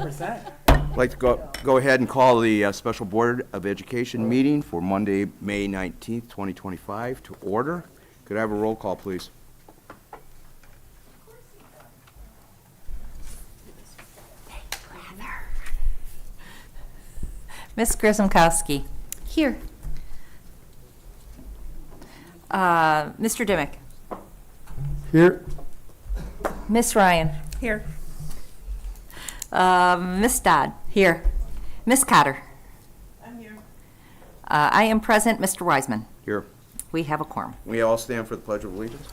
I'd like to go ahead and call the Special Board of Education meeting for Monday, May 19th, 2025 to order. Could I have a roll call, please? Miss Grisomkowski. Here. Mr. Dimick. Here. Miss Ryan. Here. Miss Dodd. Here. Miss Cotter. I'm here. I am present. Mr. Wiseman. Here. We have a quorum. We all stand for the Pledge of Allegiance.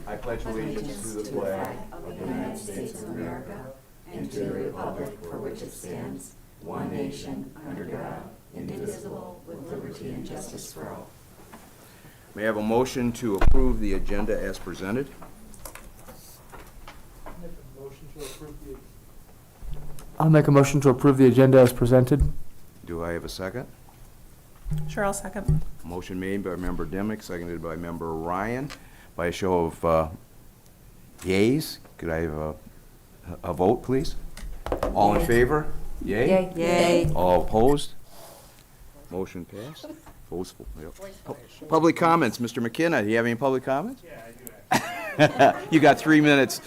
I pledge allegiance to the flag of the United States of America and to the republic for which it stands, one nation, under God, indivisible, with liberty and justice for all. May I have a motion to approve the agenda as presented? I'll make a motion to approve the agenda as presented. Do I have a second? Sure, I'll second. Motion made by Member Dimick, seconded by Member Ryan. By a show of yeas, could I have a vote, please? All in favor? Yay? Yay. Yay. All opposed? Motion passed. Opposed? Yep. Public comments. Mr. McKenna, do you have any public comments? Yeah, I do. You got 3 minutes.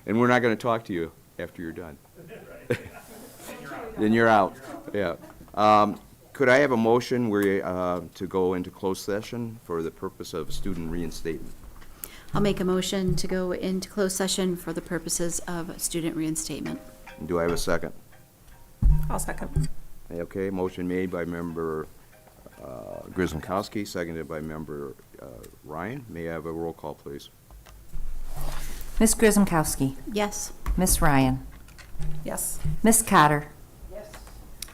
And we're not going to talk to you after you're done. Then you're out. Yeah. Could I have a motion to go into closed session for the purpose of student reinstatement? I'll make a motion to go into closed session for the purposes of student reinstatement. Do I have a second? I'll second. Okay, motion made by Member Grisomkowski, seconded by Member Ryan. May I have a roll call, please? Miss Grisomkowski. Yes. Miss Ryan. Yes. Miss Cotter. Yes.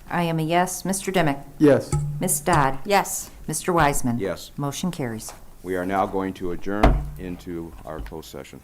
I am a yes. Mr. Dimick. Yes. Miss Dodd. Yes. Mr. Wiseman. Yes. Motion carries. We are now going to adjourn into our closed session.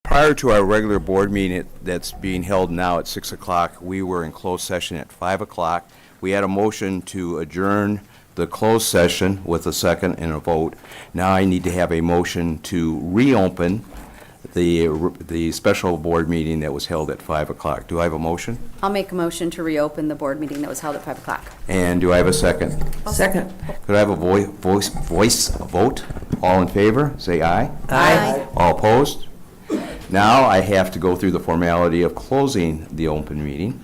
prior to our regular board meeting that's being held now at 6 o'clock, we were in closed session at 5 o'clock. We had a motion to adjourn the closed session with a second and a vote. Now I need to have a motion to reopen the special board meeting that was held at 5 o'clock. Do I have a motion? I'll make a motion to reopen the board meeting that was held at 5 o'clock. And do I have a second? Second. Could I have a voice vote? All in favor, say aye. Aye. All opposed? Now I have to go through the formality of closing the open meeting.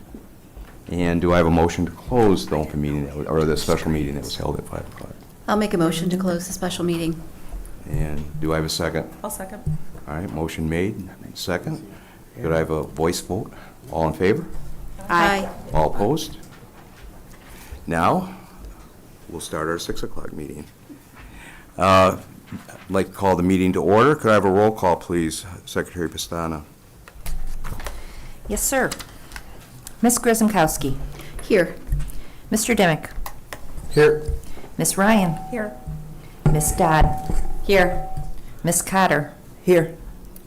And do I have a motion to close the open meeting, or the special meeting that was held at 5 o'clock? I'll make a motion to close the special meeting. And do I have a second? I'll second. All right, motion made, second. Could I have a voice vote? All in favor? Aye. All opposed? Now, we'll start our 6 o'clock meeting. I'd like to call the meeting to order. Could I have a roll call, please? Secretary Pastana. Yes, sir. Ms. Grzymkowski. Here. Mr. Dimick. Here. Ms. Ryan. Here. Ms. Dodd. Here. Ms. Cotter. Here.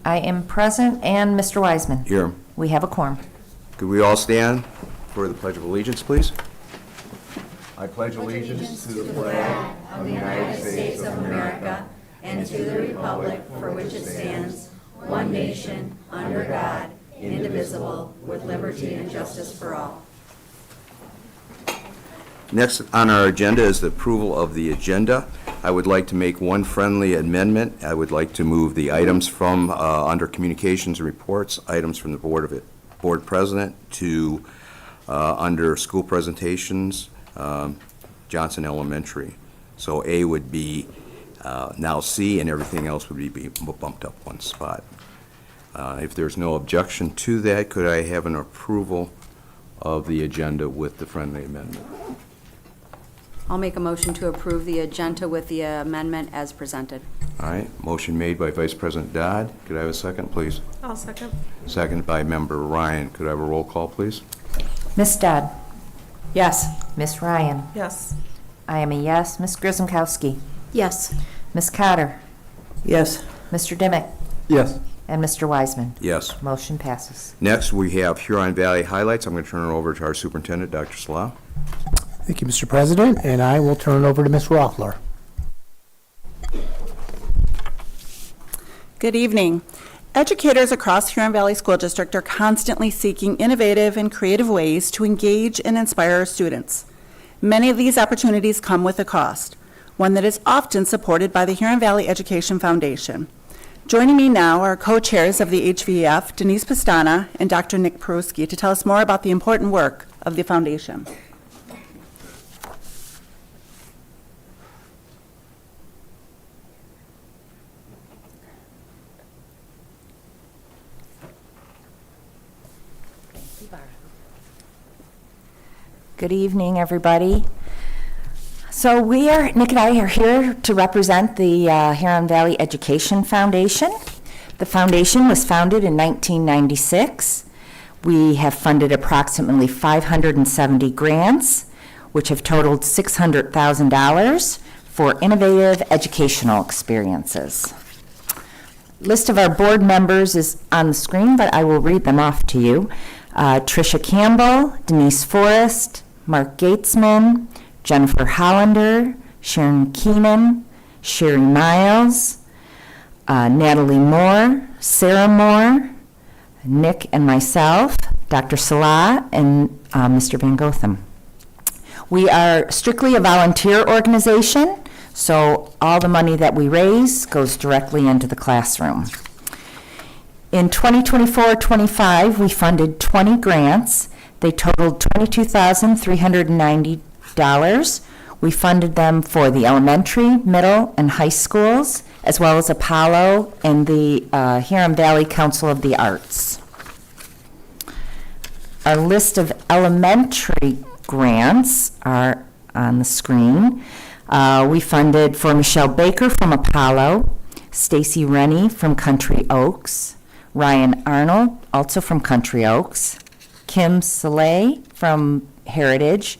I am present, and Mr. Wiseman. Here. We have a quorum. Could we all stand for the Pledge of Allegiance, please? I pledge allegiance to the flag of the United States of America and to the republic for which it stands, one nation, under God, indivisible, with liberty and justice for all. Next on our agenda is the approval of the agenda. I would like to make one friendly amendment. I would like to move the items from, under Communications and Reports, items from the Board President to, under School Presentations, Johnson Elementary. So A would be now C, and everything else would be bumped up one spot. If there's no objection to that, could I have an approval of the agenda with the friendly amendment? I'll make a motion to approve the agenda with the amendment as presented. All right, motion made by Vice President Dodd. Could I have a second, please? I'll second. Second by Member Ryan. Could I have a roll call, please? Ms. Dodd. Yes. Ms. Ryan. Yes. I am a yes. Ms. Grzymkowski. Yes. Ms. Cotter. Yes. Mr. Dimick. Yes. And Mr. Wiseman. Yes. Motion passes. Next, we have Huron Valley highlights. I'm going to turn it over to our superintendent, Dr. Salah. Thank you, Mr. President, and I will turn it over to Ms. Rothler. Good evening. Educators across Huron Valley School District are constantly seeking innovative and creative ways to engage and inspire our students. Many of these opportunities come with a cost, one that is often supported by the Huron Valley Education Foundation. Joining me now are co-chairs of the HVEF, Denise Pastana and Dr. Nick Peruski, to tell us more about the important work of the foundation. Good evening, everybody. So Nick and I are here to represent the Huron Valley Education Foundation. The foundation was founded in 1996. We have funded approximately 570 grants, which have totaled $600,000 for innovative educational experiences. List of our board members is on the screen, but I will read them off to you. Tricia Campbell, Denise Forrest, Mark Gatesman, Jennifer Hollander, Sharon Keenan, Sherry Miles, Natalie Moore, Sarah Moore, Nick and myself, Dr. Salah, and Mr. Van Gotham. We are strictly a volunteer organization, so all the money that we raise goes directly into the classroom. In 2024-25, we funded 20 grants. They totaled $22,390. We funded them for the elementary, middle, and high schools, as well as Apollo and the Huron Valley Council of the Arts. Our list of elementary grants are on the screen. We funded for Michelle Baker from Apollo, Stacy Rennie from Country Oaks, Ryan Arnold, also from Country Oaks, Kim Soleil from Heritage,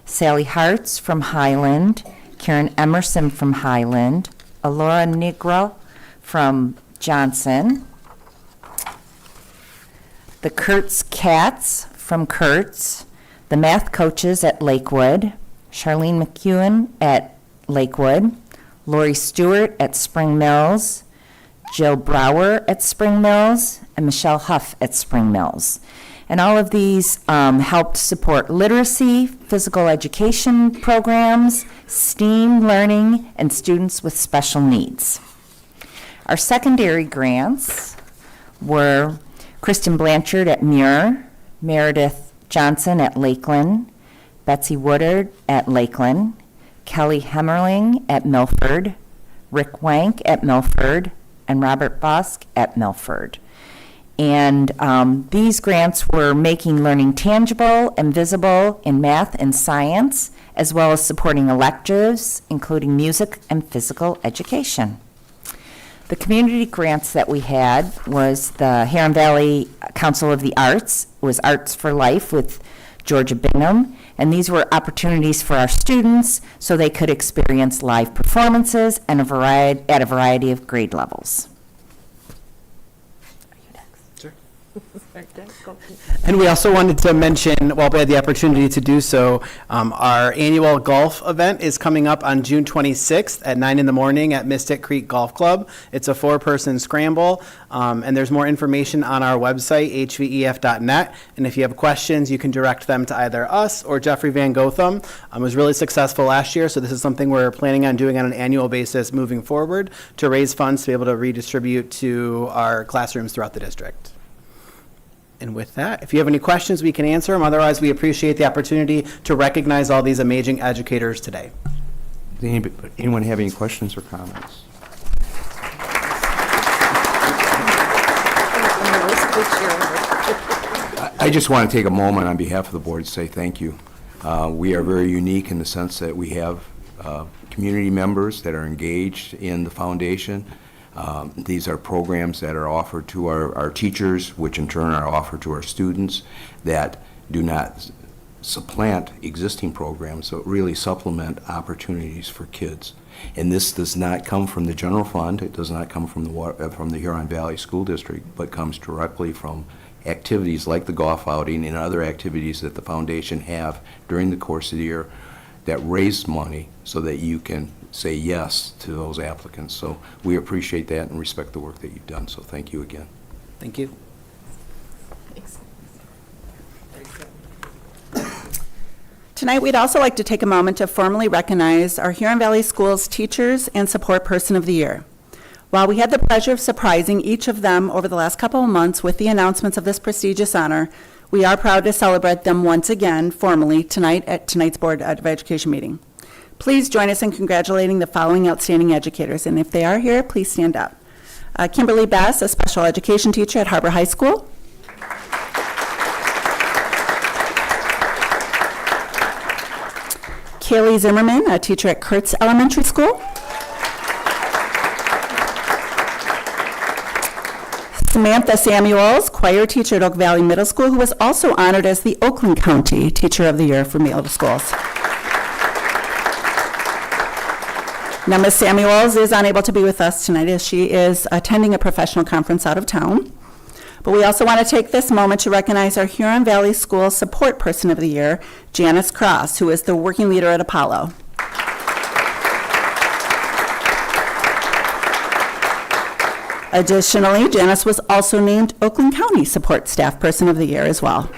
Sally Hartz from Highland, Karen Emerson from Highland, Alora Negro from Johnson, the Kurtz Cats from Kurtz, the math coaches at Lakewood, Charlene McEwen at Lakewood, Lori Stewart at Spring Mills, Jill Brower at Spring Mills, and Michelle Huff at Spring Mills. And all of these helped support literacy, physical education programs, STEAM learning, and students with special needs. Our secondary grants were Kristen Blanchard at Muir, Meredith Johnson at Lakeland, Betsy Woodard at Lakeland, Kelly Hemmerling at Milford, Rick Wank at Milford, and Robert Bosk at Milford. And these grants were making learning tangible and visible in math and science, as well as supporting electives, including music and physical education. The community grants that we had was the Huron Valley Council of the Arts, was Arts for Life with Georgia Bingham, and these were opportunities for our students so they could experience live performances and at a variety of grade levels. And we also wanted to mention, while we had the opportunity to do so, our annual golf event is coming up on June 26th at 9 in the morning at Mystic Creek Golf Club. It's a 4-person scramble, and there's more information on our website, hvef.net. And if you have questions, you can direct them to either us or Jeffrey Van Gotham. It was really successful last year, so this is something we're planning on doing on an annual basis moving forward to raise funds to be able to redistribute to our classrooms throughout the district. And with that, if you have any questions, we can answer them. Otherwise, we appreciate the opportunity to recognize all these amazing educators today. Does anyone have any questions or comments? I just want to take a moment on behalf of the board to say thank you. We are very unique in the sense that we have community members that are engaged in the foundation. These are programs that are offered to our teachers, which in turn are offered to our students, that do not supplant existing programs, but really supplement opportunities for kids. And this does not come from the general fund. It does not come from the Huron Valley School District, but comes directly from activities like the golf outing and other activities that the foundation have during the course of the year that raise money so that you can say yes to those applicants. So we appreciate that and respect the work that you've done. So thank you again. Thank you. Tonight, we'd also like to take a moment to formally recognize our Huron Valley Schools Teachers and Support Person of the Year. While we had the pleasure of surprising each of them over the last couple of months with the announcements of this prestigious honor, we are proud to celebrate them once again formally tonight at tonight's Board of Education meeting. Please join us in congratulating the following outstanding educators, and if they are here, please stand up. Kimberly Bass, a special education teacher at Harbor High School. Kaylee Zimmerman, a teacher at Kurtz Elementary School. Samantha Samuels, choir teacher at Oak Valley Middle School, who was also honored as the Oakland County Teacher of the Year for middle schools. Now, Ms. Samuels is unable to be with us tonight as she is attending a professional conference out of town. But we also want to take this moment to recognize our Huron Valley School Support Person of the Year, Janice Cross, who is the working leader at Apollo. Additionally, Janice was also named Oakland County Support Staff Person of the Year as well.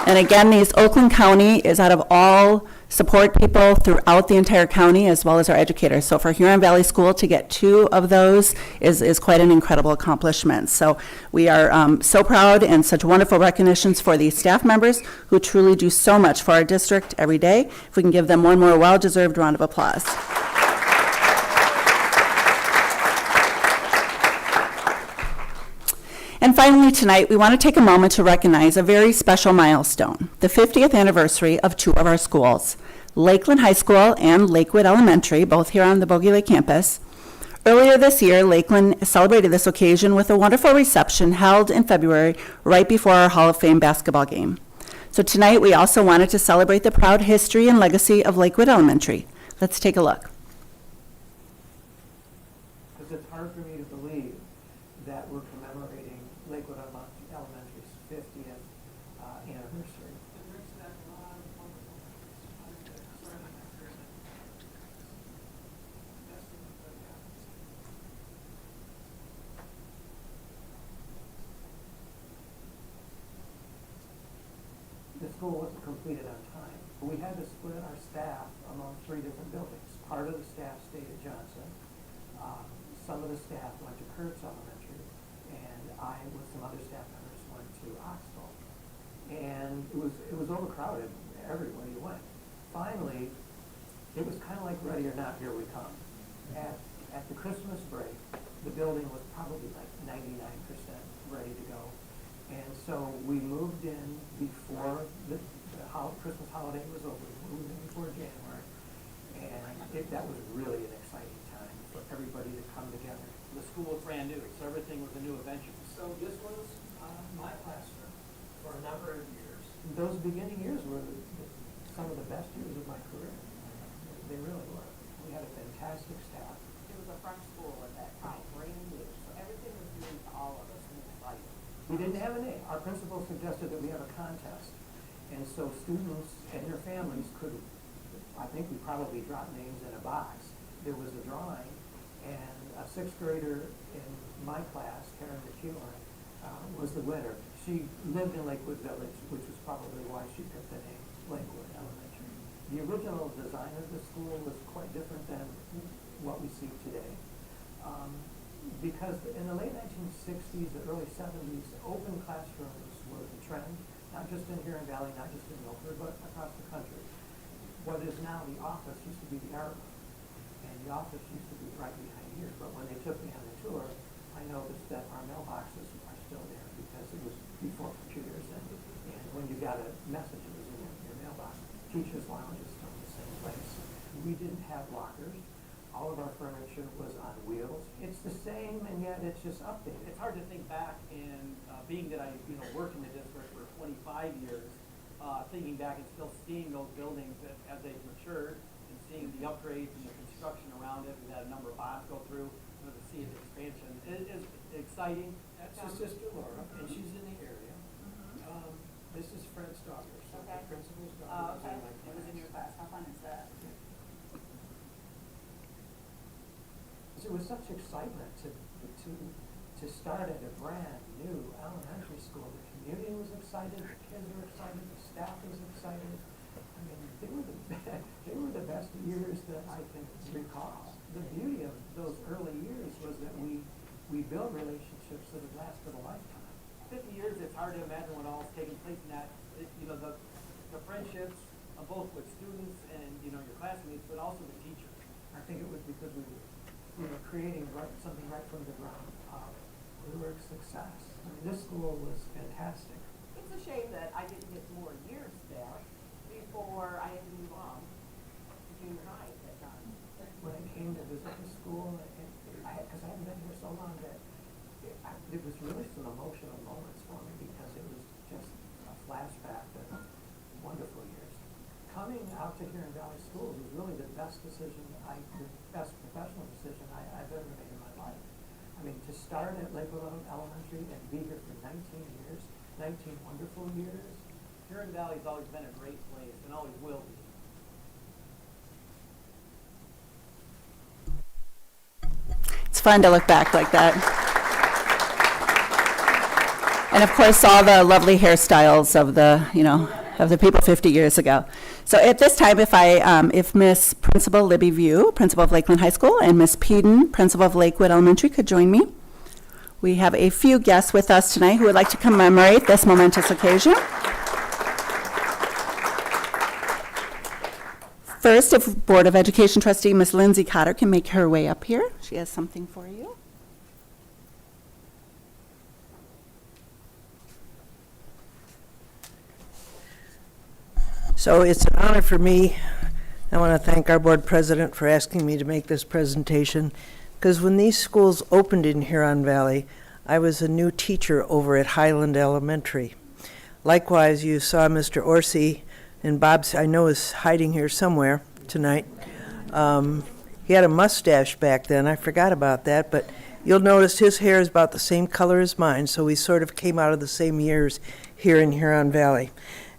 And again, these Oakland County is out of all support people throughout the entire county, as well as our educators. So for Huron Valley School to get 2 of those is quite an incredible accomplishment. So we are so proud, and such wonderful recognitions for these staff members who truly do so much for our district every day. If we can give them one more well-deserved round of applause. And finally, tonight, we want to take a moment to recognize a very special milestone, the 50th anniversary of 2 of our schools, Lakeland High School and Lakewood Elementary, both here on the Bogey Lake campus. Earlier this year, Lakeland celebrated this occasion with a wonderful reception held in February, right before our Hall of Fame basketball game. So tonight, we also wanted to celebrate the proud history and legacy of Lakewood Elementary. Let's take a look. Does it me to believe that we're commemorating Lakewood Elementary's 50th anniversary. The school wasn't completed on time. We had to split our staff among 3 different buildings. Part of the staff stayed at Johnson. Some of the staff went to Kurtz Elementary, and I, with some other staff members, went to Oxbow. And it was overcrowded everywhere you went. Finally, it was kind of like ready or not, here we come. At the Christmas break, the building was probably like 99% ready to go. And so we moved in before the Christmas holiday was over. We moved in before January. And that was really an exciting time for everybody to come together. The school was brand new, so everything was a new adventure. So this was my classroom for a number of years. Those beginning years were some of the best years of my career. They really were. We had a fantastic staff. It was a French school at that time, brand new, so everything was new to all of us and exciting. We didn't have a name. Our principal suggested that we have a contest. And so students and their families could, I think we probably dropped names in a box. There was a drawing, and a 6th grader in my class, Karen McEwen, was the winner. She lived in Lakewood Village, which is probably why she picked the name Lakewood Elementary. The original design of the school was quite different than what we see today. Because in the late 1960s, the early 70s, open classrooms were the trend, not just in Huron Valley, not just in Milford, but across the country. What is now the office used to be the art room, and the office used to be right behind here. But when they took me on the tour, I noticed that our mailboxes are still there because it was before computers, and when you got a message, it was in your mailbox. Teachers' lounge is still in the same place. We didn't have lockers. All of our furniture was on wheels. It's the same, and yet it's just updated. It's hard to think back, and being that I worked in the district for 25 years, thinking back and still seeing those buildings as they've matured and seeing the upgrades and the construction around it. We had a number of bonds go through to see its expansion. It is exciting. That's his sister Laura, and she's in the area. This is Fred's daughter, so the principal's daughter. Okay, it was in your class, how fun is that? It was such excitement to start at a brand new elementary school. The community was excited, the kids were excited, the staff was excited. I mean, they were the best years that I can recall. The beauty of those early years was that we built relationships that have lasted a lifetime. 50 years, it's hard to imagine what all is taking place in that. The friendships, both with students and your classmates, but also the teachers. I think it was because we were creating something right from the ground up. We were a success. I mean, this school was fantastic. It's a shame that I didn't get more years there before I had to move on to junior high at that time. When I came to visit the school, because I hadn't been here so long, that it was really some emotional moments for me because it was just a flashback of wonderful years. Coming out to Huron Valley Schools was really the best decision, the best professional decision I've ever made in my life. I mean, to start at Lakewood Elementary and be here for 19 years, 19 wonderful years. Huron Valley's always been a great place and always will be. It's fun to look back like that. And of course, all the lovely hairstyles of the people 50 years ago. So at this time, if Miss Principal Libby View, Principal of Lakeland High School, and Miss Peden, Principal of Lakewood Elementary, could join me. We have a few guests with us tonight who would like to commemorate this momentous occasion. First, if Board of Education Trustee Miss Lindsay Cotter can make her way up here. She has something for you. So it's an honor for me. I want to thank our board president for asking me to make this presentation, because when these schools opened in Huron Valley, I was a new teacher over at Highland Elementary. Likewise, you saw Mr. Orsi, and Bob, I know, is hiding here somewhere tonight. He had a mustache back then. I forgot about that, but You'll notice his hair is about the same color as mine, so we sort of came out of the same years here in Huron Valley.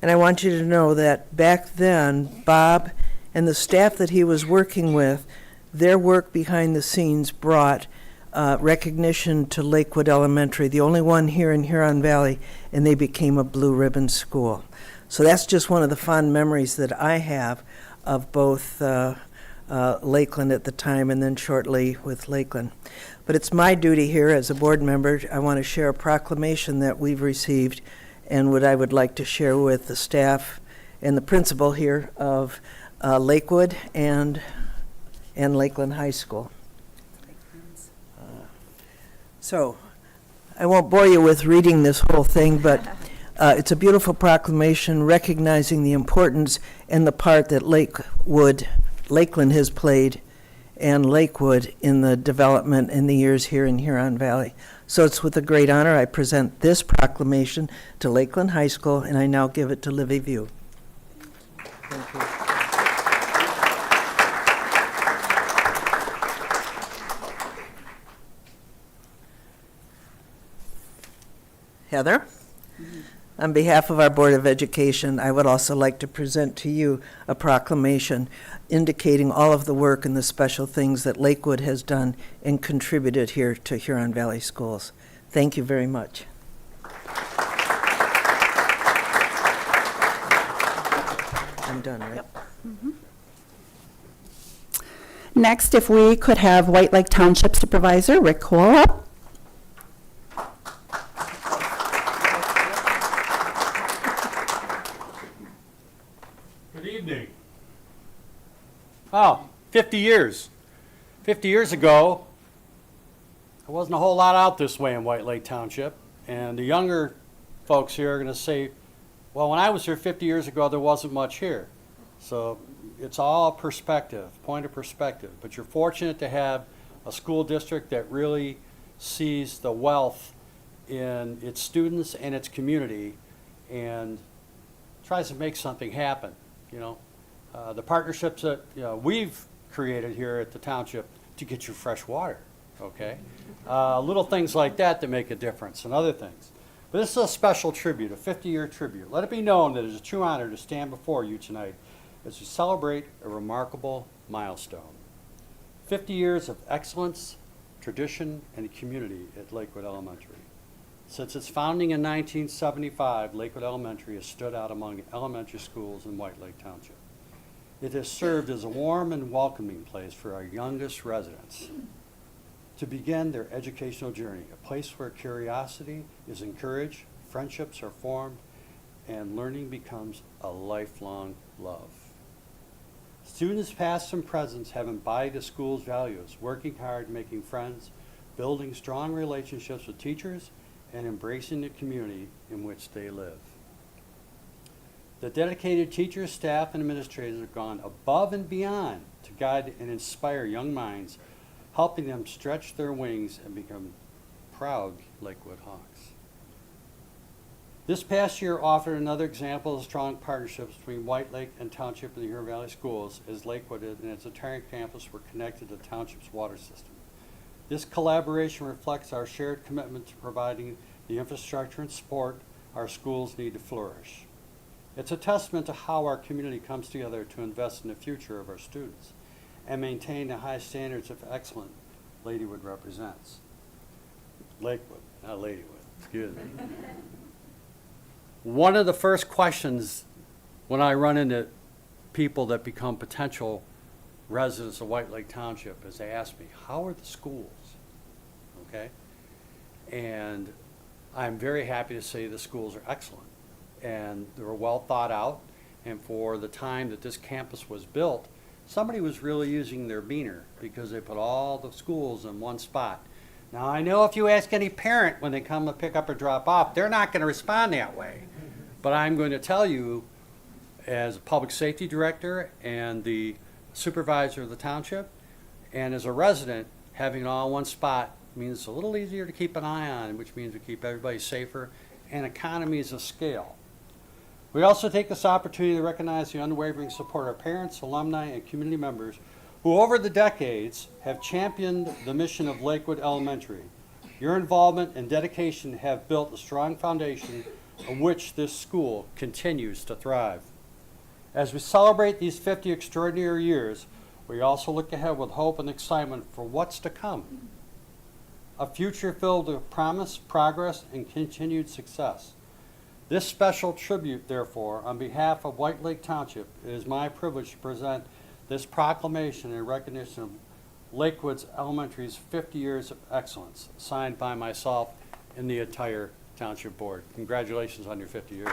And I want you to know that back then, Bob and the staff that he was working with, their work behind the scenes brought recognition to Lakewood Elementary, the only one here in Huron Valley, and they became a blue ribbon school. So that's just one of the fond memories that I have of both Lakeland at the time and then shortly with Lakeland. But it's my duty here as a board member, I want to share a proclamation that we've received and what I would like to share with the staff and the principal here of Lakewood and Lakeland High School. So, I won't bore you with reading this whole thing, but it's a beautiful proclamation recognizing the importance and the part that Lakeland has played and Lakewood in the development in the years here in Huron Valley. So it's with a great honor I present this proclamation to Lakeland High School, and I now give it to Livy View. Thank you. Heather? On behalf of our Board of Education, I would also like to present to you a proclamation indicating all of the work and the special things that Lakewood has done and contributed here to Huron Valley Schools. Thank you very much. I'm done, right? Yep. Next, if we could have White Lake Township Supervisor Rick Cole up. Good evening. Oh, 50 years. 50 years ago, there wasn't a whole lot out this way in White Lake Township. And the younger folks here are going to say, well, when I was here 50 years ago, there wasn't much here. So it's all perspective, point of perspective. But you're fortunate to have a school district that really sees the wealth in its students and its community and tries to make something happen. You know, the partnerships that we've created here at the township to get you fresh water, okay? Little things like that that make a difference and other things. But this is a special tribute, a 50-year tribute. Let it be known that it is a true honor to stand before you tonight as we celebrate a remarkable milestone. 50 years of excellence, tradition, and community at Lakewood Elementary. Since its founding in 1975, Lakewood Elementary has stood out among elementary schools in White Lake Township. It has served as a warm and welcoming place for our youngest residents to begin their educational journey, a place where curiosity is encouraged, friendships are formed, and learning becomes a lifelong love. Students past and present have embodied the school's values, working hard, making friends, building strong relationships with teachers, and embracing the community in which they live. The dedicated teachers, staff, and administrators have gone above and beyond to guide and inspire young minds, helping them stretch their wings and become proud Lakewood Hawks. This past year offered another example of strong partnerships between White Lake and Township and the Huron Valley Schools, as Lakewood and its entire campus were connected to the Township's water system. This collaboration reflects our shared commitment to providing the infrastructure and support our schools need to flourish. It's a testament to how our community comes together to invest in the future of our students and maintain the high standards of excellence Lakewood represents. Lakewood, not Ladywood, excuse me. One of the first questions when I run into people that become potential residents of White Lake Township is they ask me, how are the schools? Okay? And I'm very happy to say the schools are excellent. And they're well thought out. And for the time that this campus was built, somebody was really using their beaner because they put all the schools in one spot. Now, I know if you ask any parent when they come to pick up or drop off, they're not going to respond that way. But I'm going to tell you, as a public safety director and the supervisor of the township, and as a resident, having it all in one spot means it's a little easier to keep an eye on, which means we keep everybody safer and economies of scale. We also take this opportunity to recognize the unwavering support of parents, alumni, and community members who over the decades have championed the mission of Lakewood Elementary. Your involvement and dedication have built a strong foundation on which this school continues to thrive. As we celebrate these 50 extraordinary years, we also look ahead with hope and excitement for what's to come. A future filled with promise, progress, and continued success. This special tribute, therefore, on behalf of White Lake Township, it is my privilege to present this proclamation in recognition of Lakewood's Elementary's 50 years of excellence, signed by myself and the entire Township Board. Congratulations on your 50 years.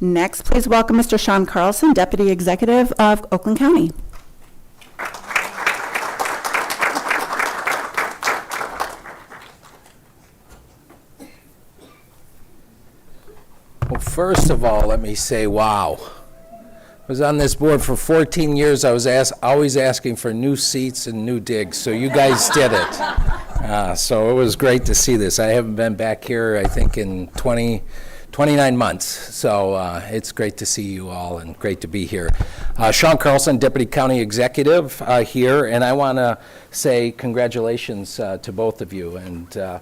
Next, please welcome Mr. Sean Carlson, Deputy Executive of Oakland County. Well, first of all, let me say, wow. I was on this board for 14 years. I was always asking for new seats and new digs, so you guys did it. So it was great to see this. I haven't been back here, I think, in 29 months, so it's great to see you all and great to be here. Sean Carlson, Deputy County Executive here, and I want to say congratulations to both of you. And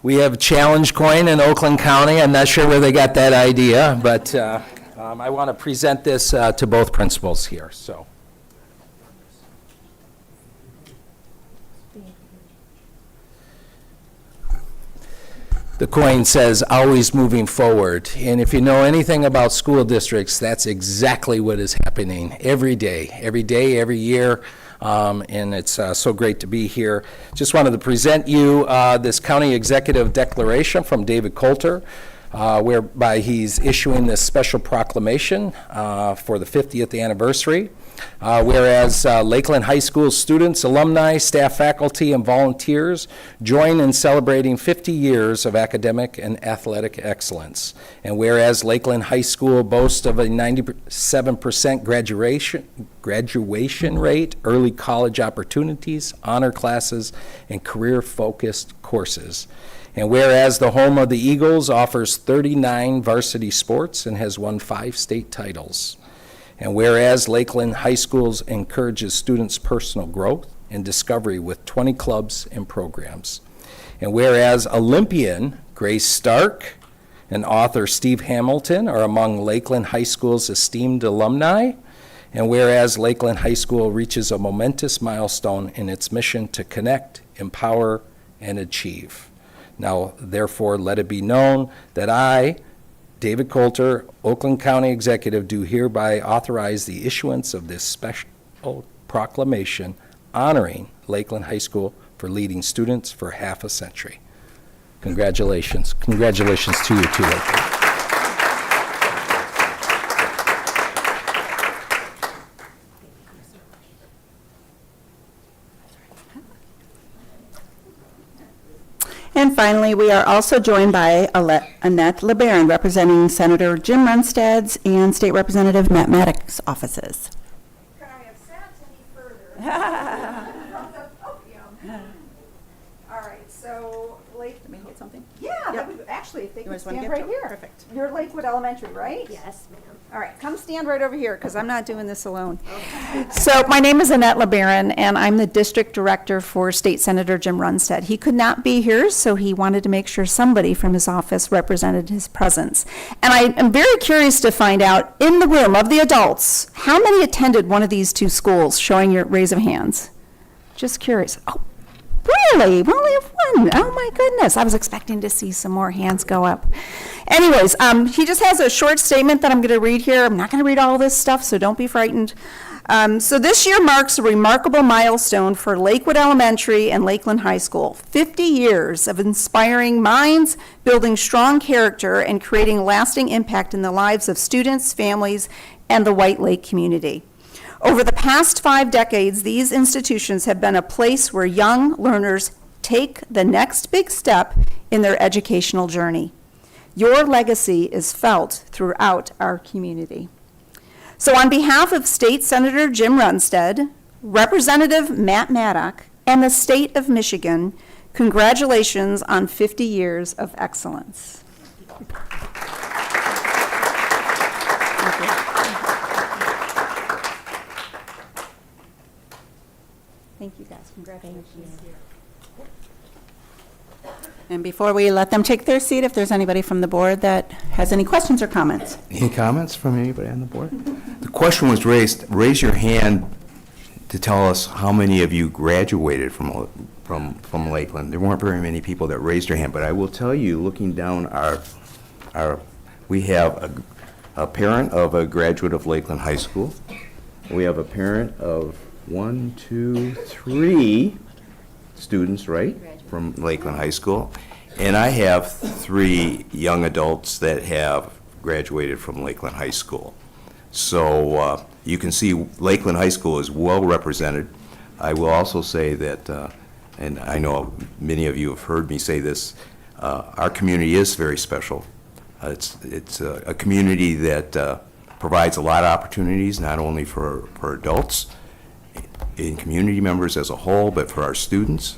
we have Challenge Coin in Oakland County. I'm not sure where they got that idea, but I want to present this to both principals here. So. The coin says, always moving forward. And if you know anything about school districts, that's exactly what is happening every day, every year. And it's so great to be here. Just wanted to present you this county executive declaration from David Coulter, whereby he's issuing this special proclamation for the 50th anniversary. Whereas Lakeland High School students, alumni, staff, faculty, and volunteers join in celebrating 50 years of academic and athletic excellence. And whereas Lakeland High School boasts of a 97% graduation rate, early college opportunities, honor classes, and career-focused courses. And whereas the home of the Eagles offers 39 varsity sports and has won 5 state titles. And whereas Lakeland High Schools encourages students' personal growth and discovery with 20 clubs and programs. And whereas Olympian Grace Stark and author Steve Hamilton are among Lakeland High School's esteemed alumni. And whereas Lakeland High School reaches a momentous milestone in its mission to connect, empower, and achieve. Now, therefore, let it be known that I, David Coulter, Oakland County Executive, do hereby authorize the issuance of this special proclamation honoring Lakeland High School for leading students for half a century. Congratulations. Congratulations to you too, Lakeland. And finally, we are also joined by Annette LeBaron, representing Senator Jim Runsted's and State Representative Matt Maddox's offices. Could I have sat any further from the podium? All right, so Let me get something. yeah, that would, actually, if they You could just wanna stand get right to it? here. Perfect. You're Lakewood Elementary, right? Yes, ma'am. All right, come stand right over here, because I'm not doing this alone. So my name is Annette LeBaron, and I'm the District Director for State Senator Jim Runstead. He could not be here, so he wanted to make sure somebody from his office represented his presence. And I am very curious to find out, in the room of the adults, how many attended one of these 2 schools, showing your raise of hands? Just curious. Oh, really? We only have 1. Oh, my goodness. I was expecting to see some more hands go up. Anyways, he just has a short statement that I'm going to read here. I'm not going to read all this stuff, so don't be frightened. So this year marks a remarkable milestone for Lakewood Elementary and Lakeland High School. 50 years of inspiring minds, building strong character, and creating lasting impact in the lives of students, families, and the White Lake community. Over the past 5 decades, these institutions have been a place where young learners take the next big step in their educational journey. Your legacy is felt throughout our community. So on behalf of State Senator Jim Runstead, Representative Matt Maddox, and the state of Michigan, Congratulations on 50 years of excellence. Thank you, guys. Congratulations. And before we let them take their seat, if there's anybody from the board that has any questions or comments. Any comments from anybody on the board? The question was raised, raise your hand to tell us how many of you graduated from Lakeland. There weren't very many people that raised their hand, but I will tell you, looking down we have a parent of a graduate of Lakeland High School. We have a parent of 1, 2, 3 students, right, from Lakeland High School. And I have 3 young adults that have graduated from Lakeland High School. So you can see Lakeland High School is well represented. I will also say that, and I know many of you have heard me say this, our community is very special. It's a community that provides a lot of opportunities, not only for adults and community members as a whole, but for our students.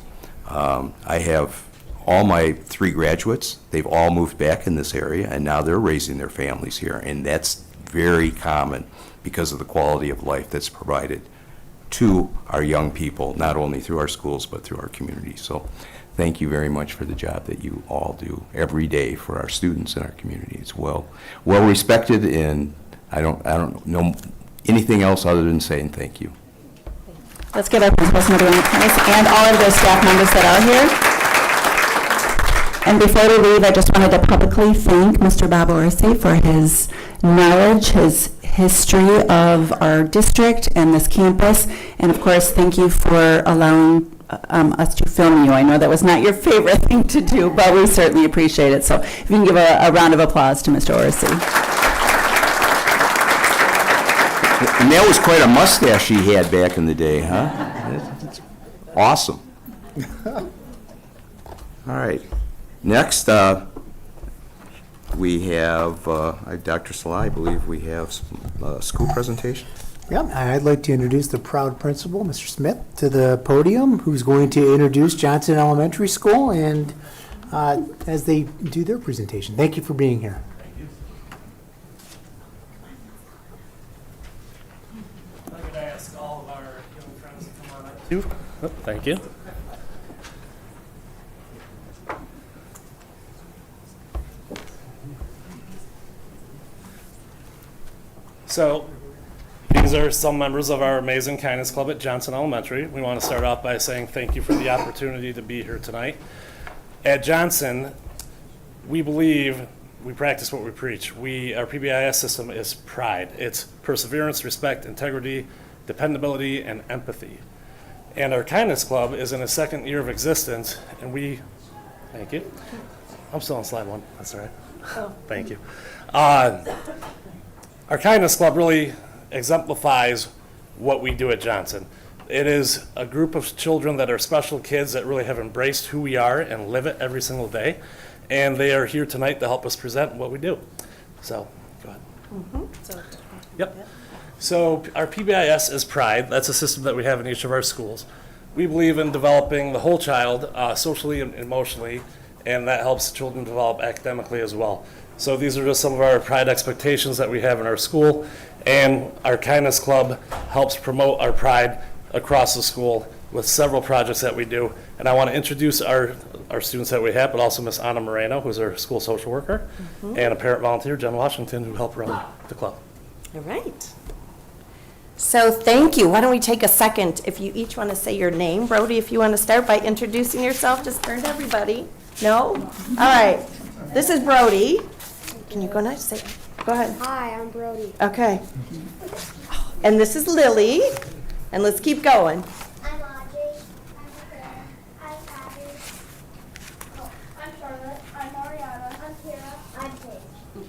I have all my 3 graduates. They've all moved back in this area, and now they're raising their families here, and that's very common because of the quality of life that's provided to our young people, not only through our schools, but through our community. So thank you very much for the job that you all do every day for our students and our community. It's well respected, and I don't know anything else other than saying thank you. Let's give our principals another round of applause and all of their staff members that are here. And before we leave, I just wanted to publicly thank Mr. Bob Orsi for his knowledge, his history of our district and this campus. And of course, thank you for allowing us to film you. I know that was not your favorite thing to do, but we certainly appreciate it. So if you can give a round of applause to Mr. Orsi. And that was quite a mustache he had back in the day, huh? That's awesome. All right. Next, we have, Dr. Salah, I believe we have some school presentation. Yeah, I'd like to introduce the proud principal, Mr. Smith, to the podium, who's going to introduce Johnson Elementary School and as they do their presentation. Thank you for being here. I'm going to ask all of our young friends to come on up too. Oh, thank you. So, these are some members of our amazing Kindness Club at Johnson Elementary. We want to start off by saying thank you for the opportunity to be here tonight. At Johnson, we believe we practice what we preach. Our PBIS system is pride. It's perseverance, respect, integrity, dependability, and empathy. And our Kindness Club is in its 2nd year of existence, and thank you. I'm still on slide 1, that's all right. Oh. Thank you. Our Kindness Club really exemplifies what we do at Johnson. It is a group of children that are special kids that really have embraced who we are and live it every single day. And they are here tonight to help us present what we do. So, go ahead. Mm-hmm. Yep. So our PBIS is Pride. That's a system that we have in each of our schools. We believe in developing the whole child socially and emotionally, and that helps children develop academically as well. So these are just some of our Pride expectations that we have in our school, and our Kindness Club helps promote our Pride across the school with several projects that we do. And I want to introduce our students that we have, but also Miss Anna Moreno, who's our school social worker, and a parent volunteer, Jen Washington, who helped run the club. All right. So thank you. Why don't we take a second, if you each want to say your name. Brody, if you want to start by introducing yourself, just turn to everybody. No? All right. This is Brody. Can you go next? Say, go ahead. Hi, I'm Brody. Okay. And this is Lily. And let's keep going. I'm Audrey. I'm Claire. I'm Abby. Oh, I'm Charlotte. I'm Mariana. I'm Kira. I'm Paige.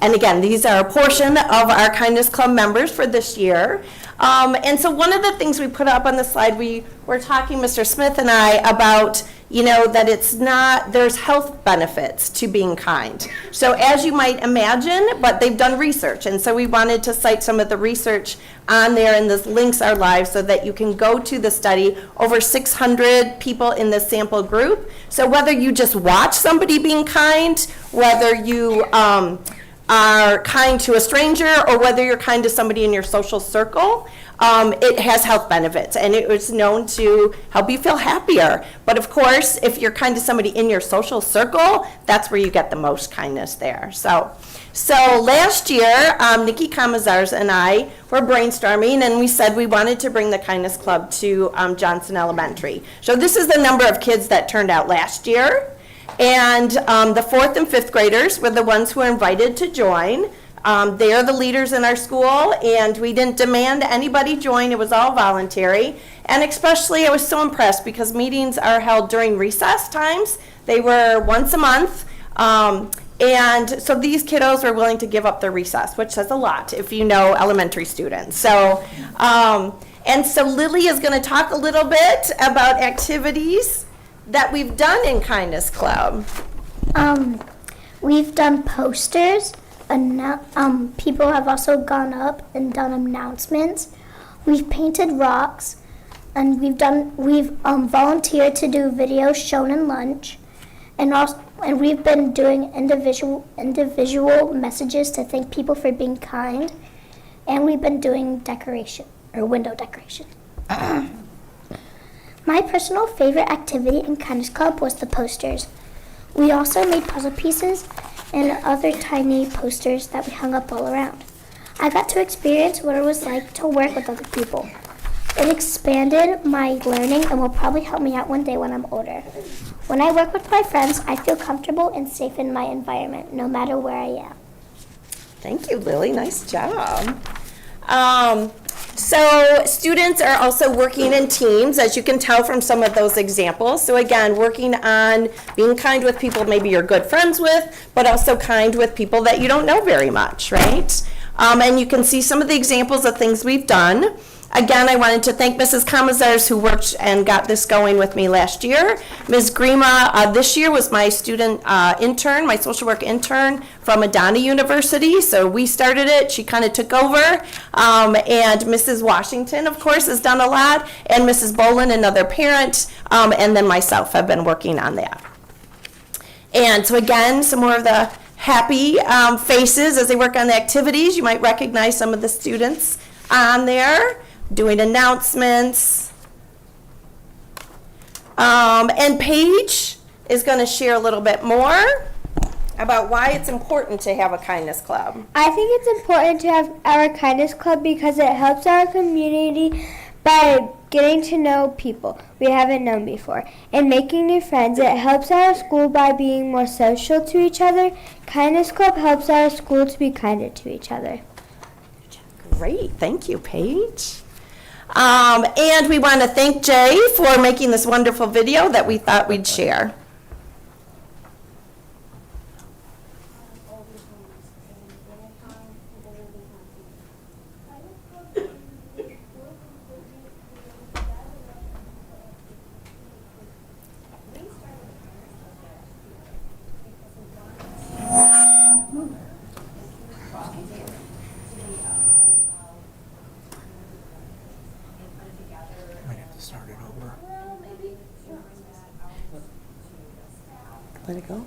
And again, these are a portion of our Kindness Club members for this year. And so one of the things we put up on the slide, we were talking, Mr. Smith and I, about you know, that it's not, there's health benefits to being kind. So as you might imagine, but they've done research, and so we wanted to cite some of the research on there, and this links are live so that you can go to the study. Over 600 people in this sample group. So whether you just watch somebody being kind, whether you are kind to a stranger, or whether you're kind to somebody in your social circle, it has health benefits, and it was known to help you feel happier. But of course, if you're kind to somebody in your social circle, that's where you get the most kindness there. So last year, Nikki Kamazars and I were brainstorming, and we said we wanted to bring the Kindness Club to Johnson Elementary. So this is the number of kids that turned out last year. And the 4th and 5th graders were the ones who were invited to join. They are the leaders in our school, and we didn't demand anybody join. It was all voluntary. And especially, I was so impressed because meetings are held during recess times. They were once a month. And so these kiddos were willing to give up their recess, which says a lot if you know elementary students. So, and so Lily is going to talk a little bit about activities that we've done in Kindness Club. We've done posters. People have also gone up and done announcements. We've painted rocks, and we've volunteered to do videos shown in lunch, and we've been doing individual messages to thank people for being kind, and we've been doing window decoration. My personal favorite activity in Kindness Club was the posters. We also made puzzle pieces and other tiny posters that we hung up all around. I got to experience what it was like to work with other people. It expanded my learning and will probably help me out one day when I'm older. When I work with my friends, I feel comfortable and safe in my environment, no matter where I am. Thank you, Lily. Nice job. So students are also working in teams, as you can tell from some of those examples. So again, working on being kind with people maybe you're good friends with, but also kind with people that you don't know very much, right? And you can see some of the examples of things we've done. Again, I wanted to thank Mrs. Kamazars, who worked and got this going with me last year. Ms. Grima this year was my student intern, my social work intern from Adana University. So we started it. She kind of took over. And Mrs. Washington, of course, has done a lot. And Mrs. Boland, another parent, and then myself have been working on that. And so again, some more of the happy faces as they work on the activities. You might recognize some of the students on there doing announcements. And Paige is going to share a little bit more about why it's important to have a Kindness Club. I think it's important to have our Kindness Club because it helps our community by getting to know people we haven't known before and making new friends. It helps our school by being more social to each other. Kindness Club helps our school to be kinder to each other. Great, thank you, Paige. And we want to thank Jay for making this wonderful video that we thought we'd share. Let it go?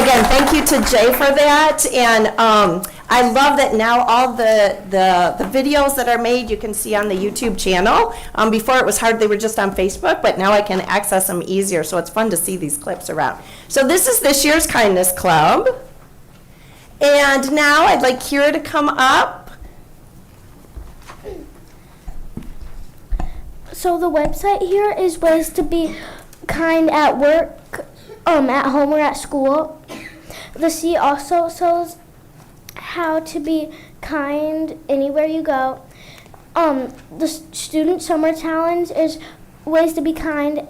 again, thank you to Jay for that, and I love that now all the videos that are made, you can see on the YouTube channel. Before it was hard, they were just on Facebook, but now I can access them easier, so it's fun to see these clips around. So this is this year's Kindness Club, and now I'd like Kira to come up. So the website here is ways to be kind at work, at home or at school. The C also shows how to be kind anywhere you go. The student summer challenge is ways to be kind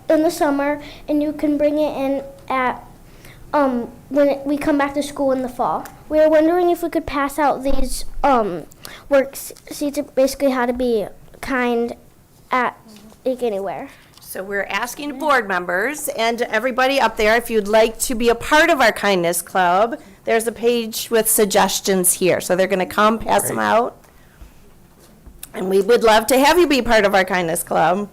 in the summer, and you can bring it in at when we come back to school in the fall. We were wondering if we could pass out these worksheets, basically how to be kind at anywhere. So we're asking board members and everybody up there, if you'd like to be a part of our Kindness Club, there's a page with suggestions here. So they're going to come, pass them out. And we would love to have you be part of our Kindness Club.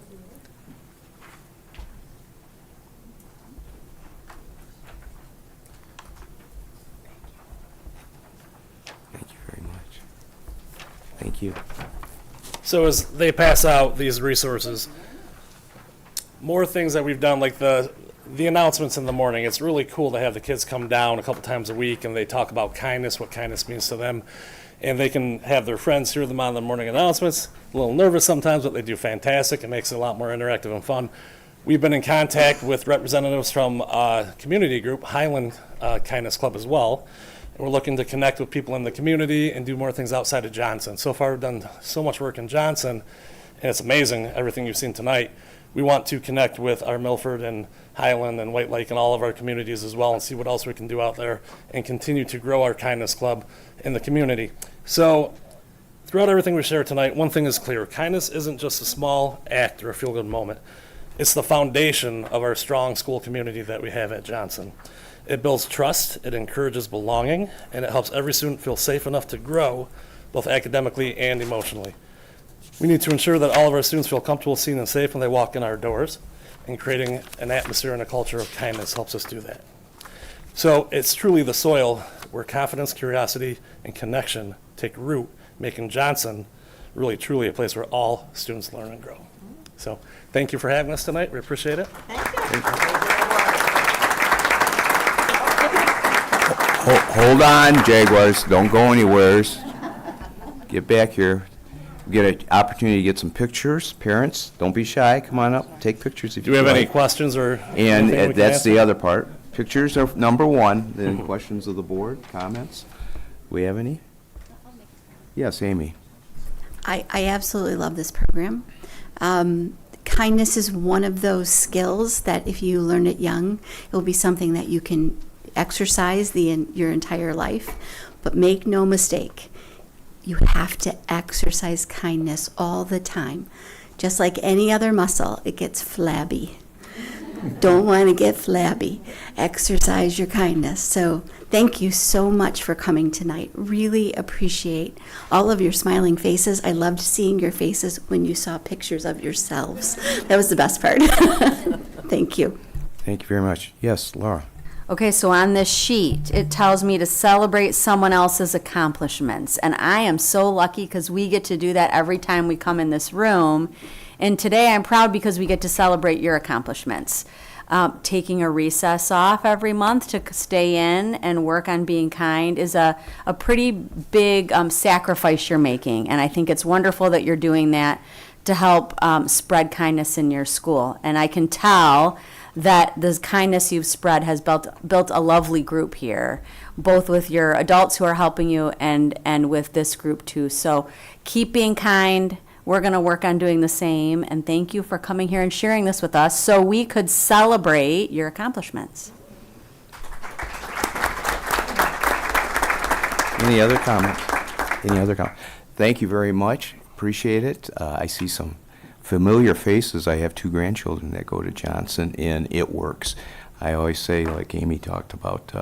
Thank you very much. Thank you. So as they pass out these resources, more things that we've done, like the announcements in the morning. It's really cool to have the kids come down a couple times a week and they talk about kindness, what kindness means to them, and they can have their friends hear them on the morning announcements. A little nervous sometimes, but they do fantastic. It makes it a lot more interactive and fun. We've been in contact with representatives from a community group, Highland Kindness Club as well. And we're looking to connect with people in the community and do more things outside of Johnson. So far, we've done so much work in Johnson, and it's amazing, everything you've seen tonight. We want to connect with our Milford and Highland and White Lake and all of our communities as well and see what else we can do out there and continue to grow our Kindness Club in the community. So throughout everything we share tonight, one thing is clear. Kindness isn't just a small act or a feel-good moment. It's the foundation of our strong school community that we have at Johnson. It builds trust, it encourages belonging, and it helps every student feel safe enough to grow, both academically and emotionally. We need to ensure that all of our students feel comfortable, seen, and safe when they walk in our doors, and creating an atmosphere and a culture of kindness helps us do that. So it's truly the soil where confidence, curiosity, and connection take root, making Johnson really, truly a place where all students learn and grow. So thank you for having us tonight. We appreciate it. Thank you. Hold on, Jaguars. Don't go anywhere. Get back here. Get an opportunity to get some pictures. Parents, don't be shy. Come on up. Take pictures if you Do we have like. any questions or And anything we can that's answer? the other part. Pictures are number one. Then questions of the board, comments. Do we have any? Yes, Amy. I absolutely love this program. Kindness is one of those skills that if you learn it young, it will be something that you can exercise your entire life. But make no mistake, you have to exercise kindness all the time. Just like any other muscle, it gets flabby. Don't want to get flabby. Exercise your kindness. So thank you so much for coming tonight. Really appreciate all of your smiling faces. I loved seeing your faces when you saw pictures of yourselves. That was the best part. Thank you. Thank you very much. Yes, Laura. Okay, so on this sheet, it tells me to celebrate someone else's accomplishments. And I am so lucky because we get to do that every time we come in this room. And today I'm proud because we get to celebrate your accomplishments. Taking a recess off every month to stay in and work on being kind is a pretty big sacrifice you're making. And I think it's wonderful that you're doing that to help spread kindness in your school. And I can tell that the kindness you've spread has built a lovely group here, both with your adults who are helping you and with this group too. So keep being kind. We're going to work on doing the same. And thank you for coming here and sharing this with us so we could celebrate your accomplishments. Any other comments? Any other comments? Thank you very much. Appreciate it. I see some familiar faces. I have 2 grandchildren that go to Johnson, and it works. I always say, like Amy talked about,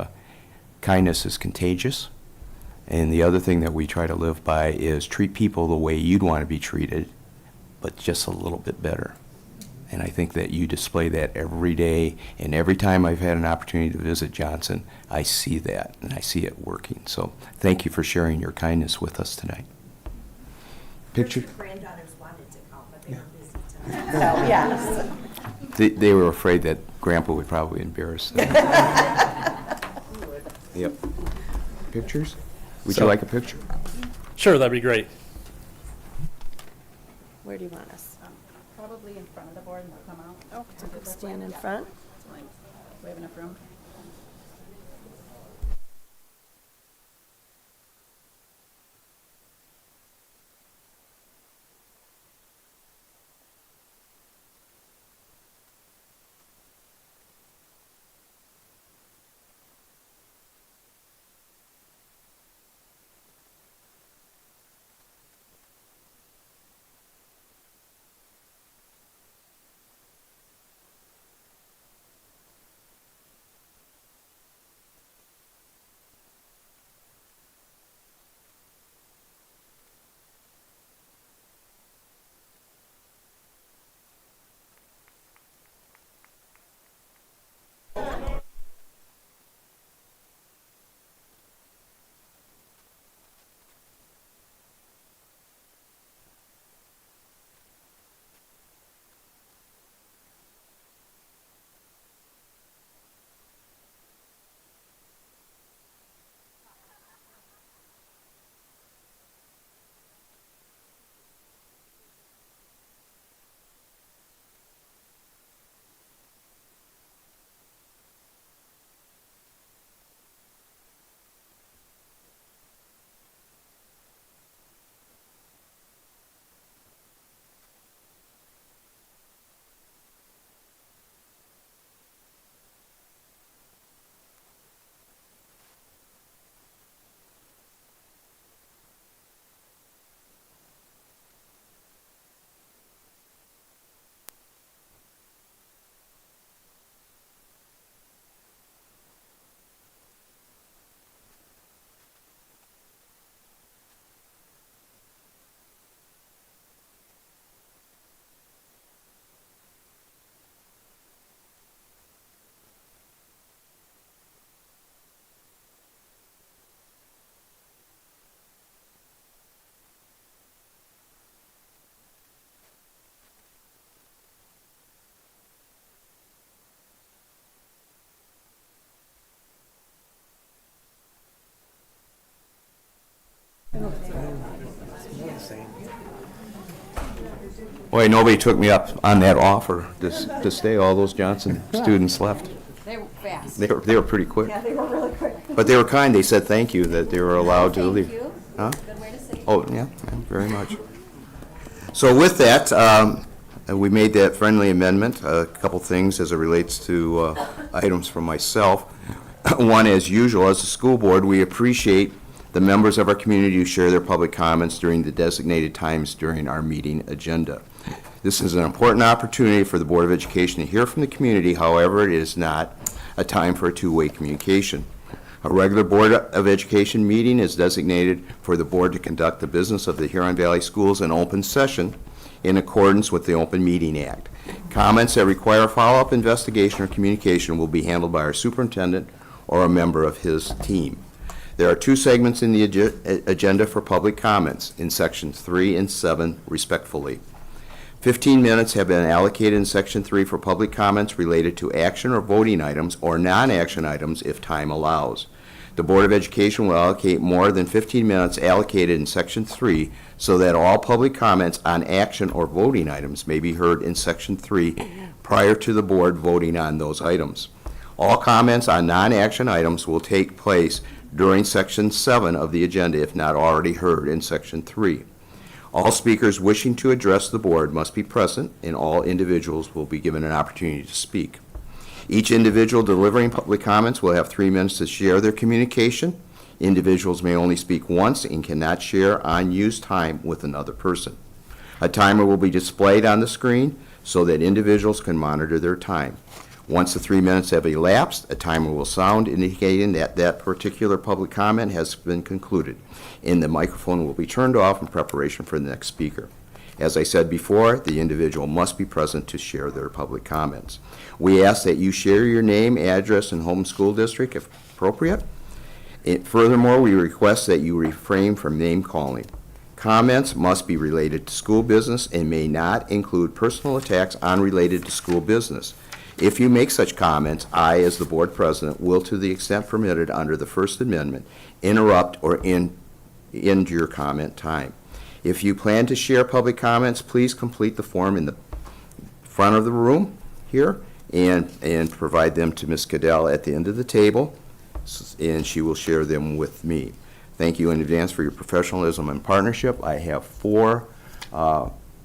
kindness is contagious. And the other thing that we try to live by is treat people the way you'd want to be treated, but just a little bit better. And I think that you display that every day, and every time I've had an opportunity to visit Johnson, I see that, and I see it working. So thank you for sharing your kindness with us tonight. Picture? Granddaughters wanted to come, but they were busy tonight. So, yes. They were afraid that Grandpa would probably embarrass them. Yep. Pictures? Would you like a picture? Sure, that'd be great. Where do you want us? Probably in front of the board and they'll come out. Oh, stand in front. We have enough room. Boy, nobody took me up on that offer to stay. All those Johnson students left. They were fast. They were pretty quick. Yeah, they were really quick. But they were kind. They said thank you, that they were allowed to leave. Thank you. Huh? Good way to say it. Oh, yeah, very much. So with that, we made that friendly amendment. A couple things as it relates to items from myself. One, as usual, as a school board, we appreciate the members of our community who share their public comments during the designated times during our meeting agenda. This is an important opportunity for the Board of Education to hear from the community. However, it is not a time for a two-way communication. A regular Board of Education meeting is designated for the board to conduct the business of the Huron Valley Schools in open session in accordance with the Open Meeting Act. Comments that require follow-up investigation or communication will be handled by our superintendent or a member of his team. There are two segments in the agenda for public comments in sections 3 and 7, respectively. 15 minutes have been allocated in Section 3 for public comments related to action or voting items or non-action items if time allows. The Board of Education will allocate more than 15 minutes allocated in Section 3 so that all public comments on action or voting items may be heard in Section 3 prior to the board voting on those items. All comments on non-action items will take place during Section 7 of the agenda if not already heard in Section 3. All speakers wishing to address the board must be present, and all individuals will be given an opportunity to speak. Each individual delivering public comments will have 3 minutes to share their communication. Individuals may only speak once and cannot share unused time with another person. A timer will be displayed on the screen so that individuals can monitor their time. Once the 3 minutes have elapsed, a timer will sound indicating that that particular public comment has been concluded, and the microphone will be turned off in preparation for the next speaker. As I said before, the individual must be present to share their public comments. We ask that you share your name, address, and home school district if appropriate. Furthermore, we request that you refrain from name calling. Comments must be related to school business and may not include personal attacks unrelated to school business. If you make such comments, I, as the board president, will, to the extent permitted under the First Amendment, interrupt or end your comment time. If you plan to share public comments, please complete the form in the front of the room here and provide them to Ms. Cadell at the end of the table, and she will share them with me. Thank you in advance for your professionalism and partnership. I have 4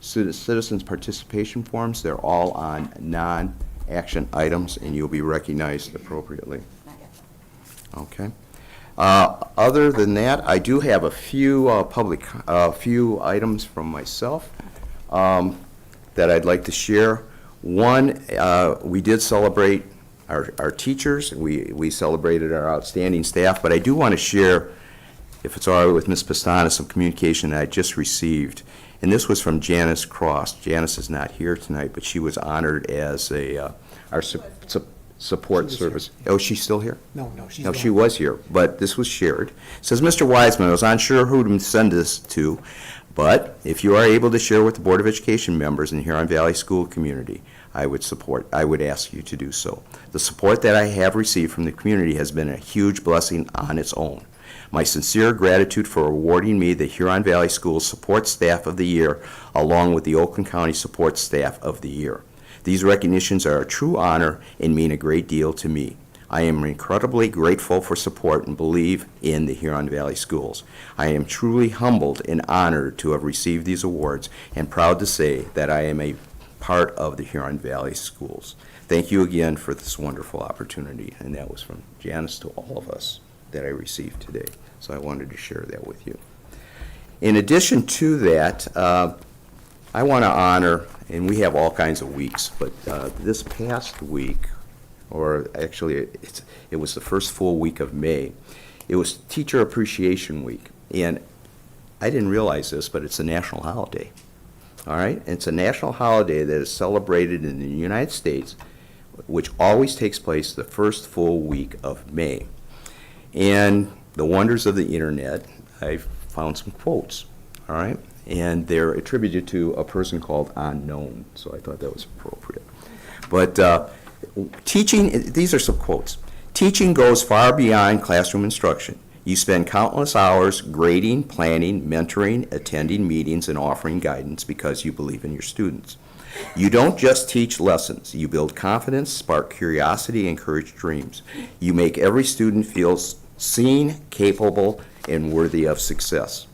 citizens participation forms. They're all on non-action items, and you'll be recognized appropriately. Okay. Other than that, I do have a few few items from myself that I'd like to share. One, we did celebrate our teachers. We celebrated our outstanding staff, but I do want to share, if it's all right with Ms. Pastana, some communication that I just received. And this was from Janice Cross. Janice is not here tonight, but she was honored as our support service. Oh, she's still here? No, she's No, gone. she was here, but this was shared. It says, Mr. Wiseman, I was unsure who to send this to, but if you are able to share with the Board of Education members in the Huron Valley School community, I would ask you to do so. The support that I have received from the community has been a huge blessing on its own. My sincere gratitude for awarding me the Huron Valley Schools Support Staff of the Year, along with the Oakland County Support Staff of the Year. These recognitions are a true honor and mean a great deal to me. I am incredibly grateful for support and believe in the Huron Valley Schools. I am truly humbled and honored to have received these awards and proud to say that I am a part of the Huron Valley Schools. Thank you again for this wonderful opportunity. And that was from Janice to all of us that I received today. So I wanted to share that with you. In addition to that, I want to honor, and we have all kinds of weeks, but this past week, or actually it was the first full week of May, it was Teacher Appreciation Week. And I didn't realize this, but it's a national holiday. All right? It's a national holiday that is celebrated in the United States, which always takes place the first full week of May. And the wonders of the internet, I found some quotes, all right? And they're attributed to a person called Unknown, so I thought that was appropriate. But teaching, these are some quotes. Teaching goes far beyond classroom instruction. You spend countless hours grading, planning, mentoring, attending meetings, and offering guidance because you believe in your students. You don't just teach lessons. You build confidence, spark curiosity, encourage dreams. You make every student feel seen, capable, and worthy of success.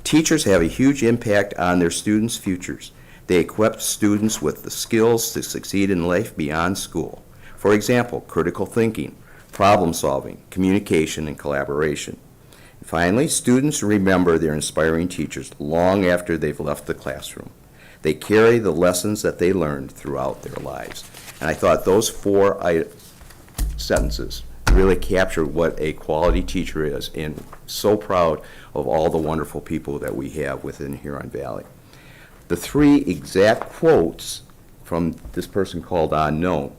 Teachers have a huge impact on their students' futures. They equip students with the skills to succeed in life beyond school. For example, critical thinking, problem solving, communication, and collaboration. Finally, students remember their inspiring teachers long after they've left the classroom. They carry the lessons that they learned throughout their lives. And I thought those 4 sentences really capture what a quality teacher is, and so proud of all the wonderful people that we have within Huron Valley. The 3 exact quotes from this person called Unknown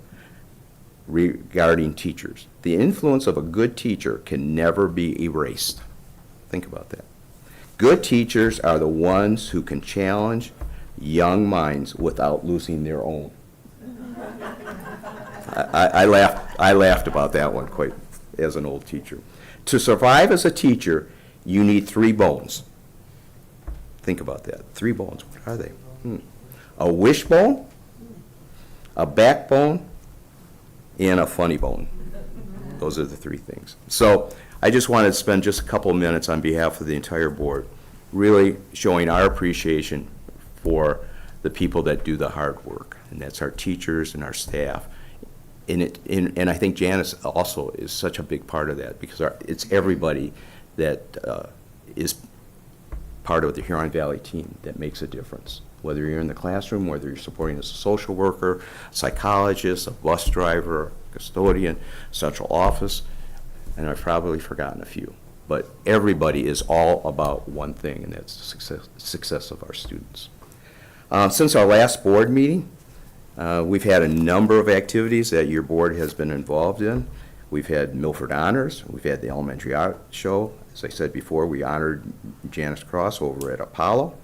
regarding teachers. The influence of a good teacher can never be erased. Think about that. Good teachers are the ones who can challenge young minds without losing their own. I laughed about that one quite as an old teacher. To survive as a teacher, you need 3 bones. Think about that. 3 bones. What are they? A wishbone, a backbone, and a funny bone. Those are the 3 things. So I just wanted to spend just a couple of minutes on behalf of the entire board really showing our appreciation for the people that do the hard work, and that's our teachers and our staff. And I think Janice also is such a big part of that, because it's everybody that is part of the Huron Valley team that makes a difference. Whether you're in the classroom, whether you're supporting as a social worker, psychologist, a bus driver, custodian, central office, and I've probably forgotten a few. But everybody is all about one thing, and that's the success of our students. Since our last board meeting, we've had a number of activities that your board has been involved in. We've had Milford Honors, we've had the Elementary Art Show. As I said before, we honored Janice Cross over at Apollo.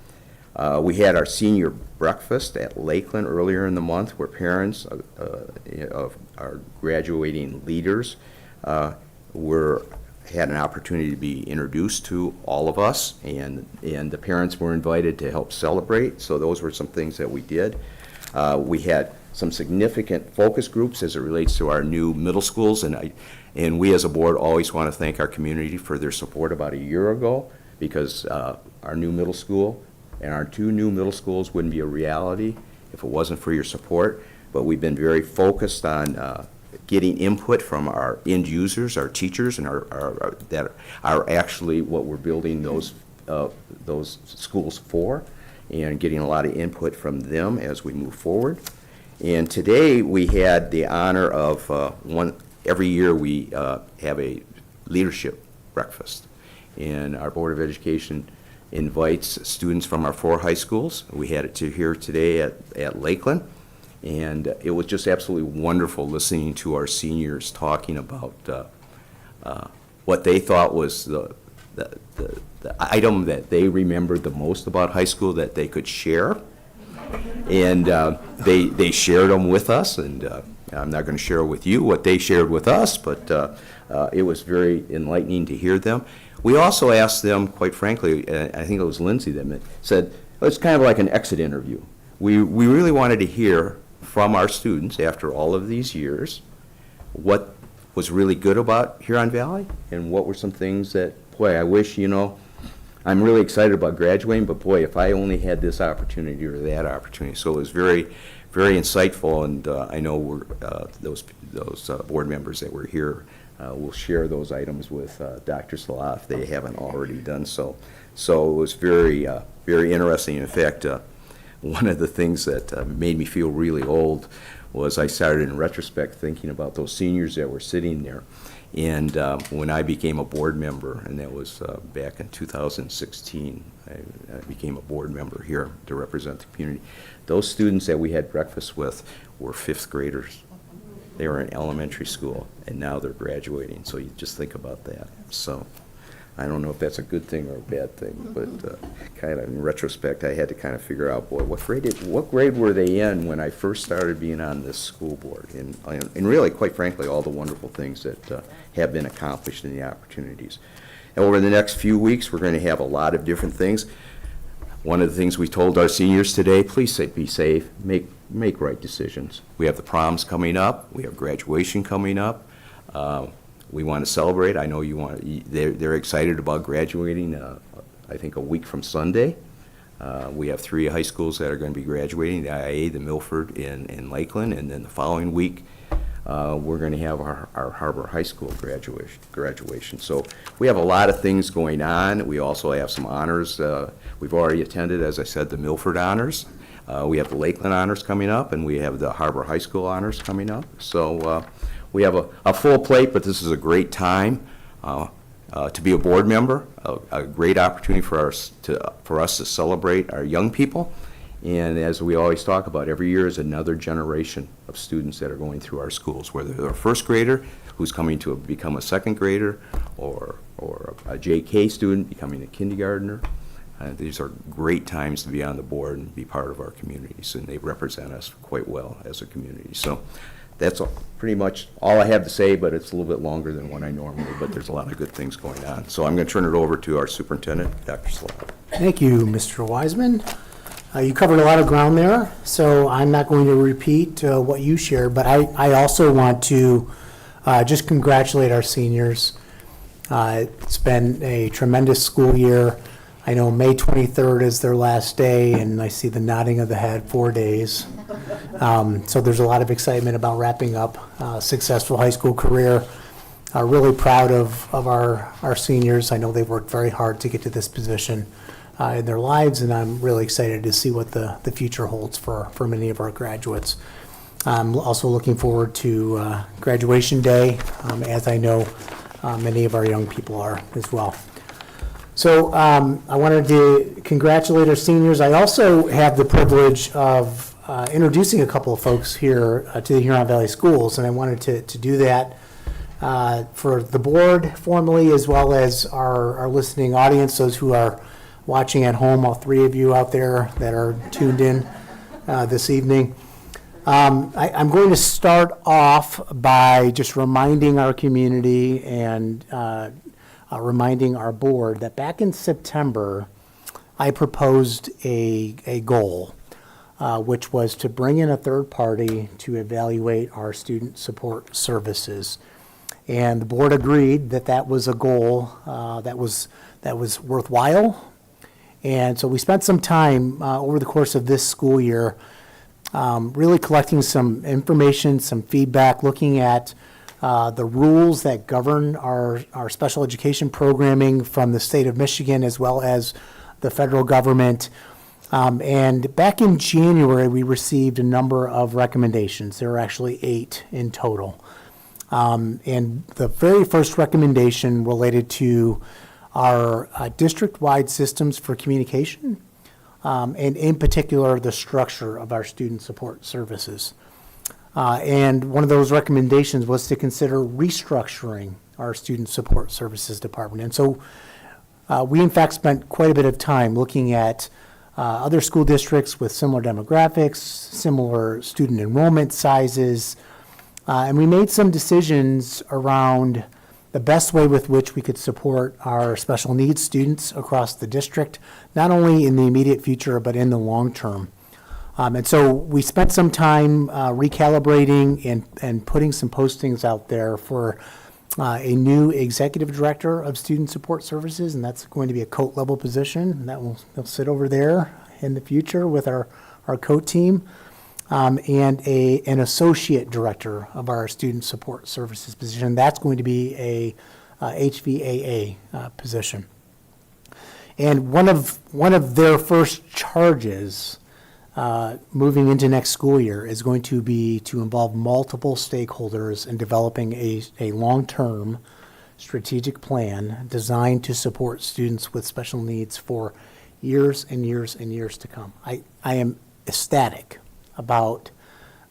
We had our senior breakfast at Lakeland earlier in the month, where parents of our graduating leaders had an opportunity to be introduced to all of us, and the parents were invited to help celebrate. So those were some things that we did. We had some significant focus groups as it relates to our new middle schools, and we as a board always want to thank our community for their support about a year ago, because our new middle school and our 2 new middle schools wouldn't be a reality if it wasn't for your support. But we've been very focused on getting input from our end users, our teachers, and our that are actually what we're building those schools for, and getting a lot of input from them as we move forward. And today we had the honor of every year we have a leadership breakfast, and our Board of Education invites students from our 4 high schools. We had it here today at Lakeland, and it was just absolutely wonderful listening to our seniors talking about what they thought was the item that they remembered the most about high school that they could share. And they shared them with us, and I'm not going to share with you what they shared with us, but it was very enlightening to hear them. We also asked them, quite frankly, I think it was Lindsay that said, it's kind of like an exit interview. We really wanted to hear from our students after all of these years what was really good about Huron Valley, and what were some things that, boy, I wish, I'm really excited about graduating, but boy, if I only had this opportunity or that opportunity. So it was very, very insightful, and I know those board members that were here will share those items with Dr. Salah if they haven't already done so. So it was very, very interesting. In fact, one of the things that made me feel really old was I started in retrospect thinking about those seniors that were sitting there. And when I became a board member, and that was back in 2016, I became a board member here to represent the community. Those students that we had breakfast with were 5th graders. They were in elementary school, and now they're graduating. So you just think about that. So I don't know if that's a good thing or a bad thing, but kind of in retrospect, I had to kind of figure out, boy, what grade were they in when I first started being on this school board? And really, quite frankly, all the wonderful things that have been accomplished and the opportunities. And over the next few weeks, we're going to have a lot of different things. One of the things we told our seniors today, please be safe, make right decisions. We have the proms coming up, we have graduation coming up. We want to celebrate. I know they're excited about graduating, I think a week from Sunday. We have 3 high schools that are going to be graduating, the IA, the Milford, and Lakeland, and then the following week, we're going to have our Harbor High School graduation. So we have a lot of things going on. We also have some honors. We've already attended, as I said, the Milford Honors. We have the Lakeland Honors coming up, and we have the Harbor High School Honors coming up. So we have a full plate, but this is a great time to be a board member, a great opportunity for us to celebrate our young people. And as we always talk about, every year is another generation of students that are going through our schools, whether they're a 1st grader who's coming to become a 2nd grader, or a JK student becoming a kindergartner. These are great times to be on the board and be part of our communities, and they represent us quite well as a community. So that's pretty much all I have to say, but it's a little bit longer than what I normally, but there's a lot of good things going on. So I'm going to turn it over to our superintendent, Dr. Slav. Thank you, Mr. Wiseman. You covered a lot of ground there, so I'm not going to repeat what you shared, but I also want to just congratulate our seniors. It's been a tremendous school year. I know May 23rd is their last day, and I see the nodding of the head, 4 days. So there's a lot of excitement about wrapping up a successful high school career. Really proud of our seniors. I know they've worked very hard to get to this position in their lives, and I'm really excited to see what the future holds for many of our graduates. I'm also looking forward to graduation day, as I know many of our young people are as well. So I wanted to congratulate our seniors. I also have the privilege of introducing a couple of folks here to the Huron Valley Schools, and I wanted to do that for the board formally, as well as our listening audience, those who are watching at home, all three of you out there that are tuned in this evening. I'm going to start off by just reminding our community and reminding our board that back in September, I proposed a goal, which was to bring in a third party to evaluate our student support services. And the board agreed that that was a goal that was worthwhile. And so we spent some time over the course of this school year really collecting some information, some feedback, looking at the rules that govern our special education programming from the state of Michigan as well as the federal government. And back in January, we received a number of recommendations. There were actually 8 in total. And the very first recommendation related to our district-wide systems for communication, and in particular, the structure of our student support services. And one of those recommendations was to consider restructuring our student support services department. And so we, in fact, spent quite a bit of time looking at other school districts with similar demographics, similar student enrollment sizes, and we made some decisions around the best way with which we could support our special needs students across the district, not only in the immediate future, but in the long term. And so we spent some time recalibrating and putting some postings out there for a new executive director of student support services, and that's going to be a coat level position, and that will sit over there in the future with our coat team, and an associate director of our student support services position. That's going to be a HVAA position. And one of their first charges moving into next school year is going to be to involve multiple stakeholders in developing a long-term strategic plan designed to support students with special needs for years and years and years to come. I am ecstatic about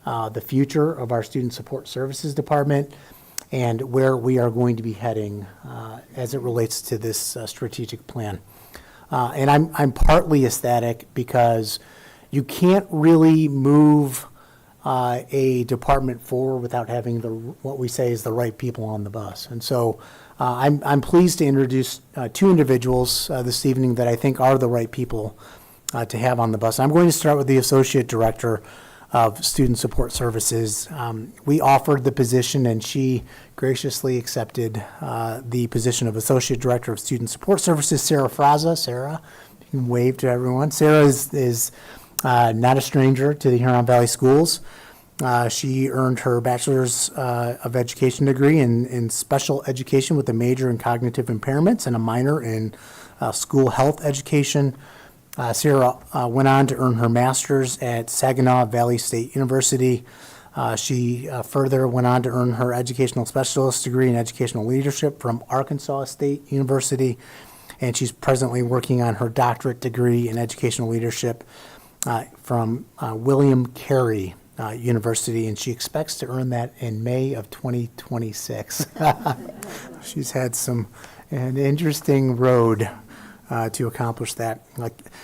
the future of our student support services department and where we are going to be heading as it relates to this strategic plan. And I'm partly ecstatic because you can't really move a department forward without having what we say is the right people on the bus. And so I'm pleased to introduce 2 individuals this evening that I think are the right people to have on the bus. I'm going to start with the Associate Director of Student Support Services. We offered the position and she graciously accepted the position of Associate Director of Student Support Services, Sarah Fraza. Sarah, you can wave to everyone. Sarah is not a stranger to the Huron Valley Schools. She earned her Bachelor's of Education degree in Special Education with a major in cognitive impairments and a minor in school health education. Sarah went on to earn her master's at Saginaw Valley State University. She further went on to earn her educational specialist degree in educational leadership from Arkansas State University, and she's presently working on her doctorate degree in educational leadership from William Carey University, and she expects to earn that in May of 2026. She's had an interesting road to accomplish that.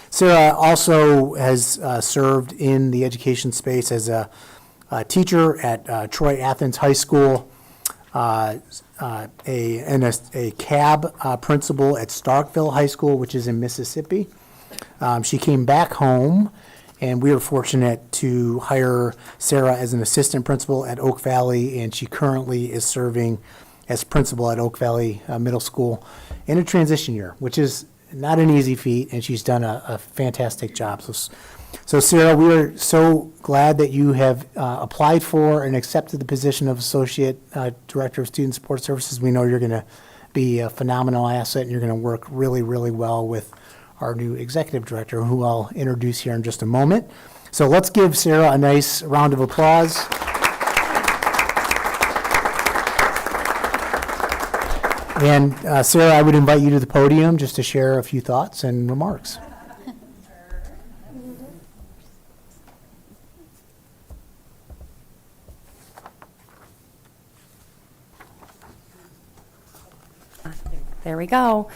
Sarah also has served in the education space as a teacher at Troy Athens High School, a CAB principal at Starkville High School, which is in Mississippi. She came back home, and we were fortunate to hire Sarah as an assistant principal at Oak Valley, and she currently is serving as principal at Oak Valley Middle School in a transition year, which is not an easy feat, and she's done a fantastic job. So Sarah, we are so glad that you have applied for and accepted the position of Associate Director of Student Support Services. We know you're going to be a phenomenal asset, and you're going to work really, really well with our new Executive Director, who I'll introduce here in just a moment. So let's give Sarah a nice round of applause. And Sarah, I would invite you to the podium just to share a few thoughts and remarks. There we go.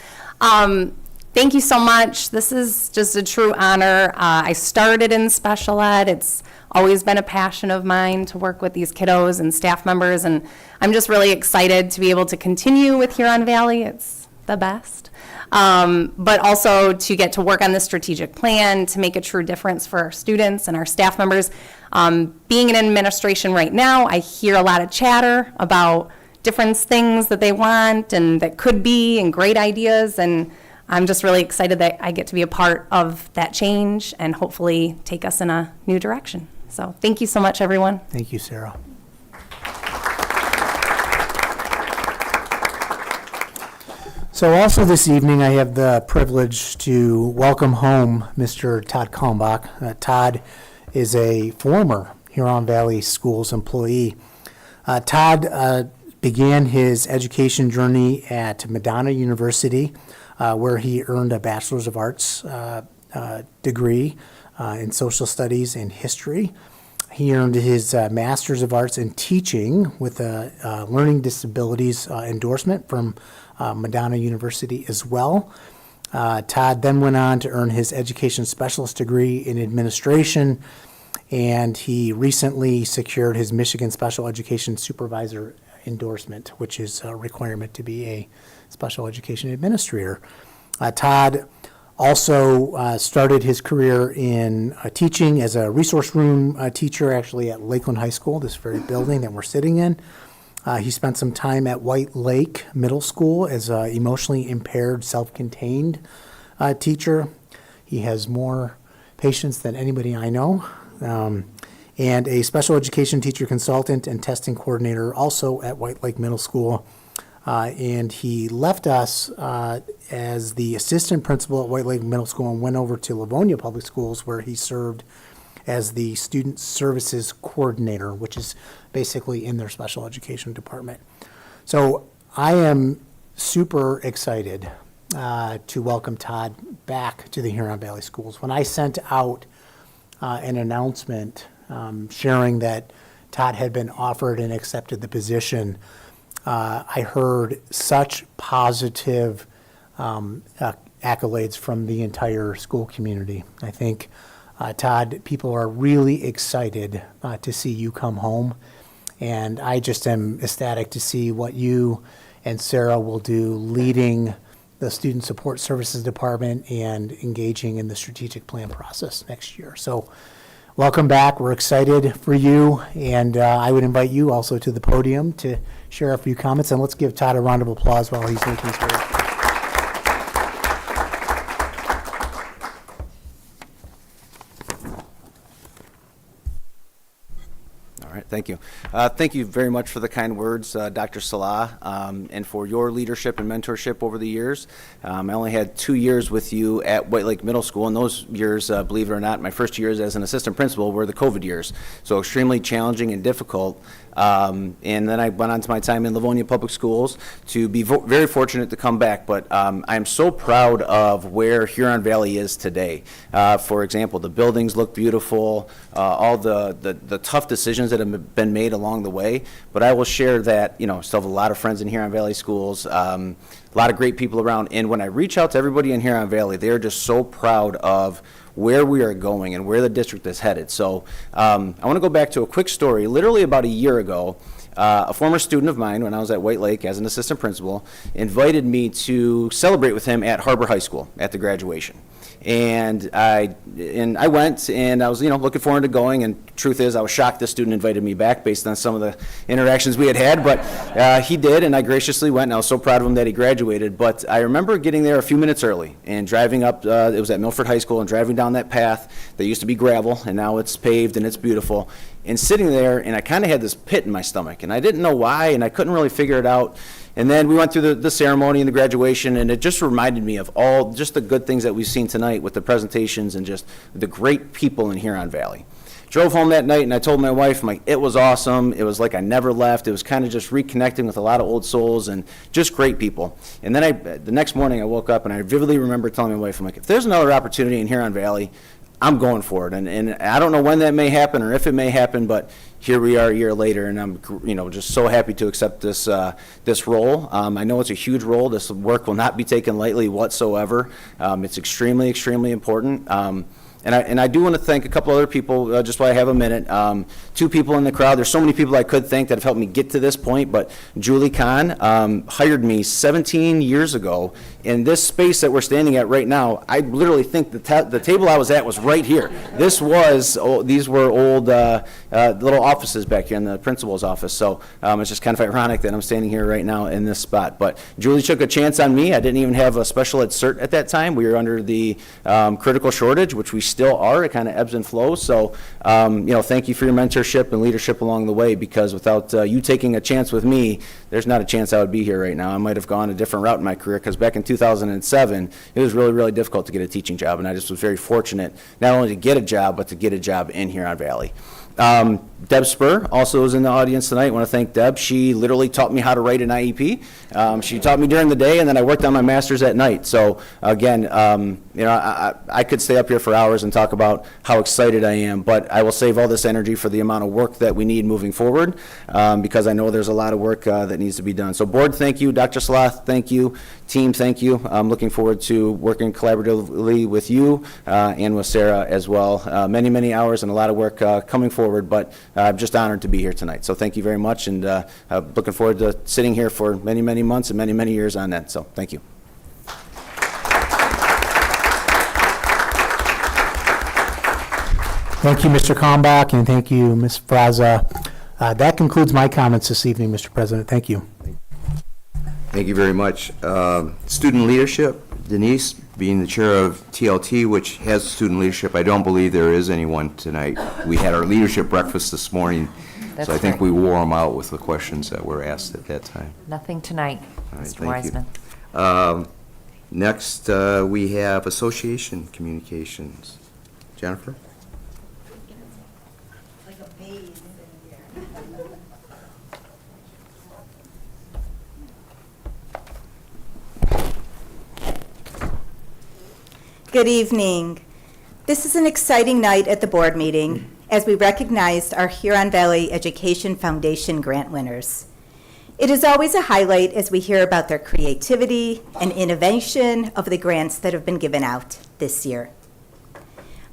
Thank you so much. This is just a true honor. I started in special ed. It's always been a passion of mine to work with these kiddos and staff members, and I'm just really excited to be able to continue with Huron Valley. It's the best. But also to get to work on this strategic plan to make a true difference for our students and our staff members. Being in administration right now, I hear a lot of chatter about different things that they want and that could be and great ideas, and I'm just really excited that I get to be a part of that change and hopefully take us in a new direction. So thank you so much, everyone. Thank you, Sarah. So also this evening, I have the privilege to welcome home Mr. Todd Kalmbach. Todd is a former Huron Valley Schools employee. Todd began his education journey at Madonna University, where he earned a Bachelor's of Arts degree in Social Studies and History. He earned his Master's of Arts in Teaching with a Learning Disabilities endorsement from Madonna University as well. Todd then went on to earn his Education Specialist degree in Administration, and he recently secured his Michigan Special Education Supervisor endorsement, which is a requirement to be a special education administrator. Todd also started his career in teaching as a resource room teacher, actually at Lakeland High School, this very building that we're sitting in. He spent some time at White Lake Middle School as an emotionally impaired, self-contained teacher. He has more patience than anybody I know. And a special education teacher consultant and testing coordinator also at White Lake Middle School. And he left us as the assistant principal at White Lake Middle School and went over to Livonia Public Schools, where he served as the student services coordinator, which is basically in their special education department. So I am super excited to welcome Todd back to the Huron Valley Schools. When I sent out an announcement sharing that Todd had been offered and accepted the position, I heard such positive accolades from the entire school community. I think, Todd, people are really excited to see you come home, and I just am ecstatic to see what you and Sarah will do leading the Student Support Services Department and engaging in the strategic plan process next year. So welcome back. We're excited for you, and I would invite you also to the podium to share a few comments, and let's give Todd a round of applause while he's making his way. All right, thank you. Thank you very much for the kind words, Dr. Salah, and for your leadership and mentorship over the years. I only had 2 years with you at White Lake Middle School, and those years, believe it or not, my first years as an assistant principal were the COVID years, so extremely challenging and difficult. And then I went on to my time in Livonia Public Schools to be very fortunate to come back, but I'm so proud of where Huron Valley is today. For example, the buildings look beautiful, all the tough decisions that have been made along the way, but I will share that, still have a lot of friends in Huron Valley Schools, a lot of great people around, and when I reach out to everybody in Huron Valley, they're just so proud of where we are going and where the district is headed. So I want to go back to a quick story. Literally about a year ago, a former student of mine, when I was at White Lake as an assistant principal, invited me to celebrate with him at Harbor High School at the graduation. And I went, and I was, looking forward to going, and truth is, I was shocked this student invited me back based on some of the interactions we had had, but he did, and I graciously went, and I was so proud of him that he graduated. But I remember getting there a few minutes early and driving up, it was at Milford High School, and driving down that path that used to be gravel, and now it's paved and it's beautiful, and sitting there, and I kind of had this pit in my stomach, and I didn't know why, and I couldn't really figure it out. And then we went through the ceremony and the graduation, and it just reminded me of all just the good things that we've seen tonight with the presentations and just the great people in Huron Valley. drove home that night and I told my wife, I'm like, it was awesome. It was like I never left. It was kind of just reconnecting with a lot of old souls and just great people. And then the next morning I woke up and I vividly remember telling my wife, I'm like, if there's another opportunity in Huron Valley, I'm going for it. And I don't know when that may happen or if it may happen, but here we are a year later, and I'm, just so happy to accept this this role. I know it's a huge role. This work will not be taken lightly whatsoever. It's extremely, extremely important. And I do want to thank a couple other people, just while I have a minute. 2 people in the crowd. There's so many people I could thank that have helped me get to this point, but Julie Kahn hired me 17 years ago. In this space that we're standing at right now, I literally think the table I was at was right here. These were old little offices back here in the principal's office, so it's just kind of ironic that I'm standing here right now in this spot. But Julie took a chance on me. I didn't even have a special ed cert at that time. We were under the critical shortage, which we still are. It kind of ebbs and flows. So, thank you for your mentorship and leadership along the way, because without you taking a chance with me, there's not a chance I would be here right now. I might have gone a different route in my career, because back in 2007, it was really, really difficult to get a teaching job, and I just was very fortunate not only to get a job, but to get a job in Huron Valley. Deb Spur also is in the audience tonight. I want to thank Deb. She literally taught me how to write an IEP. She taught me during the day, and then I worked on my master's at night. So again, I could stay up here for hours and talk about how excited I am, but I will save all this energy for the amount of work that we need moving forward, because I know there's a lot of work that needs to be done. So board, thank you. Dr. Sloth, thank you. Team, thank you. I'm looking forward to working collaboratively with you and with Sarah as well. Many, many hours and a lot of work coming forward, but I'm just honored to be here tonight. So thank you very much, and looking forward to sitting here for many, many months and many, many years on that. So thank you. Thank you, Mr. Kalmbach, and thank you, Ms. Fraza. That concludes my comments this evening, Mr. President. Thank you. Thank you very much. Student leadership, Denise, being the chair of TLT, which has student leadership, I don't believe there is anyone tonight. We had our leadership breakfast this morning, so I think right. we wore them out with the questions that were asked at that time. Nothing tonight, All right, Mr. thank you. Wiseman. Next, we have association communications. Jennifer? Good evening. This is an exciting night at the board meeting as we recognized our Huron Valley Education Foundation grant winners. It is always a highlight as we hear about their creativity and innovation of the grants that have been given out this year.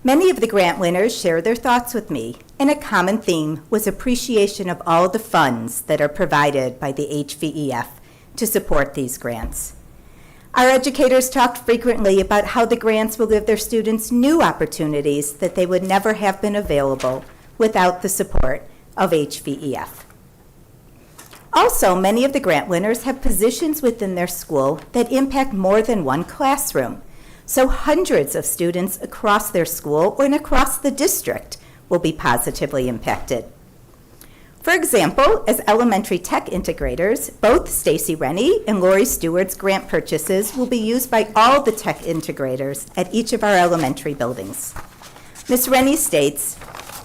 Many of the grant winners shared their thoughts with me, and a common theme was appreciation of all the funds that are provided by the HVEF to support these grants. Our educators talked frequently about how the grants will give their students new opportunities that they would never have been available without the support of HVEF. Also, many of the grant winners have positions within their school that impact more than one classroom. So hundreds of students across their school and across the district will be positively impacted. For example, as elementary tech integrators, both Stacy Rennie and Lori Stewart's grant purchases will be used by all the tech integrators at each of our elementary buildings. Ms. Rennie states,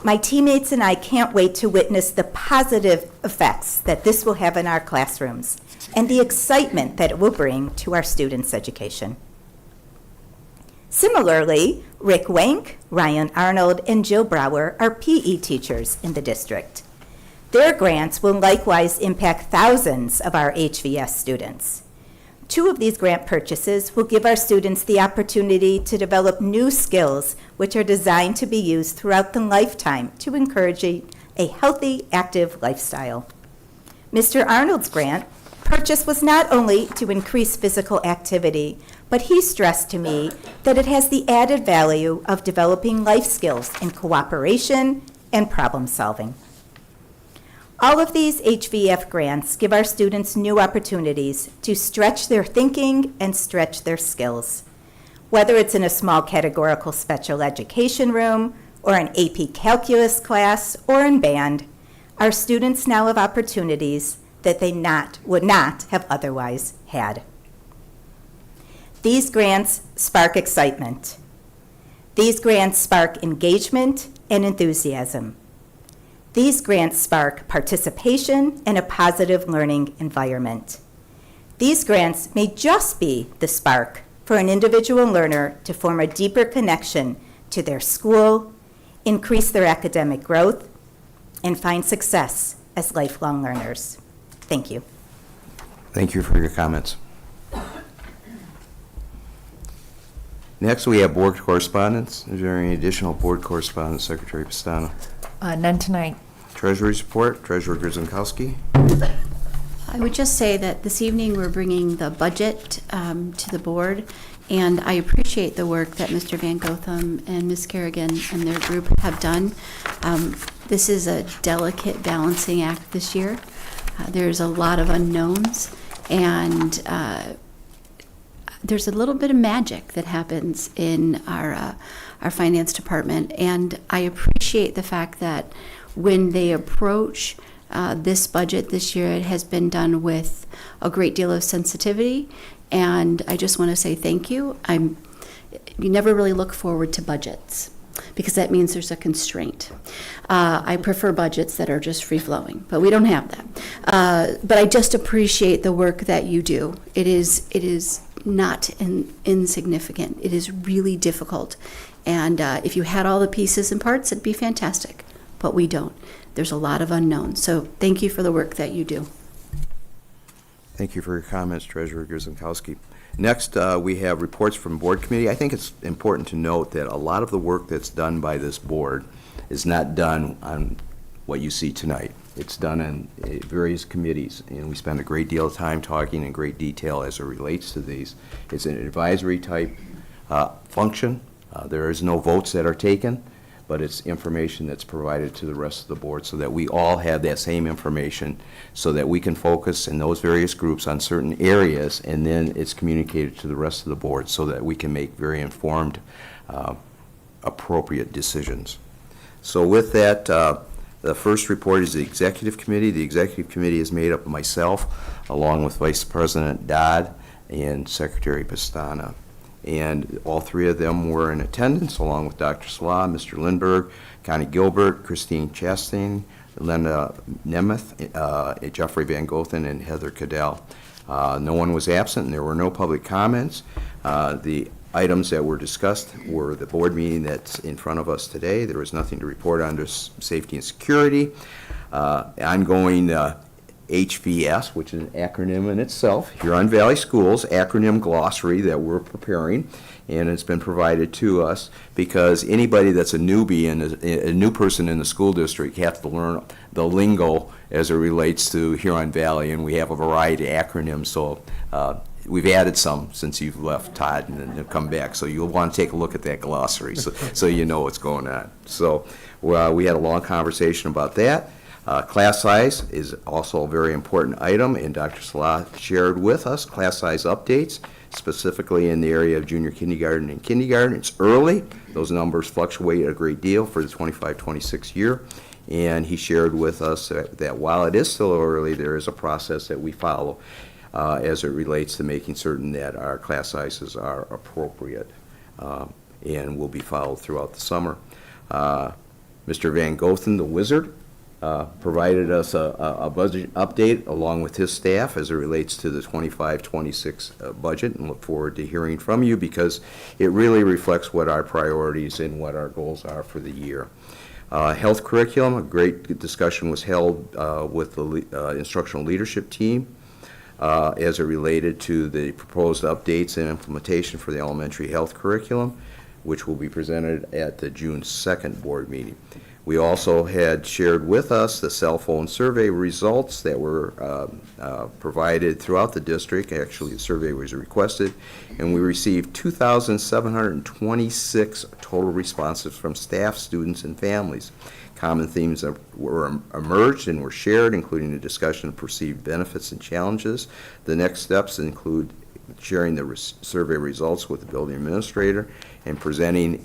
"My teammates and I can't wait to witness the positive effects that this will have in our classrooms and the excitement that it will bring to our students' education." Similarly, Rick Wank, Ryan Arnold, and Jill Brower are PE teachers in the district. Their grants will likewise impact thousands of our HVS students. 2 of these grant purchases will give our students the opportunity to develop new skills which are designed to be used throughout the lifetime to encourage a healthy, active lifestyle. Mr. Arnold's grant purchase was not only to increase physical activity, but he stressed to me that it has the added value of developing life skills in cooperation and problem solving. All of these HVF grants give our students new opportunities to stretch their thinking and stretch their skills. Whether it's in a small categorical special education room, or an AP calculus class, or in band, our students now have opportunities that they would not have otherwise had. These grants spark excitement. These grants spark engagement and enthusiasm. These grants spark participation and a positive learning environment. These grants may just be the spark for an individual learner to form a deeper connection to their school, increase their academic growth, and find success as lifelong learners. Thank you. Thank you for your comments. Next, we have board correspondence. Is there any additional board correspondence, Secretary Pastano? None tonight. Treasury's report, Treasurer Grzymkowski. I would just say that this evening we're bringing the budget to the board, and I appreciate the work that Mr. Van Gotham and Ms. Kerrigan and their group have done. This is a delicate balancing act this year. There's a lot of unknowns, and there's a little bit of magic that happens in our finance department, and I appreciate the fact that when they approach this budget this year, it has been done with a great deal of sensitivity, and I just want to say thank you. You never really look forward to budgets because that means there's a constraint. I prefer budgets that are just free-flowing, but we don't have that. But I just appreciate the work that you do. It is not insignificant. It is really difficult. And if you had all the pieces and parts, it'd be fantastic. But we don't. There's a lot of unknowns. So thank you for the work that you do. Thank you for your comments, Treasurer Grzymkowski. Next, we have reports from board committee. I think it's important to note that a lot of the work that's done by this board is not done on what you see tonight. It's done in various committees, and we spend a great deal of time talking in great detail as it relates to these. It's an advisory type function. There is no votes that are taken, but it's information that's provided to the rest of the board so that we all have that same information so that we can focus in those various groups on certain areas, and then it's communicated to the rest of the board so that we can make very informed, appropriate decisions. So with that, the first report is the Executive Committee. The Executive Committee is made up of myself, along with Vice President Dodd and Secretary Pastana. And all three of them were in attendance, along with Dr. Slaw, Mr. Lindberg, Connie Gilbert, Christine Chastain, Linda Nemeth, Jeffrey Van Gothen, and Heather Cadell. No one was absent, and there were no public comments. The items that were discussed were the board meeting that's in front of us today. There was nothing to report under safety and security. Ongoing HVS, which is an acronym in itself, Huron Valley Schools acronym glossary that we're preparing, and it's been provided to us because anybody that's a newbie and a new person in the school district have to learn the lingo as it relates to Huron Valley, and we have a variety of acronyms, so we've added some since you've left, Todd, and have come back, so you'll want to take a look at that glossary so you know what's going on. So we had a long conversation about that. Class size is also a very important item, and Dr. Salah shared with us class size updates, specifically in the area of junior kindergarten and kindergarten. It's early. Those numbers fluctuate a great deal for the 25-26 year, and he shared with us that while it is still early, there is a process that we follow as it relates to making certain that our class sizes are appropriate and will be followed throughout the summer. Mr. Van Gothen, the wizard, provided us a budget update along with his staff as it relates to the 25-26 budget, and look forward to hearing from you because it really reflects what our priorities and what our goals are for the year. Health curriculum, a great discussion was held with the instructional leadership team as it related to the proposed updates and implementation for the elementary health curriculum, which will be presented at the June 2nd board meeting. We also had shared with us the cell phone survey results that were provided throughout the district. Actually, the survey was requested, and we received 2,726 total responses from staff, students, and families. Common themes that were emerged and were shared, including a discussion of perceived benefits and challenges. The next steps include sharing the survey results with the building administrator and presenting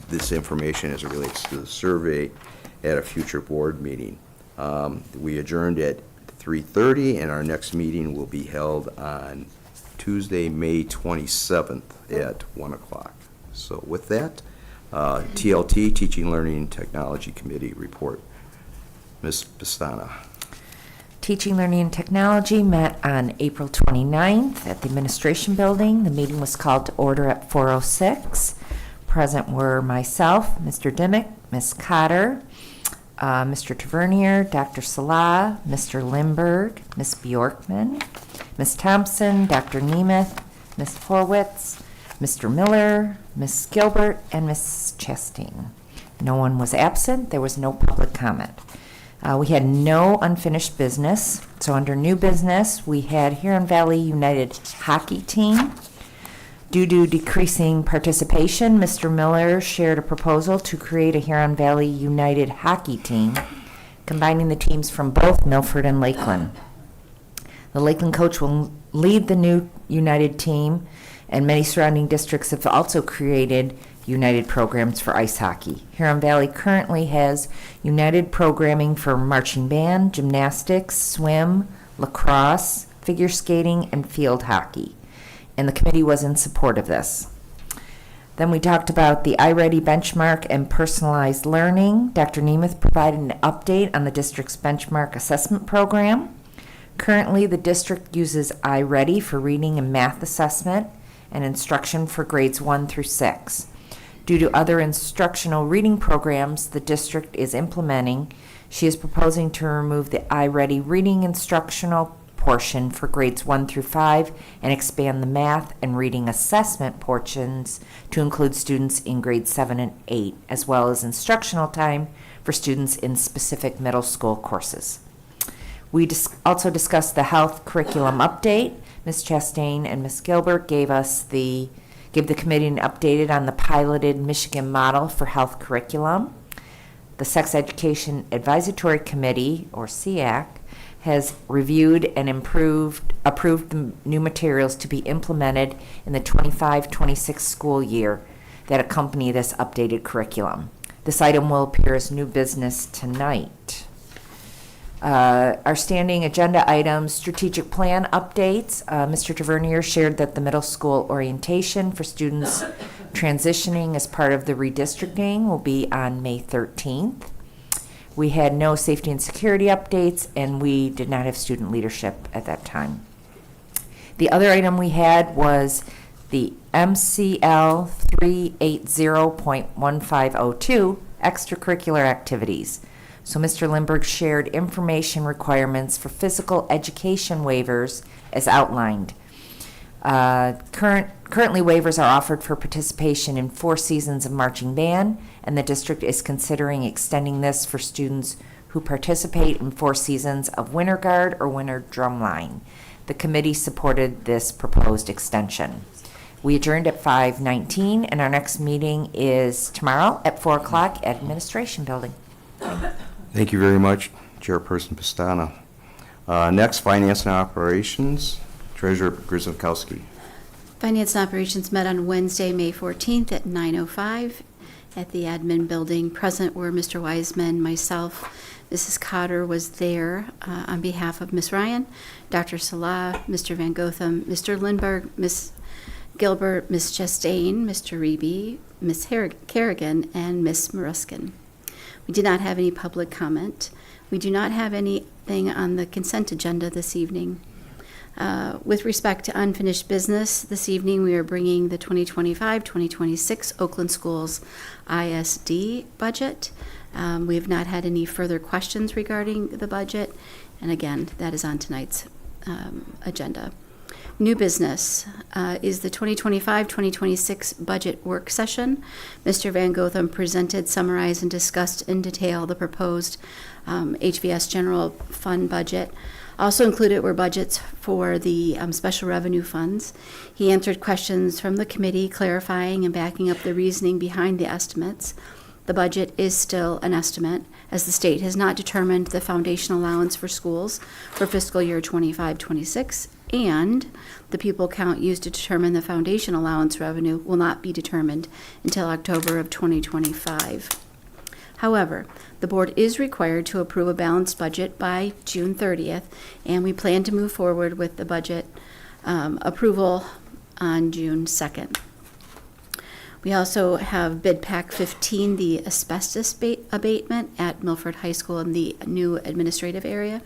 this information as it relates to the survey at a future board meeting. We adjourned at 3:30, and our next meeting will be held on Tuesday, May 27th at 1 o'clock. So with that, TLT, Teaching, Learning, and Technology Committee report. Ms. Pastana. Teaching, Learning, and Technology met on April 29th at the Administration Building. The meeting was called to order at 4:06. Present were myself, Mr. Dimick, Ms. Cotter, Mr. Tavernier, Dr. Salah, Mr. Lindberg, Ms. Bjorkman, Ms. Thompson, Dr. Nemeth, Ms. Horwitz, Mr. Miller, Ms. Gilbert, and Ms. Chastain. No one was absent. There was no public comment. We had no unfinished business. So under new business, we had Huron Valley United Hockey Team. Due to decreasing participation, Mr. Miller shared a proposal to create a Huron Valley United Hockey Team, combining the teams from both Milford and Lakeland. The Lakeland coach will lead the new United team, and many surrounding districts have also created United programs for ice hockey. Huron Valley currently has United programming for marching band, gymnastics, swim, lacrosse, figure skating, and field hockey. And the committee was in support of this. Then we talked about the iReady benchmark and personalized learning. Dr. Nemeth provided an update on the district's benchmark assessment program. Currently, the district uses iReady for reading and math assessment and instruction for grades 1 through 6. Due to other instructional reading programs the district is implementing, she is proposing to remove the iReady reading instructional portion for grades 1 through 5 and expand the math and reading assessment portions to include students in grades 7 and 8, as well as instructional time for students in specific middle school courses. We also discussed the health curriculum update. Ms. Chastain and Ms. Gilbert gave the committee an update on the piloted Michigan model for health curriculum. The Sex Education Advisory Committee, or SEAC, has reviewed and approved the new materials to be implemented in the 25-26 school year that accompany this updated curriculum. This item will appear as new business tonight. Our standing agenda items, strategic plan updates. Mr. Tavernier shared that the middle school orientation for students transitioning as part of the redistricting will be on May 13th. We had no safety and security updates, and we did not have student leadership at that time. The other item we had was the MCL 380.1502 extracurricular activities. So Mr. Lindberg shared information requirements for physical education waivers as outlined. Currently waivers are offered for participation in 4 seasons of marching band, and the district is considering extending this for students who participate in 4 seasons of Winter Guard or Winter Drumline. The committee supported this proposed extension. We adjourned at 5:19, and our next meeting is tomorrow at 4 o'clock at Administration Building. Thank you very much, Chairperson Pastana. Next, Finance and Operations, Treasurer Grzymkowski. Finance and Operations met on Wednesday, May 14th at 9:05 at the admin building. Present were Mr. Wiseman, myself, Mrs. Cotter was there on behalf of Ms. Ryan, Dr. Salah, Mr. Van Gotham, Mr. Lindberg, Ms. Gilbert, Ms. Chastain, Mr. Reby, Ms. Kerrigan, and Ms. Maruskin. We did not have any public comment. We do not have anything on the consent agenda this evening. With respect to unfinished business, this evening we are bringing the 2025-2026 Oakland Schools ISD budget. We have not had any further questions regarding the budget, and again, that is on tonight's agenda. New business is the 2025-2026 budget work session. Mr. Van Gotham presented, summarized, and discussed in detail the proposed HVS general fund budget. Also included were budgets for the special revenue funds. He answered questions from the committee, clarifying and backing up the reasoning behind the estimates. The budget is still an estimate, as the state has not determined the foundation allowance for schools for fiscal year 25-26, and the pupil count used to determine the foundation allowance revenue will not be determined until October of 2025. However, the board is required to approve a balanced budget by June 30th, and we plan to move forward with the budget approval on June 2nd. We also have bid pack 15, the asbestos abatement at Milford High School in the new administrative area.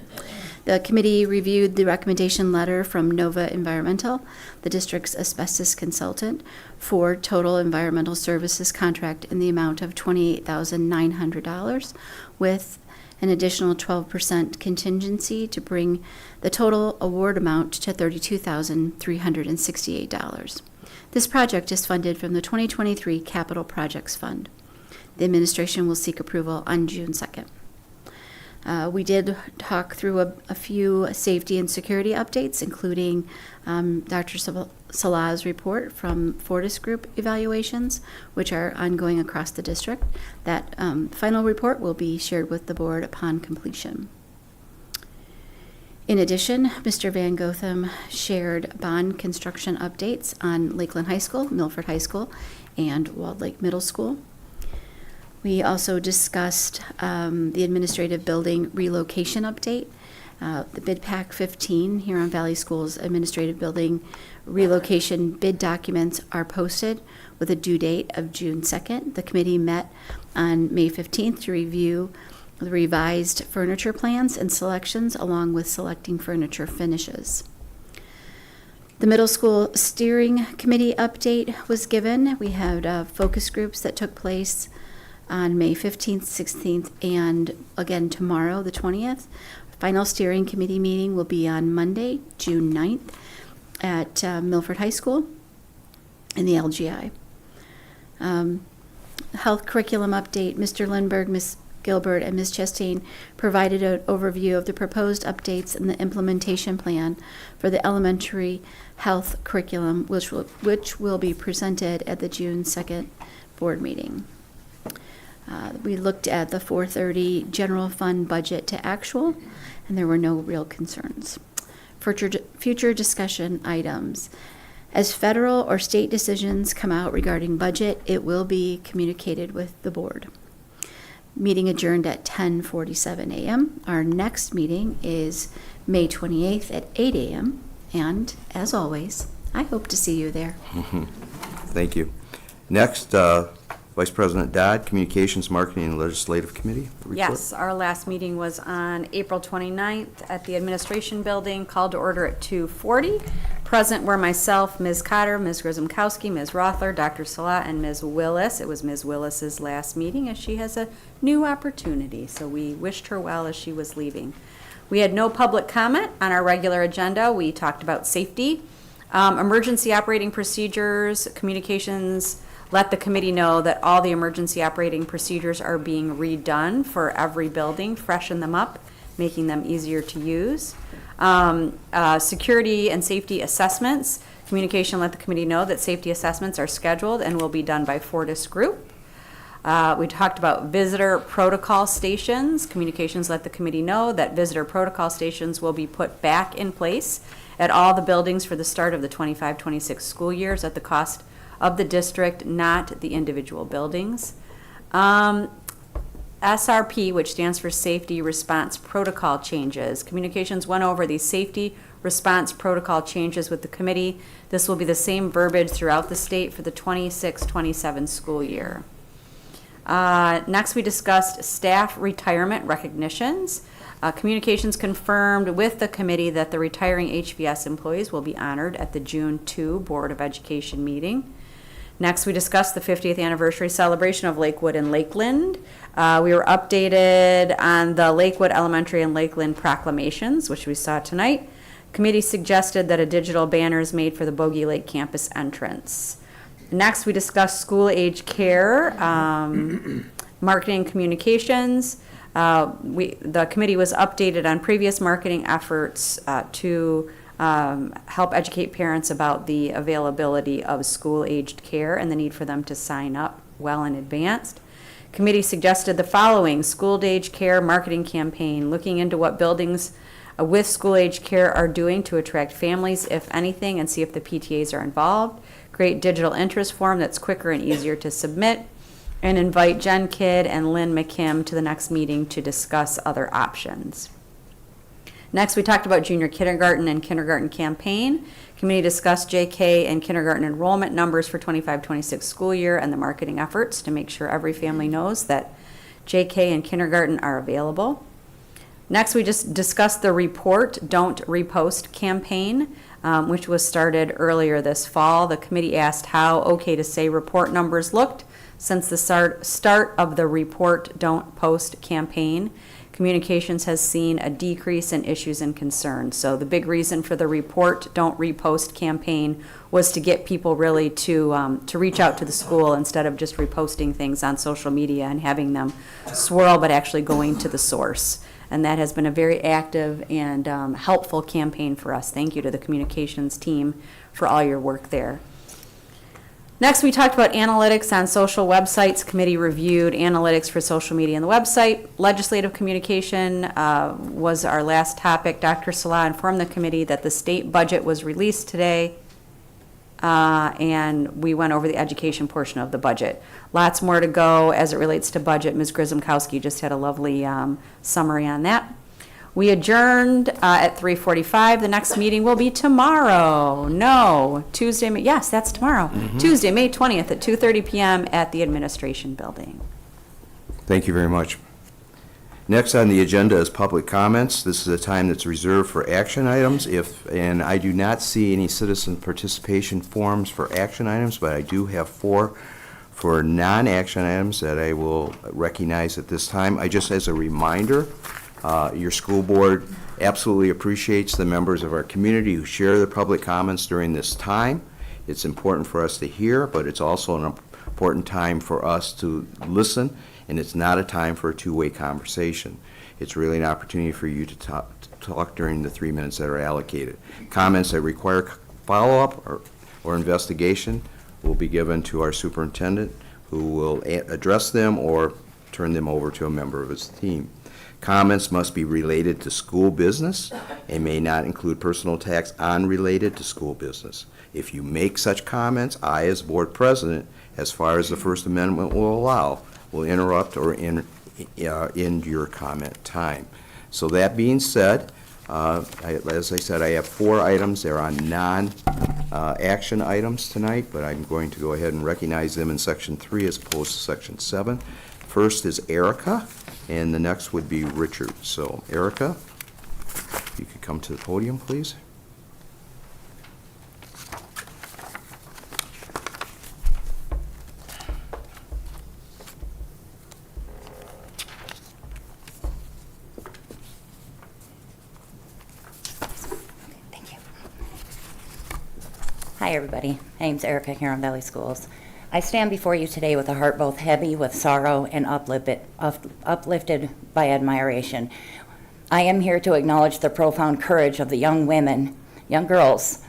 The committee reviewed the recommendation letter from Nova Environmental, the district's asbestos consultant, for total environmental services contract in the amount of $28,900 with an additional 12% contingency to bring the total award amount to $32,368. This project is funded from the 2023 Capital Projects Fund. The administration will seek approval on June 2nd. We did talk through a few safety and security updates, including Dr. Salah's report from Fortis Group evaluations, which are ongoing across the district. That final report will be shared with the board upon completion. In addition, Mr. Van Gotham shared bond construction updates on Lakeland High School, Milford High School, and Walled Lake Middle School. We also discussed the administrative building relocation update. The bid pack 15 Huron Valley Schools administrative building relocation bid documents are posted with a due date of June 2nd. The committee met on May 15th to review the revised furniture plans and selections along with selecting furniture finishes. The middle school steering committee update was given. We had focus groups that took place on May 15th, 16th, and again tomorrow, the 20th. Final steering committee meeting will be on Monday, June 9th at Milford High School in the LGI. Health curriculum update, Mr. Lindberg, Ms. Gilbert, and Ms. Chastain provided an overview of the proposed updates in the implementation plan for the elementary health curriculum, which will be presented at the June 2nd board meeting. We looked at the 430 general fund budget to actual, and there were no real concerns. For future discussion items, as federal or state decisions come out regarding budget, it will be communicated with the board. Meeting adjourned at 10:47 a.m. Our next meeting is May 28th at 8 a.m. And as always, I hope to see you there. Thank you. Next, Vice President Dodd, Communications, Marketing, and Legislative Committee. Report. Yes, our last meeting was on April 29th at the Administration Building, called to order at 2:40. Present were myself, Ms. Cotter, Ms. Grzymkowski, Ms. Rothler, Dr. Salah, and Ms. Willis. It was Ms. Willis's last meeting as she has a new opportunity, so we wished her well as she was leaving. We had no public comment on our regular agenda. We talked about safety, emergency operating procedures, communications. Let the committee know that all the emergency operating procedures are being redone for every building, freshen them up, making them easier to use. Security and safety assessments. Communication let the committee know that safety assessments are scheduled and will be done by Fortis Group. We talked about visitor protocol stations. Communications let the committee know that visitor protocol stations will be put back in place at all the buildings for the start of the 25-26 school years at the cost of the district, not the individual buildings. SRP, which stands for Safety Response Protocol Changes. Communications went over these safety response protocol changes with the committee. This will be the same verbiage throughout the state for the 26-27 school year. Next, we discussed staff retirement recognitions. Communications confirmed with the committee that the retiring HVS employees will be honored at the June 2 Board of Education meeting. Next, we discussed the 50th anniversary celebration of Lakewood and Lakeland. We were updated on the Lakewood Elementary and Lakeland proclamations, which we saw tonight. Committee suggested that a digital banner is made for the Bogey Lake campus entrance. Next, we discussed school-age care, marketing communications. The committee was updated on previous marketing efforts to help educate parents about the availability of school-aged care and the need for them to sign up well in advance. Committee suggested the following: school-age care marketing campaign, looking into what buildings with school-age care are doing to attract families, if anything, and see if the PTAs are involved. Create digital interest form that's quicker and easier to submit, and invite Jen Kidd and Lynn McKim to the next meeting to discuss other options. Next, we talked about junior kindergarten and kindergarten campaign. Committee discussed JK and kindergarten enrollment numbers for 25-26 school year and the marketing efforts to make sure every family knows that JK and kindergarten are available. Next, we just discussed the Report, Don't Repost campaign, which was started earlier this fall. The committee asked how okay to say report numbers looked since the start of the Report, Don't Post campaign. Communications has seen a decrease in issues and concerns. So the big reason for the Report, Don't Repost campaign was to get people really to reach out to the school instead of just reposting things on social media and having them swirl, but actually going to the source. And that has been a very active and helpful campaign for us. Thank you to the communications team for all your work there. Next, we talked about analytics on social websites. Committee reviewed analytics for social media and the website. Legislative communication was our last topic. Dr. Salah informed the committee that the state budget was released today, and we went over the education portion of the budget. Lots more to go as it relates to budget. Ms. Grisomkowski just had a lovely summary on that. We adjourned at 3:45. The next meeting will be tomorrow. No, Tuesday, yes, that's tomorrow. Tuesday, May 20th at 2:30 p.m. at the Administration Building. Thank you very much. Next on the agenda is public comments. This is a time that's reserved for action items. And I do not see any citizen participation forms for action items, but I do have 4 for non-action items that I will recognize at this time. Just as a reminder, your school board absolutely appreciates the members of our community who share their public comments during this time. It's important for us to hear, but it's also an important time for us to listen, and it's not a time for a two-way conversation. It's really an opportunity for you to talk during the 3 minutes that are allocated. Comments that require follow-up or investigation will be given to our superintendent, who will address them or turn them over to a member of his team. Comments must be related to school business and may not include personal attacks unrelated to school business. If you make such comments, I, as board president, as far as the First Amendment will allow, will interrupt or end your comment time. So that being said, as I said, I have 4 items. They're on non-action items tonight, but I'm going to go ahead and recognize them in Section 3 as opposed to Section 7. First is Erica, and the next would be Richard. So, Erica, if you could come to the podium, please. Hi, everybody. My name's Erica, Huron Valley Schools. I stand before you today with a heart both heavy with sorrow and uplifted by admiration. I am here to acknowledge the profound courage of the young women, young girls,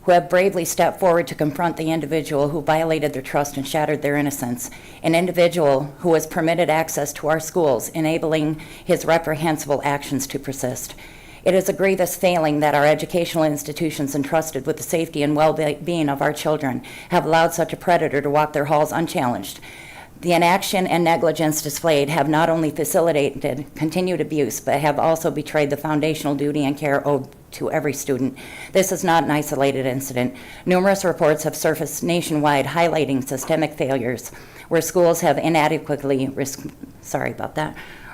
who have bravely stepped forward to confront the individual who violated their trust and shattered their innocence, an individual who was permitted access to our schools, enabling his reprehensible actions to persist. It is a grievous failing that our educational institutions entrusted with the safety and well-being of our children have allowed such a predator to walk their halls unchallenged. The inaction and negligence displayed have not only facilitated continued abuse, but have also betrayed the foundational duty and care owed to every student. This is not an isolated incident. Numerous reports have surfaced nationwide highlighting systemic failures where schools have inadequately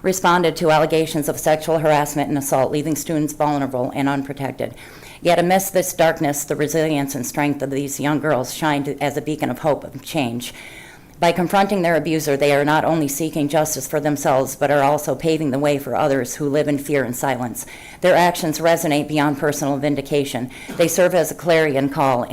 responded to allegations of sexual harassment and assault, leaving students vulnerable and unprotected. Yet amidst this darkness, the resilience and strength of these young girls shined as a beacon of hope and change. By confronting their abuser, they are not only seeking justice for themselves, but are also paving the way for others who live in fear and silence. Their actions resonate beyond personal vindication. They serve as a clarion call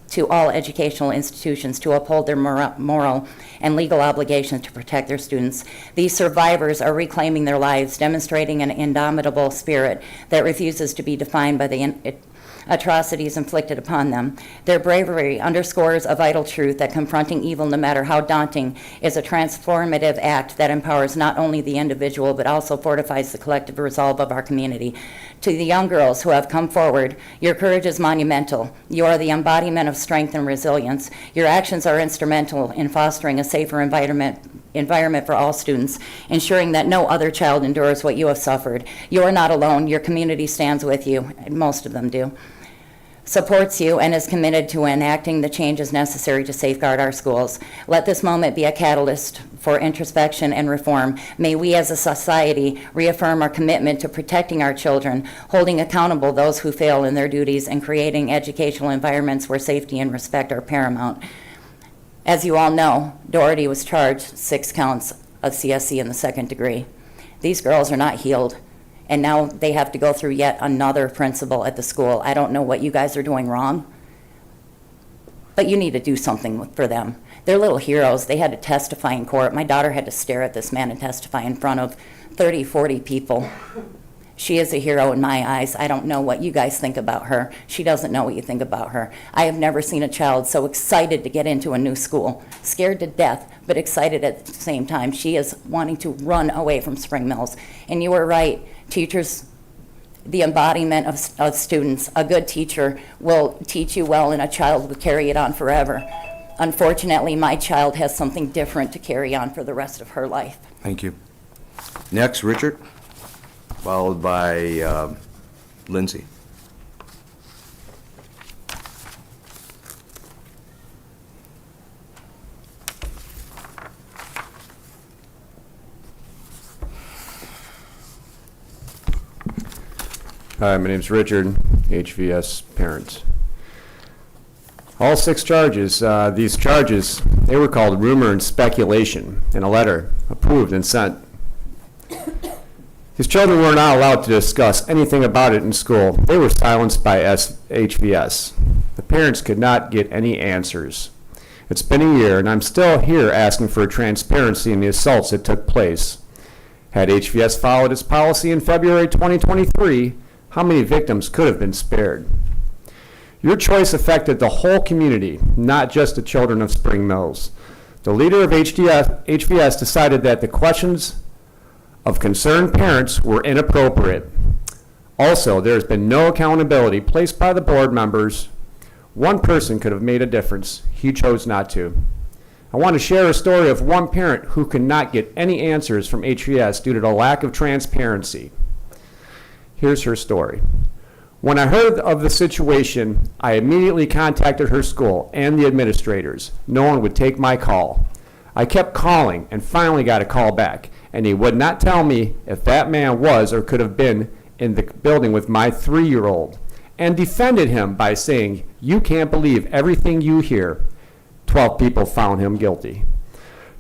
to all educational institutions to uphold their moral and legal obligations to protect their students. These survivors are reclaiming their lives, demonstrating an indomitable spirit that refuses to be defined by the atrocities inflicted upon them. Their bravery underscores a vital truth that confronting evil, no matter how daunting, is a transformative act that empowers not only the individual, but also fortifies the collective resolve of our community. To the young girls who have come forward, your courage is monumental. You are the embodiment of strength and resilience. Your actions are instrumental in fostering a safer environment for all students, ensuring that no other child endures what you have suffered. You are not alone. Your community stands with you, and most of them do. supports you and is committed to enacting the changes necessary to safeguard our schools. Let this moment be a catalyst for introspection and reform. May we as a society reaffirm our commitment to protecting our children, holding accountable those who fail in their duties, and creating educational environments where safety and respect are paramount. As you all know, Doherty was charged 6 counts of CSC in the 2nd degree. These girls are not healed, and now they have to go through yet another principal at the school. I don't know what you guys are doing wrong, but you need to do something for them. They're little heroes. They had to testify in court. My daughter had to stare at this man and testify in front of 30, 40 people. She is a hero in my eyes. I don't know what you guys think about her. She doesn't know what you think about her. I have never seen a child so excited to get into a new school, scared to death, but excited at the same time. She is wanting to run away from Spring Mills. And you were right, teachers, the embodiment of students. A good teacher will teach you well, and a child will carry it on forever. Unfortunately, my child has something different to carry on for the rest of her life. Thank you. Next, Richard, followed by Lindsay. Hi, my name's Richard, HVS parent. All 6 charges, these charges, they were called rumor and speculation in a letter approved and sent. These children were not allowed to discuss anything about it in school. They were silenced by HVS. The parents could not get any answers. It's been a year, and I'm still here asking for transparency in the assaults that took place. Had HVS followed its policy in February 2023, how many victims could have been spared? Your choice affected the whole community, not just the children of Spring Mills. The leader of HVS decided that the questions of concerned parents were inappropriate. Also, there has been no accountability placed by the board members. One person could have made a difference. He chose not to. I want to share a story of one parent who could not get any answers from HVS due to the lack of transparency. Here's her story. When I heard of the situation, I immediately contacted her school and the administrators. No one would take my call. I kept calling and finally got a call back, and he would not tell me if that man was or could have been in the building with my 3-year-old, and defended him by saying, "You can't believe everything you hear." 12 people found him guilty.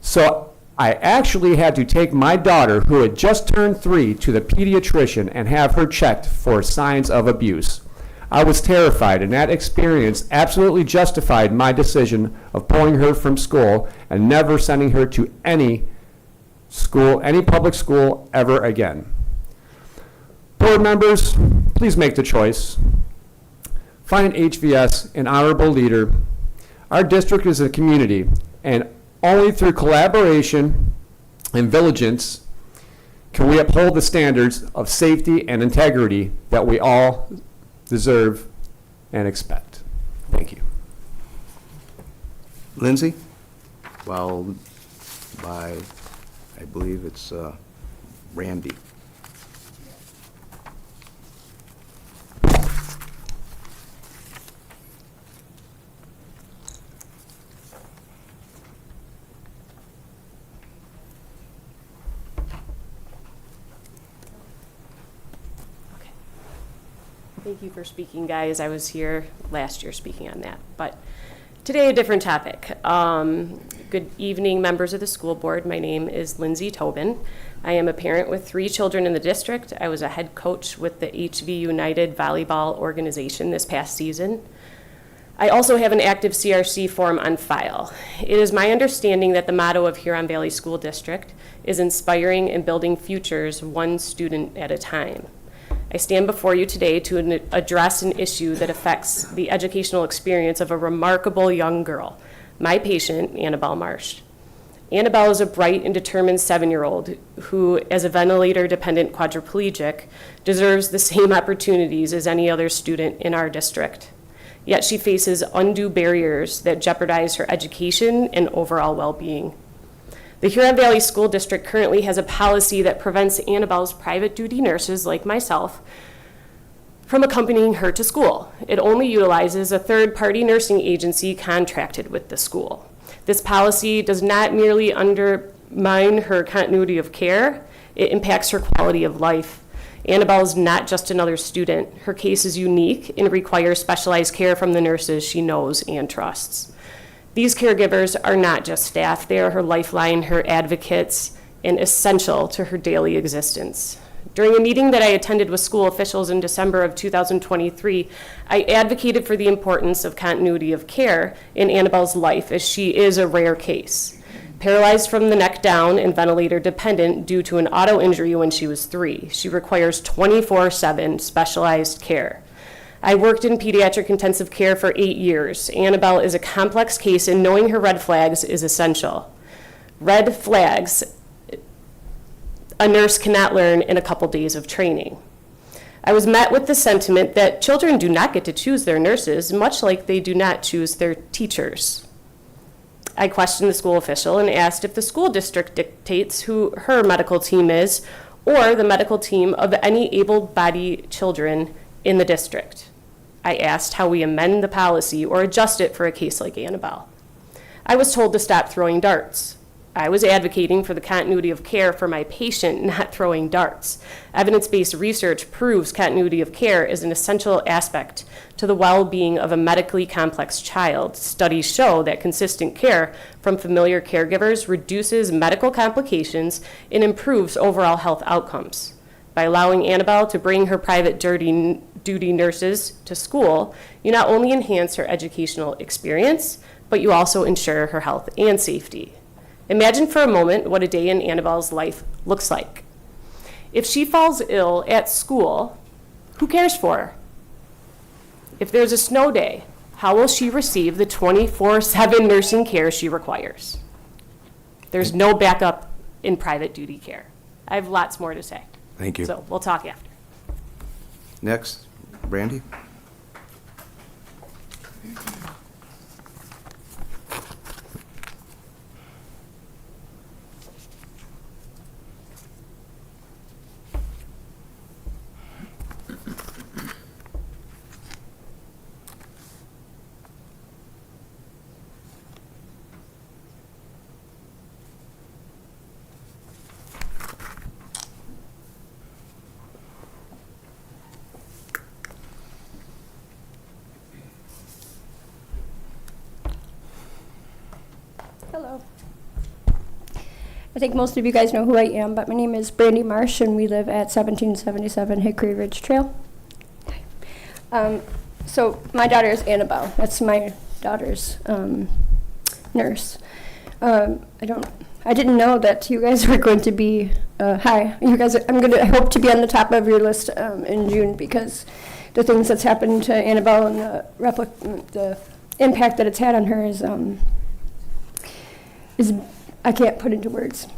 So I actually had to take my daughter, who had just turned 3, to the pediatrician and have her checked for signs of abuse. I was terrified, and that experience absolutely justified my decision of pulling her from school and never sending her to any school, any public school ever again. Board members, please make the choice. Find HVS an honorable leader. Our district is a community, and only through collaboration and vigilance can we uphold the standards of safety and integrity that we all deserve and expect. Thank you. Lindsay, followed by, I believe it's Randy. Thank you for speaking, guys. I was here last year speaking on that, but today a different topic. Good evening, members of the school board. My name is Lindsay Tobin. I am a parent with 3 children in the district. I was a head coach with the HV United Volleyball organization this past season. I also have an active CRC form on file. It is my understanding that the motto of Huron Valley School District is inspiring and building futures one student at a time. I stand before you today to address an issue that affects the educational experience of a remarkable young girl, my patient, Annabelle Marsh. Annabelle is a bright and determined 7-year-old who, as a ventilator-dependent quadriplegic, deserves the same opportunities as any other student in our district. Yet she faces undue barriers that jeopardize her education and overall well-being. The Huron Valley School District currently has a policy that prevents Annabelle's private duty nurses, like myself, from accompanying her to school. It only utilizes a third-party nursing agency contracted with the school. This policy does not merely undermine her continuity of care, it impacts her quality of life. Annabelle is not just another student. Her case is unique and requires specialized care from the nurses she knows and trusts. These caregivers are not just staff, they are her lifeline, her advocates, and essential to her daily existence. During a meeting that I attended with school officials in December of 2023, I advocated for the importance of continuity of care in Annabelle's life, as she is a rare case. Paralyzed from the neck down and ventilator dependent due to an auto injury when she was 3, she requires 24/7 specialized care. I worked in pediatric intensive care for 8 years. Annabelle is a complex case, and knowing her red flags is essential. Red flags a nurse cannot learn in a couple days of training. I was met with the sentiment that children do not get to choose their nurses, much like they do not choose their teachers. I questioned the school official and asked if the school district dictates who her medical team is, or the medical team of any able-bodied children in the district. I asked how we amend the policy or adjust it for a case like Annabelle. I was told to stop throwing darts. I was advocating for the continuity of care for my patient, not throwing darts. Evidence-based research proves continuity of care is an essential aspect to the well-being of a medically complex child. Studies show that consistent care from familiar caregivers reduces medical complications and improves overall health outcomes. By allowing Annabelle to bring her private duty nurses to school, you not only enhance her educational experience, but you also ensure her health and safety. Imagine for a moment what a day in Annabelle's life looks like. If she falls ill at school, who cares for her? If there's a snow day, how will she receive the 24/7 nursing care she requires? There's no backup in private duty care. I have lots more to say. Thank you. So we'll talk after. Next, Brandy. Hello. I think most of you guys know who I am, but my name is Brandy Marsh, and we live at 1777 Hickory Ridge Trail. So my daughter is Annabelle. That's my daughter's nurse. I didn't know that you guys were going to be, hi, you guys, I hope to be on the top of your list in June, because the things that's happened to Annabelle and the impact that it's had on her is I can't put into words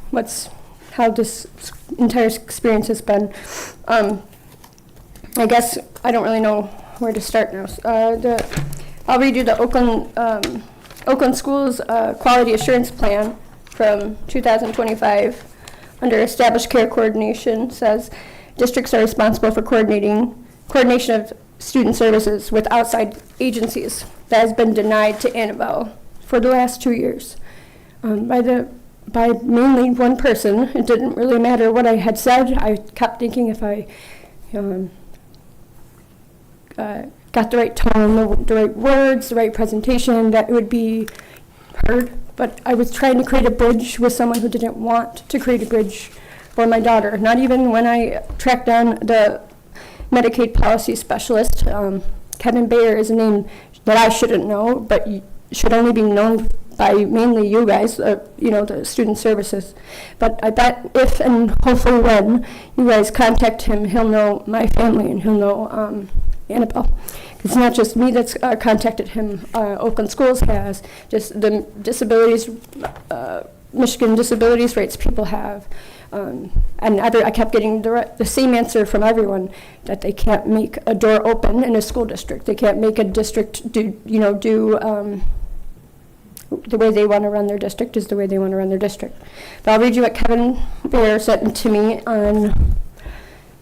how this entire experience has been. I guess I don't really know where to start now. I'll read you the Oakland Schools Quality Assurance Plan from 2025. Under Established Care Coordination, says districts are responsible for coordination of student services with outside agencies. That has been denied to Annabelle for the last 2 years. By mainly one person. It didn't really matter what I had said. I kept thinking if I got the right tone, the right words, the right presentation, that it would be heard. But I was trying to create a bridge with someone who didn't want to create a bridge for my daughter. Not even when I tracked down the Medicaid policy specialist. Kevin Bayer is a name that I shouldn't know, but should only be known by mainly you guys, the student services. But I bet if and hopefully when you guys contact him, he'll know my family and he'll know Annabelle. It's not just me that's contacted him. Oakland Schools has, just the disabilities, Michigan disabilities rights people have. And I kept getting the same answer from everyone, that they can't make a door open in a school district. They can't make a district do the way they want to run their district is the way they want to run their district. But I'll read you what Kevin Bayer sent to me on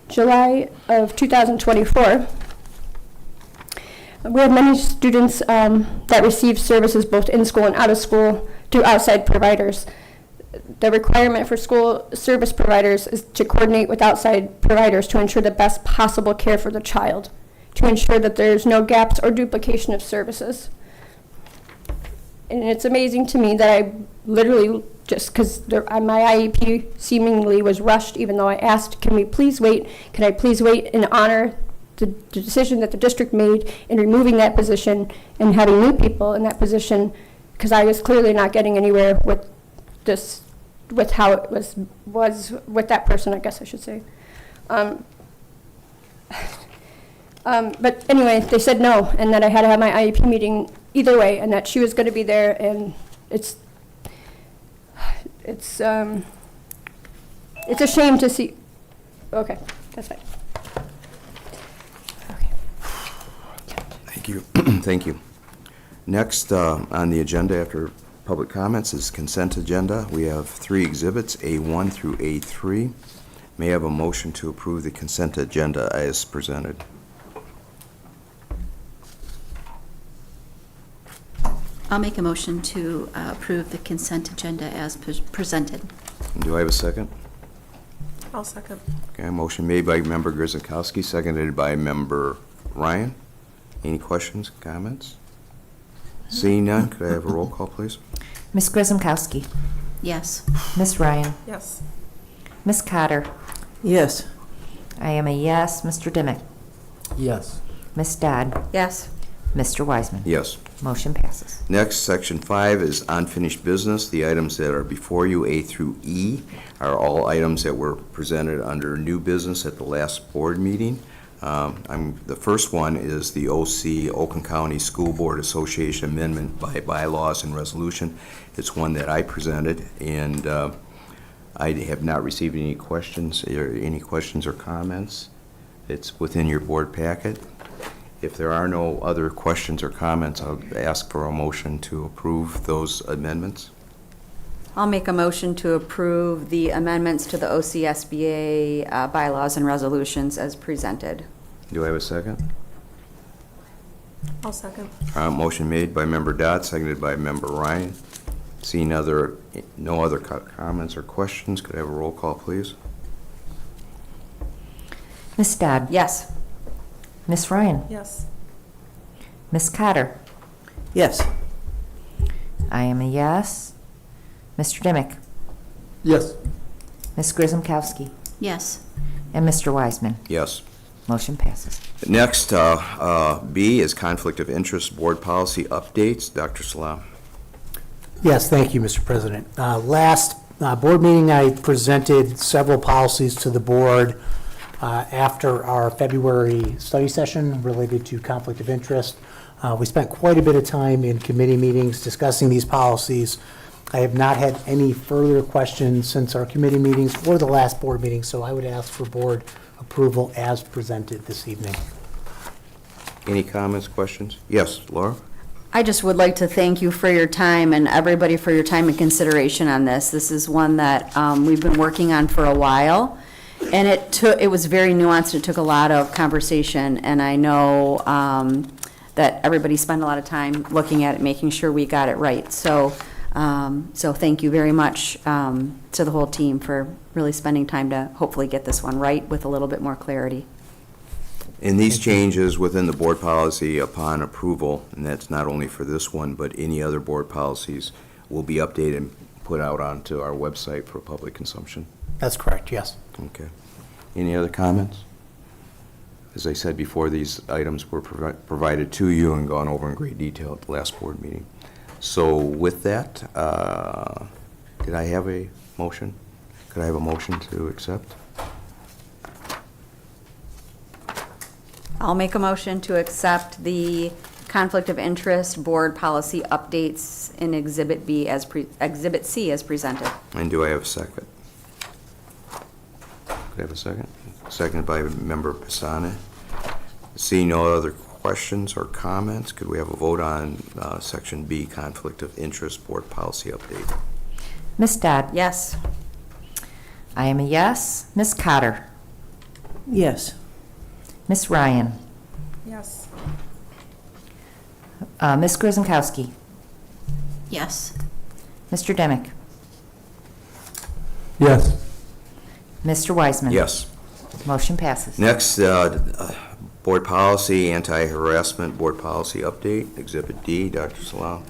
July of 2024. we have many students that receive services both in school and out of school through outside providers. The requirement for school service providers is to coordinate with outside providers to ensure the best possible care for the child, to ensure that there's no gaps or duplication of services. And it's amazing to me that I literally, just because my IEP seemingly was rushed, even though I asked, can I please wait and honor the decision that the district made in removing that position and having new people in that position, because I was clearly not getting anywhere with this, with how it was with that person, I guess I should say. But anyway, they said no, and that I had to have my IEP meeting either way, and that she was going to be there, and it's a shame to see. Okay, that's fine. Thank you. Thank you. Next on the agenda after public comments is consent agenda. We have 3 exhibits, A1 through A3. May I have a motion to approve the consent agenda as presented? I'll make a motion to approve the consent agenda as presented. Do I have a second? I'll second. Okay, motion made by Member Grzikowski, seconded by Member Ryan. Any questions, comments? Seeing none, could I have a roll call, please? Ms. Grzimkowski. Yes. Ms. Ryan. Yes. Ms. Cotter. Yes. I am a yes. Mr. Dimick. Yes. Ms. Dodd. Yes. Mr. Wiseman. Yes. Motion passes. Next, Section 5 is unfinished business. The items that are before you, A through E, are all items that were presented under new business at the last board meeting. The first one is the OC, Oakland County School Board Association Amendment by bylaws and resolution. It's one that I presented, and I have not received any questions or comments. It's within your board packet. If there are no other questions or comments, I'll ask for a motion to approve those amendments. I'll make a motion to approve the amendments to the OCSBA bylaws and resolutions as presented. Do I have a second? I'll second. Motion made by Member Dodd, seconded by Member Ryan. Seeing no other comments or questions, could I have a roll call, please? Ms. Dodd. Yes. Ms. Ryan. Yes. Ms. Cotter. Yes. I am a yes. Mr. Dimick. Yes. Ms. Grzimkowski. Yes. And Mr. Wiseman. Yes. Motion passes. Next, B is conflict of interest board policy updates. Dr. Salam. Yes, thank you, Mr. President. Last board meeting, I presented several policies to the board after our February study session related to conflict of interest. We spent quite a bit of time in committee meetings discussing these policies. I have not had any further questions since our committee meetings or the last board meeting, so I would ask for board approval as presented this evening. Any comments, questions? Yes, Laura? I just would like to thank you for your time and everybody for your time and consideration on this. This is one that we've been working on for a while, and it was very nuanced. It took a lot of conversation, and I know that everybody spent a lot of time looking at it, making sure we got it right. So thank you very much to the whole team for really spending time to hopefully get this one right with a little bit more clarity. And these changes within the board policy upon approval, and that's not only for this one, but any other board policies, will be updated and put out onto our website for public consumption? That's correct, yes. Okay. Any other comments? As I said before, these items were provided to you and gone over in great detail at the last board meeting. So with that, did I have a motion? Could I have a motion to accept? I'll make a motion to accept the conflict of interest board policy updates in Exhibit C as presented. And do I have a second? Could I have a second? Seconded by Member Pisani. Seeing no other questions or comments, could we have a vote on Section B, conflict of interest board policy update? Ms. Dodd. Yes. I am a yes. Ms. Cotter. Yes. Ms. Ryan. Yes. Ms. Grzymkowski? Yes. Mr. Demick? Yes. Mr. Wiseman? Yes. Motion passes. Next, board policy, anti-harassment board policy update, Exhibit D, Dr. Salam.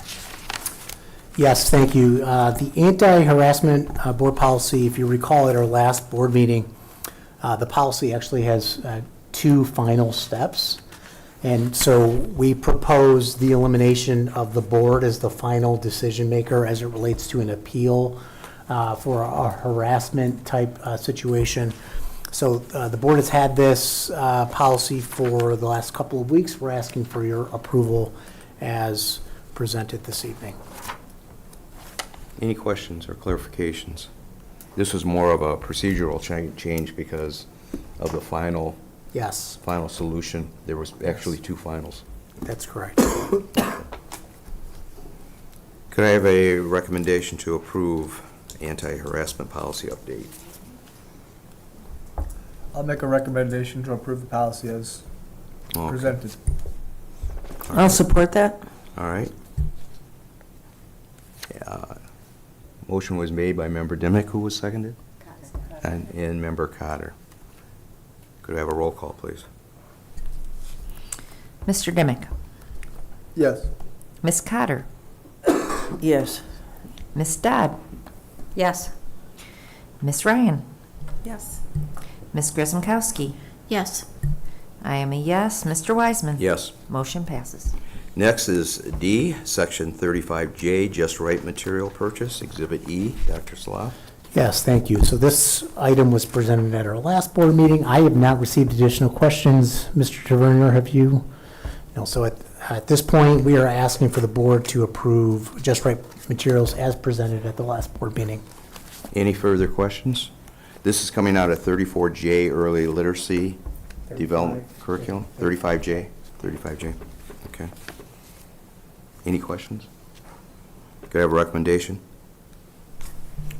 Yes, thank you. The anti-harassment board policy, if you recall at our last board meeting, the policy actually has 2 final steps. And so we propose the elimination of the board as the final decision maker as it relates to an appeal for a harassment type situation. So the board has had this policy for the last couple of weeks. We're asking for your approval as presented this evening. Any questions or clarifications? This was more of a procedural change because of the final Yes, final solution. There was actually 2 finals. that's correct. Could I have a recommendation to approve anti-harassment policy update? I'll make a recommendation to approve the policy as Okay. presented. I'll support that. All right. Motion was made by Member Dimick. Who was seconded? And Member Cotter. Could I have a roll call, please? Mr. Dimick? Yes. Ms. Cotter? Yes. Ms. Dodd? Yes. Ms. Ryan? Yes. Ms. Grzymkowski? Yes. I am a yes. Mr. Wiseman? Yes. Motion passes. Next is D, Section 35J, Just Right Material Purchase, Exhibit E. Dr. Salah. Yes, thank you. So this item was presented at our last board meeting. I have not received additional questions. Mr. Tavernier, have you? No, so at this point, we are asking for the board to approve Just Right Materials as presented at the last board meeting. Any further questions? This is coming out of 34J, Early Literacy Development Curriculum. 35J. Okay. Any questions? Could I have a recommendation?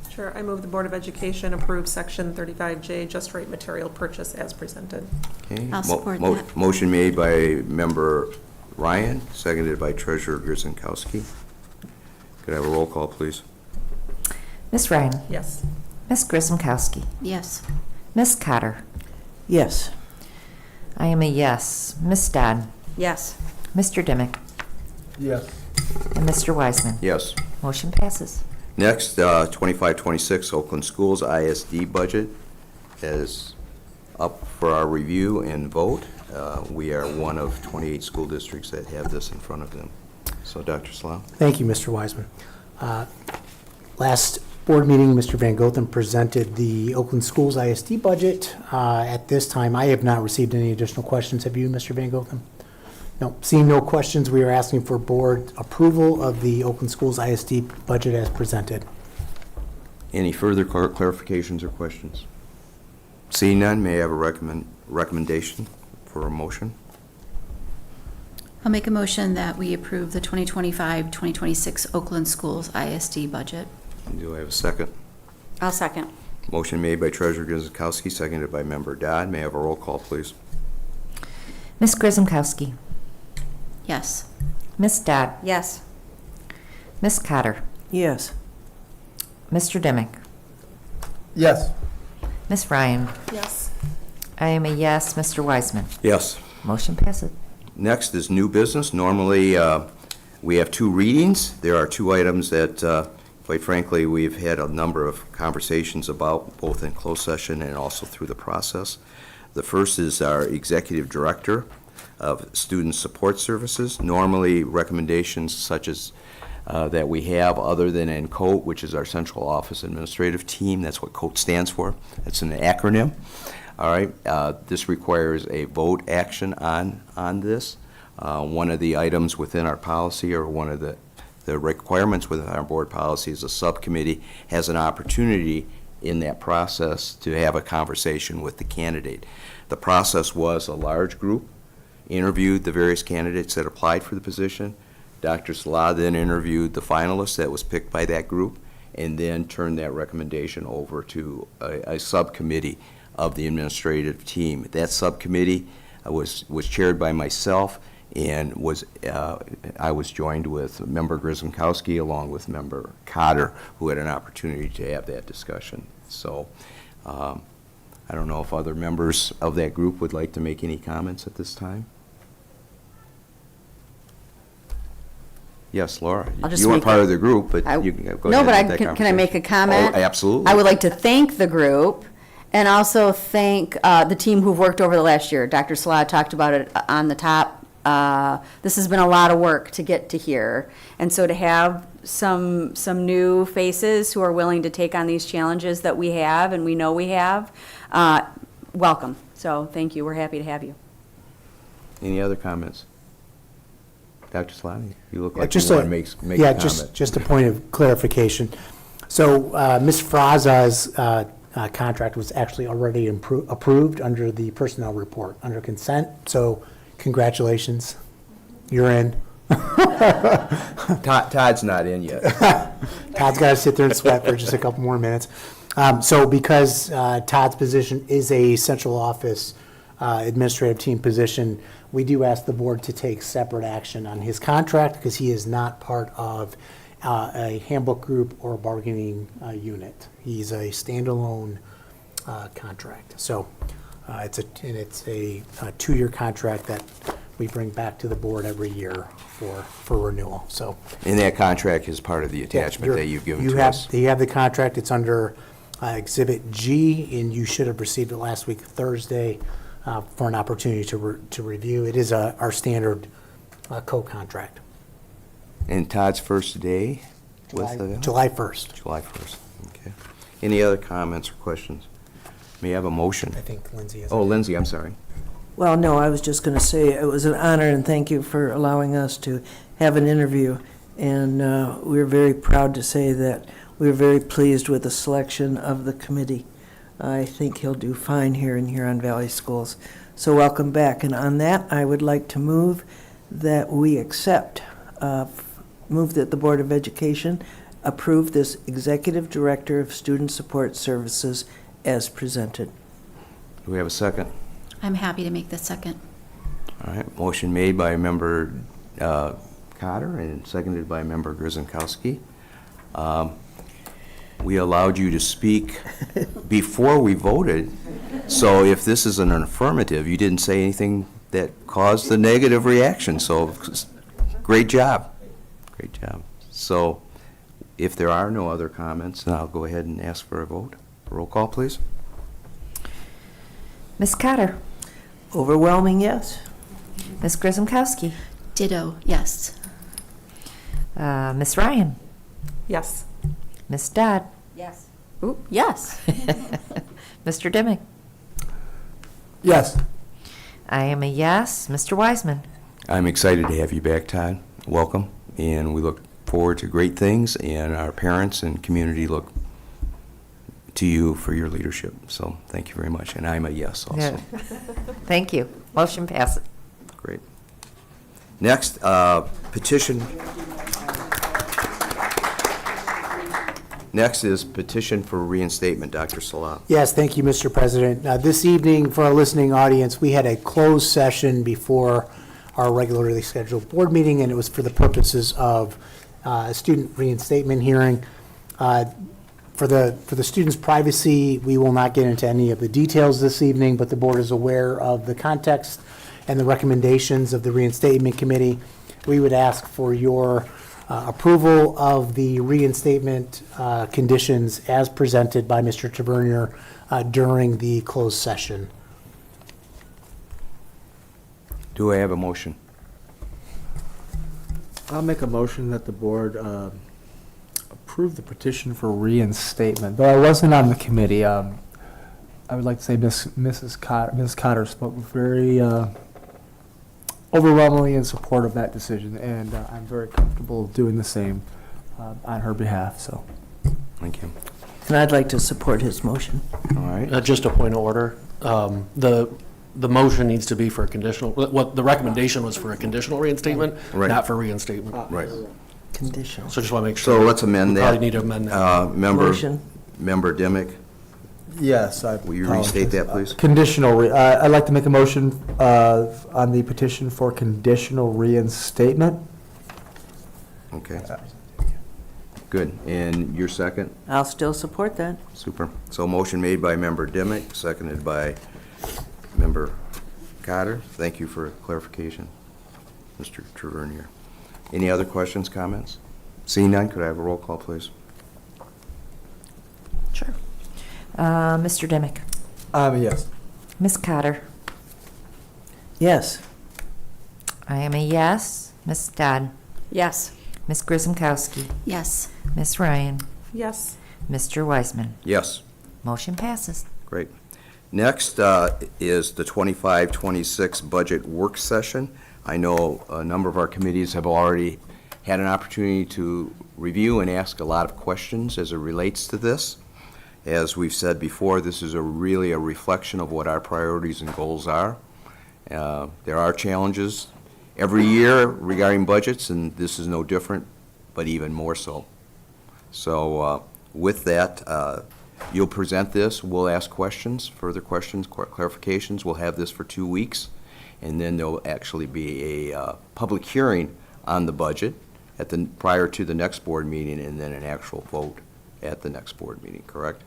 Sure, I move the Board of Education approve Section 35J, Just Right Material Purchase as presented. Okay. I'll support that. Motion made by Member Ryan, seconded by Treasurer Grzymkowski. Could I have a roll call, please? Ms. Ryan? Yes. Ms. Grzymkowski? Yes. Ms. Cotter? Yes. I am a yes. Ms. Dodd? Yes. Mr. Dimick? Yes. And Mr. Wiseman? Yes. Motion passes. Next, 25-26 Oakland Schools ISD budget is up for our review and vote. We are one of 28 school districts that have this in front of them. So, Dr. Slough. Thank you, Mr. Wiseman. Last board meeting, Mr. Van Goten presented the Oakland Schools ISD budget. At this time, I have not received any additional questions. Have you, Mr. Van Goten? No. Seeing no questions, we are asking for board approval of the Oakland Schools ISD budget as presented. Any further clarifications or questions? Seeing none, may I have a recommendation for a motion? I'll make a motion that we approve the 2025-2026 Oakland Schools ISD budget. Do I have a second? I'll second. Motion made by Treasurer Grzymkowski, seconded by Member Dodd. May I have a roll call, please? Ms. Grzymkowski? Yes. Ms. Dodd? Yes. Ms. Cotter? Yes. Mr. Dimick? Yes. Ms. Ryan? Yes. I am a yes. Mr. Wiseman? Yes. Motion passes. Next is new business. Normally, we have 2 readings. There are 2 items that, quite frankly, we've had a number of conversations about, both in closed session and also through the process. The first is our Executive Director of Student Support Services. Normally, recommendations such as that we have, other than in COAT, which is our Central Office Administrative Team. That's what COAT stands for. It's an acronym. All right. This requires a vote action on this. One of the items within our policy, or one of the requirements within our board policy, is a subcommittee has an opportunity in that process to have a conversation with the candidate. The process was a large group interviewed the various candidates that applied for the position. Dr. Salah then interviewed the finalist that was picked by that group, and then turned that recommendation over to a subcommittee of the administrative team. That subcommittee was chaired by myself, and I was joined with Member Grzymkowski along with Member Cotter, who had an opportunity to have that discussion. So I don't know if other members of that group would like to make any comments at this time. Yes, Laura, I'll just you weren't make part a- of the group, but you can go ahead. No, but and make that can I make a conversation. comment? Oh, absolutely. I would like to thank the group and also thank the team who've worked over the last year. Dr. Salah talked about it on the top. This has been a lot of work to get to here. And so to have some new faces who are willing to take on these challenges that we have and we know we have, welcome. So thank you. We're happy to have you. Any other comments? Dr. Solani, you look like you Just want a- to make yeah, a comment. just a point of clarification. So Ms. Fraza's contract was actually already approved under the personnel report, under consent. So congratulations, you're in. Todd's not in yet. Todd's got to sit there and sweat for just a couple more minutes. So because Todd's position is a central office administrative team position, we do ask the board to take separate action on his contract because he is not part of a handbook group or bargaining unit. He's a standalone contract. So it's a two-year contract that we bring back to the board every year for renewal. So And that contract is part of the attachment that you've given to us. you have the contract. It's under Exhibit G, and you should have received it last week, Thursday, for an opportunity to review. It is our standard co-contract. And Todd's first day with the... July 1st. July 1st, okay. Any other comments or questions? May I have a motion? I think Lindsay has. Oh, Lindsay, I'm sorry. Well, no, I was just going to say it was an honor and thank you for allowing us to have an interview. And we're very proud to say that we're very pleased with the selection of the committee. I think he'll do fine here in Huron Valley Schools. So welcome back. And on that, I would like to move that we move that the Board of Education approve this Executive Director of Student Support Services as presented. Do we have a second? I'm happy to make the second. All right, motion made by Member Cotter and seconded by Member Grzymkowski. We allowed you to speak before we voted, so if this is an affirmative, you didn't say anything that caused the negative reaction, so great job. Great job. So if there are no other comments, then I'll go ahead and ask for a vote. Roll call, please. Ms. Cotter? Overwhelming yes. Ms. Grzymkowski? Ditto, yes. Ms. Ryan? Yes. Ms. Dodd? Yes. Ooh, yes. Mr. Dimick? Yes. I am a yes. Mr. Wiseman? I'm excited to have you back, Todd. Welcome, and we look forward to great things, and our parents and community look to you for your leadership. So thank you very much, and I'm a yes also. Yeah. Thank you. Motion passes. Great. Next, petition. Next is petition for reinstatement, Dr. Salah. Yes, thank you, Mr. President. This evening, for our listening audience, we had a closed session before our regularly scheduled board meeting, and it was for the purposes of a student reinstatement hearing. For the students' privacy, we will not get into any of the details this evening, but the board is aware of the context and the recommendations of the reinstatement committee. We would ask for your approval of the reinstatement conditions as presented by Mr. Tavernier during the closed session. Do I have a motion? I'll make a motion that the board approve the petition for reinstatement. Though I wasn't on the committee, I would like to say Ms. Cotter spoke very overwhelmingly in support of that decision, and I'm very comfortable doing the same on her behalf. So, thank you. And I'd like to support his motion. All right. Just a point of order. The motion needs to be for a conditional, what the recommendation was for a conditional reinstatement, Right. not for reinstatement. Right. Conditional. So just want to make sure. So let's amend We that. probably need to amend that. Member Motion. Member Dimick Yes, I Will you restate that, please? Conditional, I'd like to make a motion on the petition for conditional reinstatement. Okay. Good. And your second? I'll still support that. Super. So motion made by Member Dimick, seconded by Member Cotter. Thank you for clarification, Mr. Tavernier. Any other questions, comments? Seeing none, could I have a roll call, please? Sure. Mr. Dimick. Yes. Ms. Cotter. Yes. I am a yes. Ms. Dodd. Yes. Ms. Grisomkowski. Yes. Ms. Ryan. Yes. Mr. Wiseman. Yes. Motion passes. Great. Next is the 25-26 budget work session. I know a number of our committees have already had an opportunity to review and ask a lot of questions as it relates to this. As we've said before, this is really a reflection of what our priorities and goals are. There are challenges every year regarding budgets, and this is no different, but even more so. So with that, you'll present this, we'll ask questions, further questions, clarifications. We'll have this for 2 weeks, and then there'll actually be a public hearing on the budget prior to the next board meeting, and then an actual vote at the next board meeting, correct?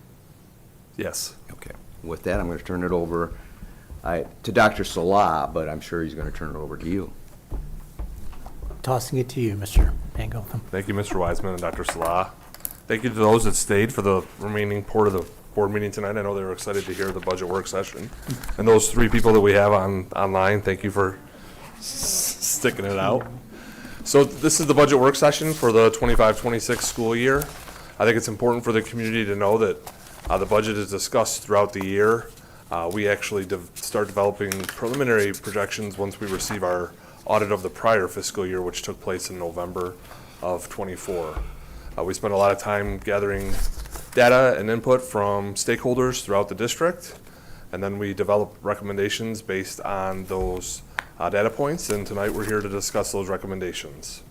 Yes. Okay. With that, I'm going to turn it over to Dr. Salah, but I'm sure he's going to turn it over to you. Tossing it to you, Mr. Van Gotham. Thank you, Mr. Wiseman and Dr. Salah. Thank you to those that stayed for the remaining part of the board meeting tonight. I know they were excited to hear the budget work session. And those 3 people that we have online, thank you for sticking it out. So this is the budget work session for the 25-26 school year. I think it's important for the community to know that the budget is discussed throughout the year. We actually start developing preliminary projections once we receive our audit of the prior fiscal year, which took place in November of '24. We spent a lot of time gathering data and input from stakeholders throughout the district, and then we develop recommendations based on those data points, and tonight we're here to discuss those recommendations.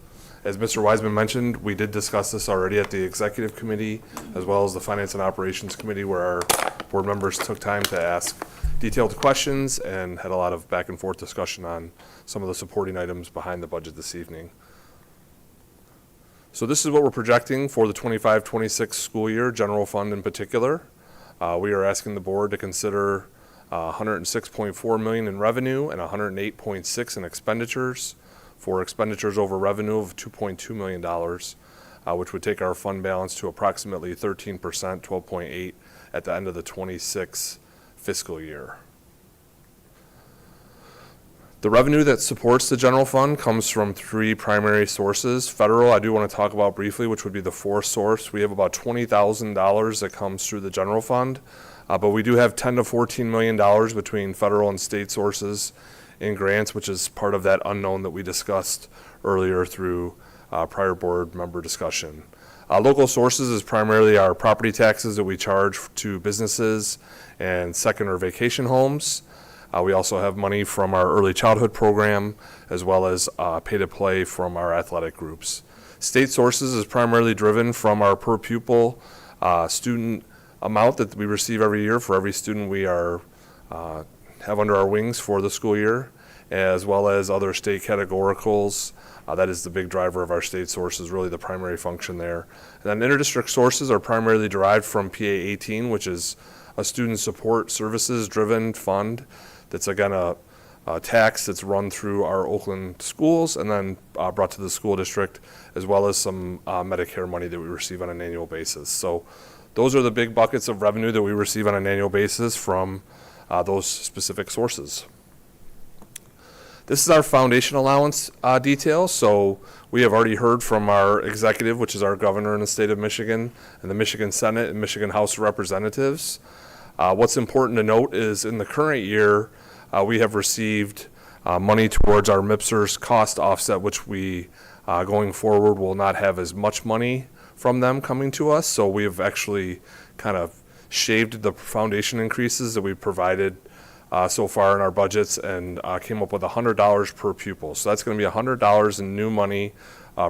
As Mr. Wiseman mentioned, we did discuss this already at the Executive Committee, as well as the Finance and Operations Committee, where our board members took time to ask detailed questions and had a lot of back and forth discussion on some of the supporting items behind the budget this evening. So this is what we're projecting for the 25-26 school year, general fund in particular. We are asking the board to consider $106.4 million in revenue and $108.6 in expenditures, for expenditures over revenue of $2.2 million, which would take our fund balance to approximately 13%, 12.8 at the end of the 26 fiscal year. The revenue that supports the general fund comes from 3 primary sources. Federal, I do want to talk about briefly, which would be the 4th source. We have about $20,000 that comes through the general fund, but we do have $10 to $14 million between federal and state sources in grants, which is part of that unknown that we discussed earlier through prior board member discussion. Local sources is primarily our property taxes that we charge to businesses and second or vacation homes. We also have money from our early childhood program, as well as pay-to-play from our athletic groups. State sources is primarily driven from our per pupil student amount that we receive every year for every student we are have under our wings for the school year, as well as other state categoricals. That is the big driver of our state sources, really the primary function there. And then interdistrict sources are primarily derived from PA 18, which is a student support services driven fund. That's again a tax that's run through our Oakland schools and then brought to the school district, as well as some Medicare money that we receive on an annual basis. So those are the big buckets of revenue that we receive on an annual basis from those specific sources. This is our foundation allowance detail. So we have already heard from our executive, which is our governor in the state of Michigan, and the Michigan Senate and Michigan House of Representatives. What's important to note is in the current year, we have received money towards our MIPSR's cost offset, which we going forward will not have as much money from them coming to us. So we have actually kind of shaved the foundation increases that we've provided so far in our budgets and came up with $100 per pupil. So that's going to be $100 in new money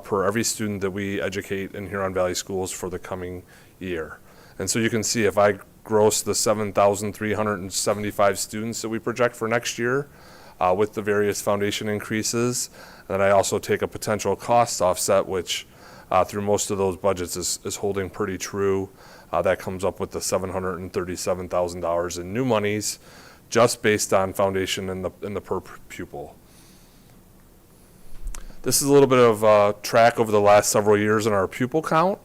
per every student that we educate in Huron Valley schools for the coming year. And so you can see if I gross the 7,375 students that we project for next year with the various foundation increases. And then I also take a potential cost offset, which through most of those budgets is holding pretty true. That comes up with the $737,000 in new monies, just based on foundation in the per pupil. This is a little bit of track over the last several years in our pupil count.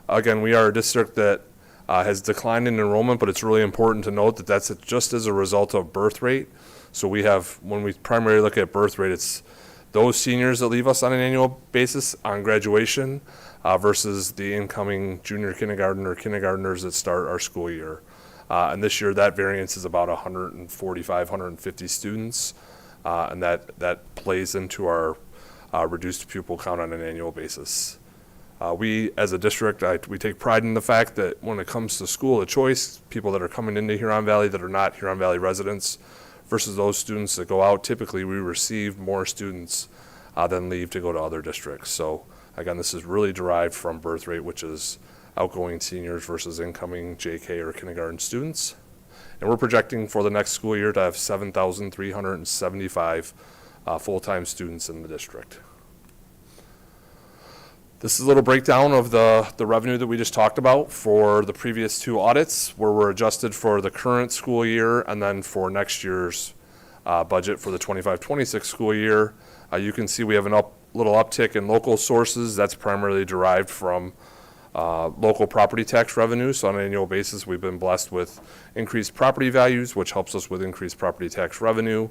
Again, we are a district that has declined in enrollment, but it's really important to note that that's just as a result of birth rate. So we have, when we primarily look at birth rate, it's those seniors that leave us on an annual basis on graduation versus the incoming junior kindergarten or kindergartners that start our school year. And this year, that variance is about 145, 150 students, and that plays into our reduced pupil count on an annual basis. We, as a district, we take pride in the fact that when it comes to school of choice, people that are coming into Huron Valley that are not Huron Valley residents versus those students that go out, typically we receive more students than leave to go to other districts. So again, this is really derived from birth rate, which is outgoing seniors versus incoming JK or kindergarten students. And we're projecting for the next school year to have 7,375 full-time students in the district. This is a little breakdown of the revenue that we just talked about for the previous two audits, where we're adjusted for the current school year and then for next year's budget for the 25-26 school year. You can see we have a little uptick in local sources. That's primarily derived from local property tax revenue. So on an annual basis, we've been blessed with increased property values, which helps us with increased property tax revenue.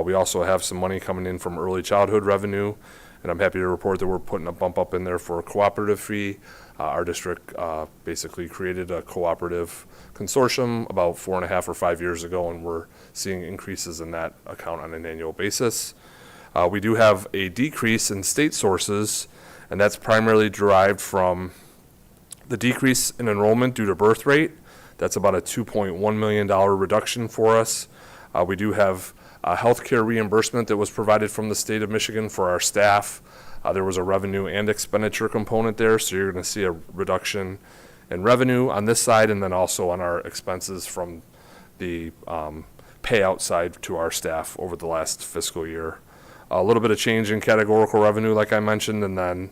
We also have some money coming in from early childhood revenue. And I'm happy to report that we're putting a bump up in there for a cooperative fee. Our district basically created a cooperative consortium about 4.5 or 5 years ago, and we're seeing increases in that account on an annual basis. We do have a decrease in state sources, and that's primarily derived from the decrease in enrollment due to birth rate. That's about a $2.1 million reduction for us. We do have healthcare reimbursement that was provided from the state of Michigan for our staff. There was a revenue and expenditure component there, so you're going to see a reduction in revenue on this side and then also on our expenses from the payout side to our staff over the last fiscal year. A little bit of change in categorical revenue, like I mentioned, and then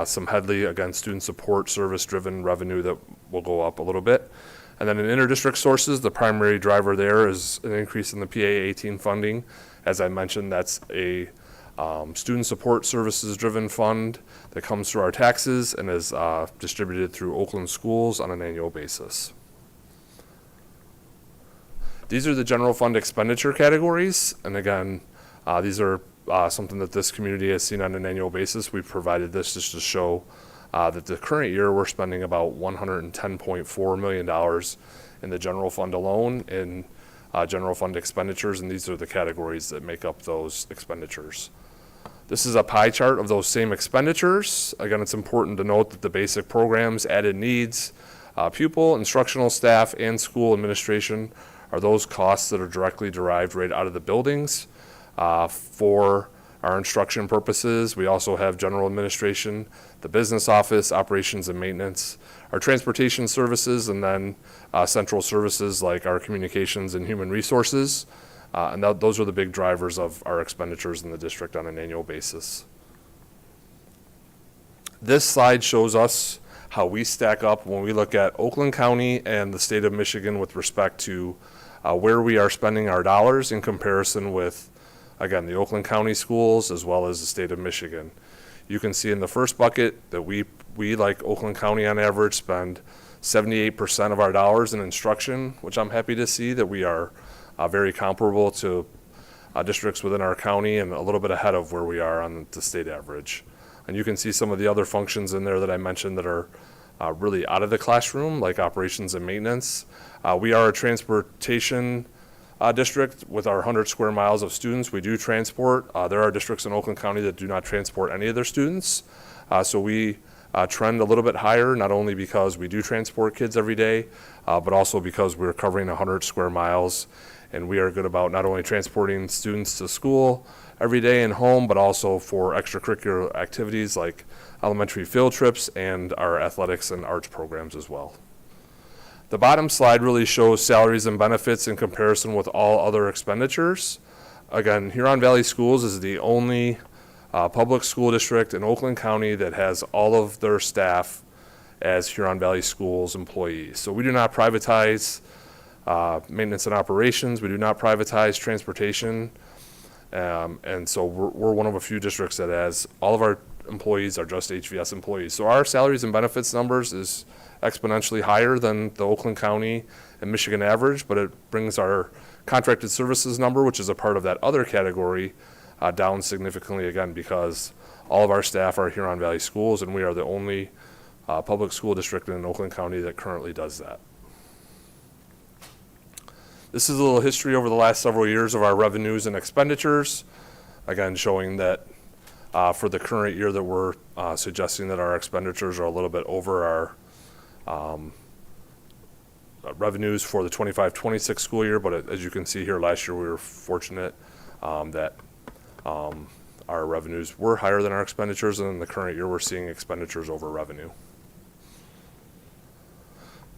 some Headley, again, student support service-driven revenue that will go up a little bit. And then in interdistrict sources, the primary driver there is an increase in the PA-18 funding. As I mentioned, that's a student support services-driven fund that comes through our taxes and is distributed through Oakland schools on an annual basis. These are the general fund expenditure categories, and again, these are something that this community has seen on an annual basis. We've provided this just to show that the current year we're spending about $110.4 million in the general fund alone in general fund expenditures, and these are the categories that make up those expenditures. This is a pie chart of those same expenditures. Again, it's important to note that the basic programs, added needs, pupil, instructional staff, and school administration are those costs that are directly derived right out of the buildings. For our instruction purposes, we also have general administration, the business office, operations and maintenance, our transportation services, and then central services like our communications and human resources. And those are the big drivers of our expenditures in the district on an annual basis. This slide shows us how we stack up when we look at Oakland County and the state of Michigan with respect to where we are spending our dollars in comparison with, again, the Oakland County schools as well as the state of Michigan. You can see in the first bucket that we like Oakland County on average, spend 78% of our dollars in instruction, which I'm happy to see that we are very comparable to districts within our county and a little bit ahead of where we are on the state average. And you can see some of the other functions in there that I mentioned that are really out of the classroom, like operations and maintenance. We are a transportation district with our 100 square miles of students. We do transport. There are districts in Oakland County that do not transport any of their students. So we trend a little bit higher, not only because we do transport kids every day, but also because we're covering 100 square miles. And we are good about not only transporting students to school every day and home, but also for extracurricular activities like elementary field trips and our athletics and arts programs as well. The bottom slide really shows salaries and benefits in comparison with all other expenditures. Again, Huron Valley Schools is the only public school district in Oakland County that has all of their staff as Huron Valley Schools employees. So we do not privatize maintenance and operations. We do not privatize transportation. And so we're one of a few districts that has all of our employees are just HVS employees. So our salaries and benefits numbers is exponentially higher than the Oakland County and Michigan average, but it brings our contracted services number, which is a part of that other category, down significantly again because all of our staff are Huron Valley Schools, and we are the only public school district in Oakland County that currently does that. This is a little history over the last several years of our revenues and expenditures, again showing that for the current year that we're suggesting that our expenditures are a little bit over our revenues for the 25-26 school year, but as you can see here, last year we were fortunate that our revenues were higher than our expenditures, and in the current year we're seeing expenditures over revenue.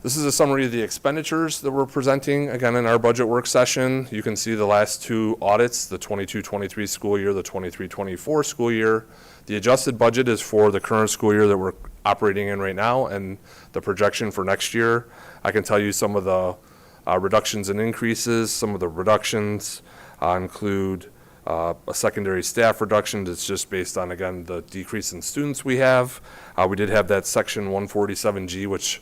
This is a summary of the expenditures that we're presenting, again, in our budget work session. You can see the last two audits, the 22-23 school year, the 23-24 school year. The adjusted budget is for the current school year that we're operating in right now, and the projection for next year. I can tell you some of the reductions and increases. Some of the reductions include a secondary staff reduction that's just based on, again, the decrease in students we have. We did have that section 147G, which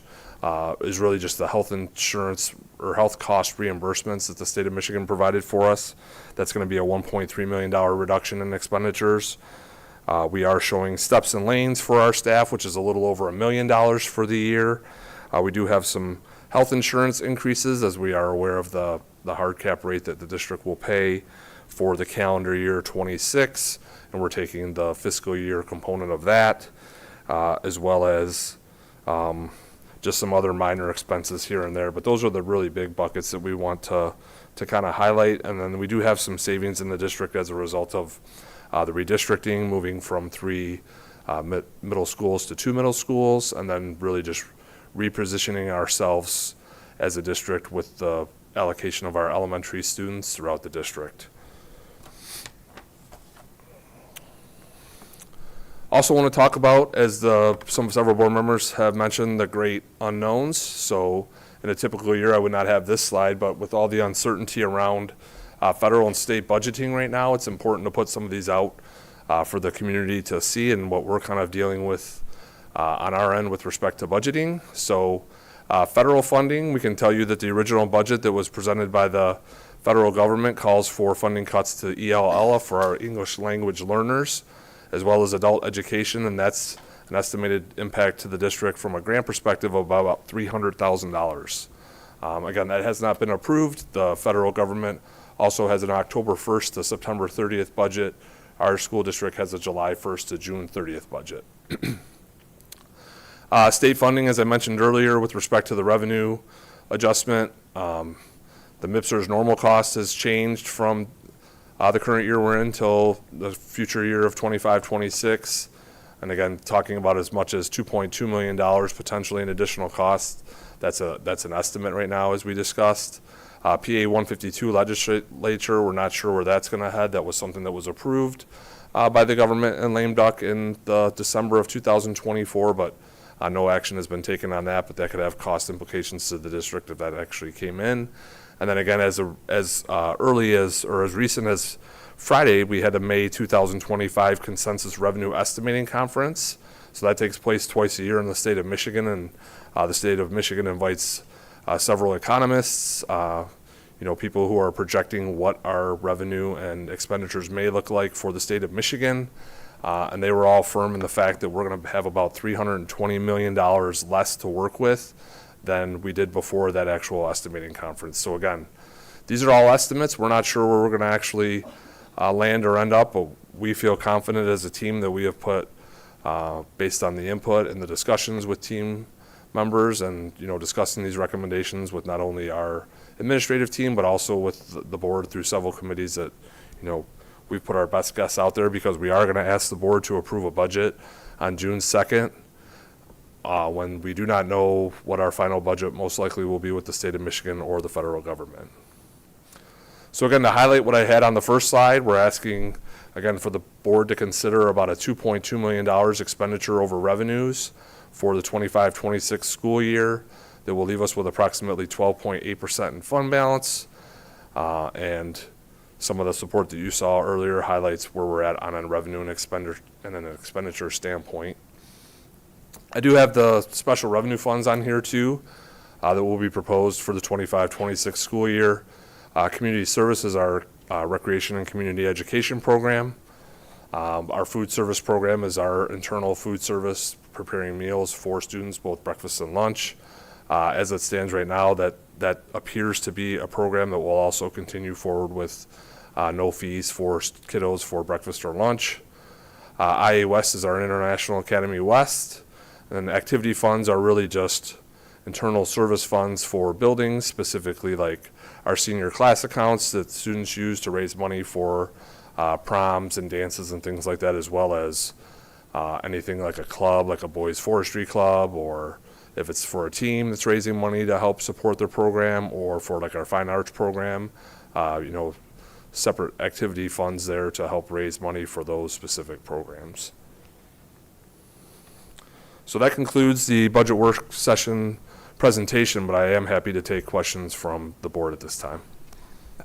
is really just the health insurance or health cost reimbursements that the state of Michigan provided for us. That's going to be a $1.3 million reduction in expenditures. We are showing steps and lanes for our staff, which is a little over $1 million for the year. We do have some health insurance increases, as we are aware of the hard cap rate that the district will pay for the calendar year 26, and we're taking the fiscal year component of that, as well as just some other minor expenses here and there. But those are the really big buckets that we want to kind of highlight. And then we do have some savings in the district as a result of the redistricting, moving from 3 middle schools to 2 middle schools, and then really just repositioning ourselves as a district with the allocation of our elementary students throughout the district. Also want to talk about, as several board members have mentioned, the great unknowns. So in a typical year, I would not have this slide, but with all the uncertainty around federal and state budgeting right now, it's important to put some of these out for the community to see and what we're kind of dealing with on our end with respect to budgeting. So federal funding, we can tell you that the original budget that was presented by the federal government calls for funding cuts to ELL for our English language learners, as well as adult education, and that's an estimated impact to the district from a grant perspective of about $300,000. Again, that has not been approved. The federal government also has an October 1st to September 30th budget. Our school district has a July 1st to June 30th budget. State funding, as I mentioned earlier, with respect to the revenue adjustment, the MIPSR's normal cost has changed from the current year we're in till the future year of 25-26. And again, talking about as much as $2.2 million potentially in additional costs. That's an estimate right now, as we discussed. PA 152 legislature, we're not sure where that's going to head. That was something that was approved by the government in lame duck in the December of 2024, but no action has been taken on that, but that could have cost implications to the district if that actually came in. And then again, as early as, or as recent as Friday, we had a May 2025 consensus revenue estimating conference. So that takes place twice a year in the state of Michigan, and the state of Michigan invites several economists, people who are projecting what our revenue and expenditures may look like for the state of Michigan. And they were all firm in the fact that we're going to have about $320 million less to work with than we did before that actual estimating conference. So again, these are all estimates. We're not sure where we're going to actually land or end up, but we feel confident as a team that we have put, based on the input and the discussions with team members and, discussing these recommendations with not only our administrative team, but also with the board through several committees that, we've put our best guess out there because we are going to ask the board to approve a budget on June 2nd. when we do not know what our final budget most likely will be with the state of Michigan or the federal government. So again, to highlight what I had on the first slide, we're asking, again, for the board to consider about a $2.2 million expenditure over revenues for the 25-26 school year that will leave us with approximately 12.8% in fund balance. And some of the support that you saw earlier highlights where we're at on a revenue and an expenditure standpoint. I do have the special revenue funds on here too that will be proposed for the 25-26 school year. Community services, our recreation and community education program. Our food service program is our internal food service, preparing meals for students, both breakfast and lunch. As it stands right now, that appears to be a program that will also continue forward with no fees for kiddos for breakfast or lunch. IA West is our International Academy West. And activity funds are really just internal service funds for buildings, specifically like our senior class accounts that students use to raise money for proms and dances and things like that, as well as anything like a club, like a boys forestry club, or if it's for a team that's raising money to help support their program, or for like our fine arts program, separate activity funds there to help raise money for those specific programs. So that concludes the budget work session presentation, but I am happy to take questions from the board at this time.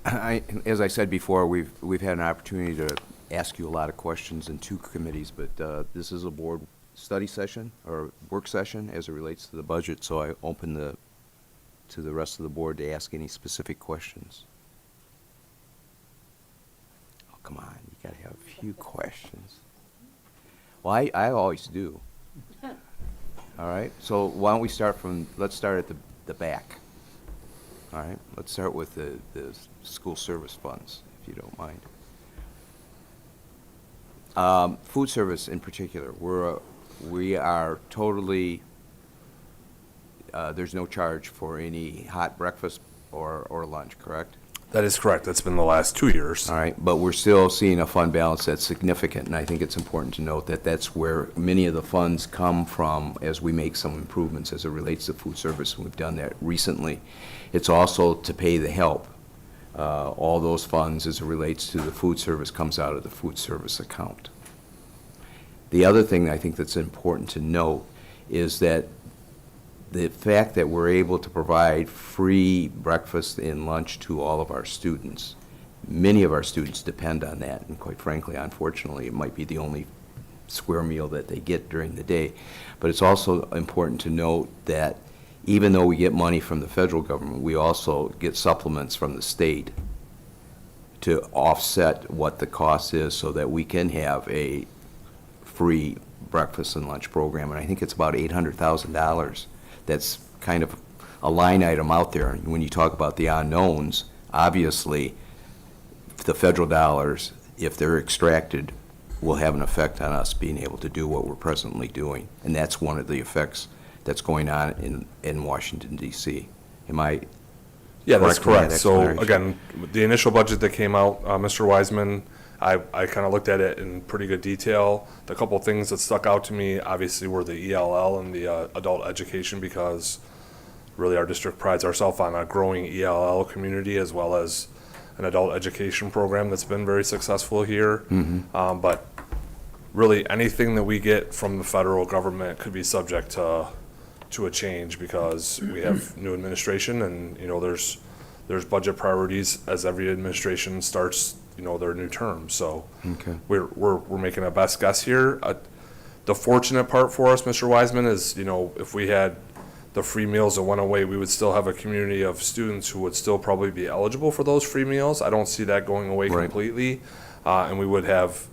As I said before, we've had an opportunity to ask you a lot of questions in two committees, but this is a board study session or work session as it relates to the budget, so I open to the rest of the board to ask any specific questions. Oh, come on, you gotta have a few questions. Well, I always do. All right, so why don't we let's start at the back. All right, let's start with the school service funds, if you don't mind. Food service in particular, we are totally, there's no charge for any hot breakfast or lunch, correct? That is correct. That's been the last 2 years. All right, but we're still seeing a fund balance that's significant, and I think it's important to note that that's where many of the funds come from as we make some improvements as it relates to food service, and we've done that recently. It's also to pay the help. All those funds as it relates to the food service comes out of the food service account. The other thing I think that's important to note is that the fact that we're able to provide free breakfast and lunch to all of our students, many of our students depend on that, and quite frankly, unfortunately, it might be the only square meal that they get during the day. But it's also important to note that even though we get money from the federal government, we also get supplements from the state to offset what the cost is so that we can have a free breakfast and lunch program. And I think it's about $800,000. That's kind of a line item out there. And when you talk about the unknowns, obviously, the federal dollars, if they're extracted, will have an effect on us being able to do what we're presently doing. And that's one of the effects that's going on in Washington, D.C. Am I? Yeah, that's correct. So explanation? again, the initial budget that came out, Mr. Wiseman, I kind of looked at it in pretty good detail. The couple of things that stuck out to me, obviously, were the ELL and the adult education, because really our district prides ourselves on a growing ELL community as well as an adult education program that's been very successful here. Mm-hmm. But really, anything that we get from the federal government could be subject to a change, because we have new administration, and there's budget priorities as every administration starts their new term. So Okay. we're making a best guess here. The fortunate part for us, Mr. Wiseman, is if we had the free meals that went away, we would still have a community of students who would still probably be eligible for those free meals. I don't see that going away Right. completely, and we would have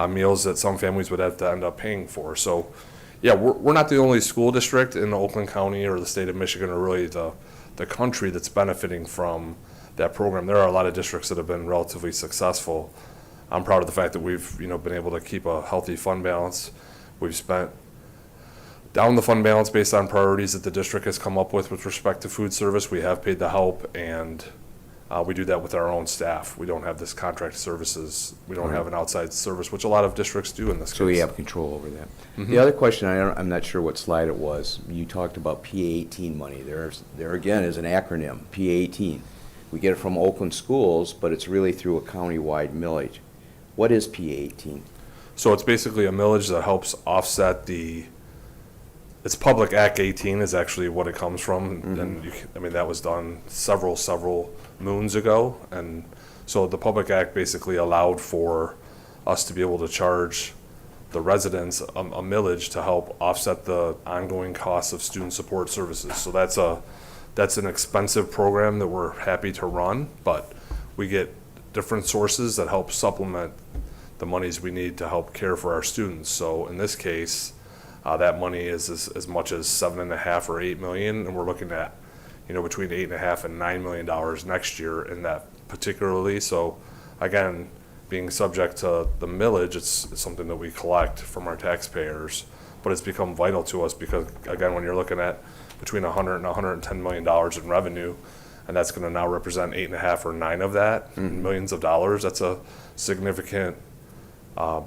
meals that some families would have to end up paying for. So yeah, we're not the only school district in Oakland County or the state of Michigan, or really the country, that's benefiting from that program. There are a lot of districts that have been relatively successful. I'm proud of the fact that we've been able to keep a healthy fund balance. We've spent down the fund balance based on priorities that the district has come up with respect to food service. We have paid the help, and We do that with our own staff. We don't have this contract services. We don't have an outside service, which a lot of districts do in this case. So we have control over that. Mhm. The other question, I'm not sure what slide it was. You talked about P18 money. There again is an acronym, P18. We get it from Oakland schools, but it's really through a county-wide millage. What is P18? So it's basically a millage that helps offset it's Public Act 18 is actually what it comes from. And that was done several moons ago. And so the Public Act basically allowed for us to be able to charge the residents a millage to help offset the ongoing costs of student support services. So that's an expensive program that we're happy to run, but we get different sources that help supplement the monies we need to help care for our students. So in this case, that money is as much as $7.5 or $8 million, and we're looking at, between $8.5 and $9 million next year in that particularly. So again, being subject to the millage, it's something that we collect from our taxpayers, but it's become vital to us because, again, when you're looking at between $100 and $110 million in revenue, and that's going to now represent 8.5 or 9 of that, millions of dollars, that's a significant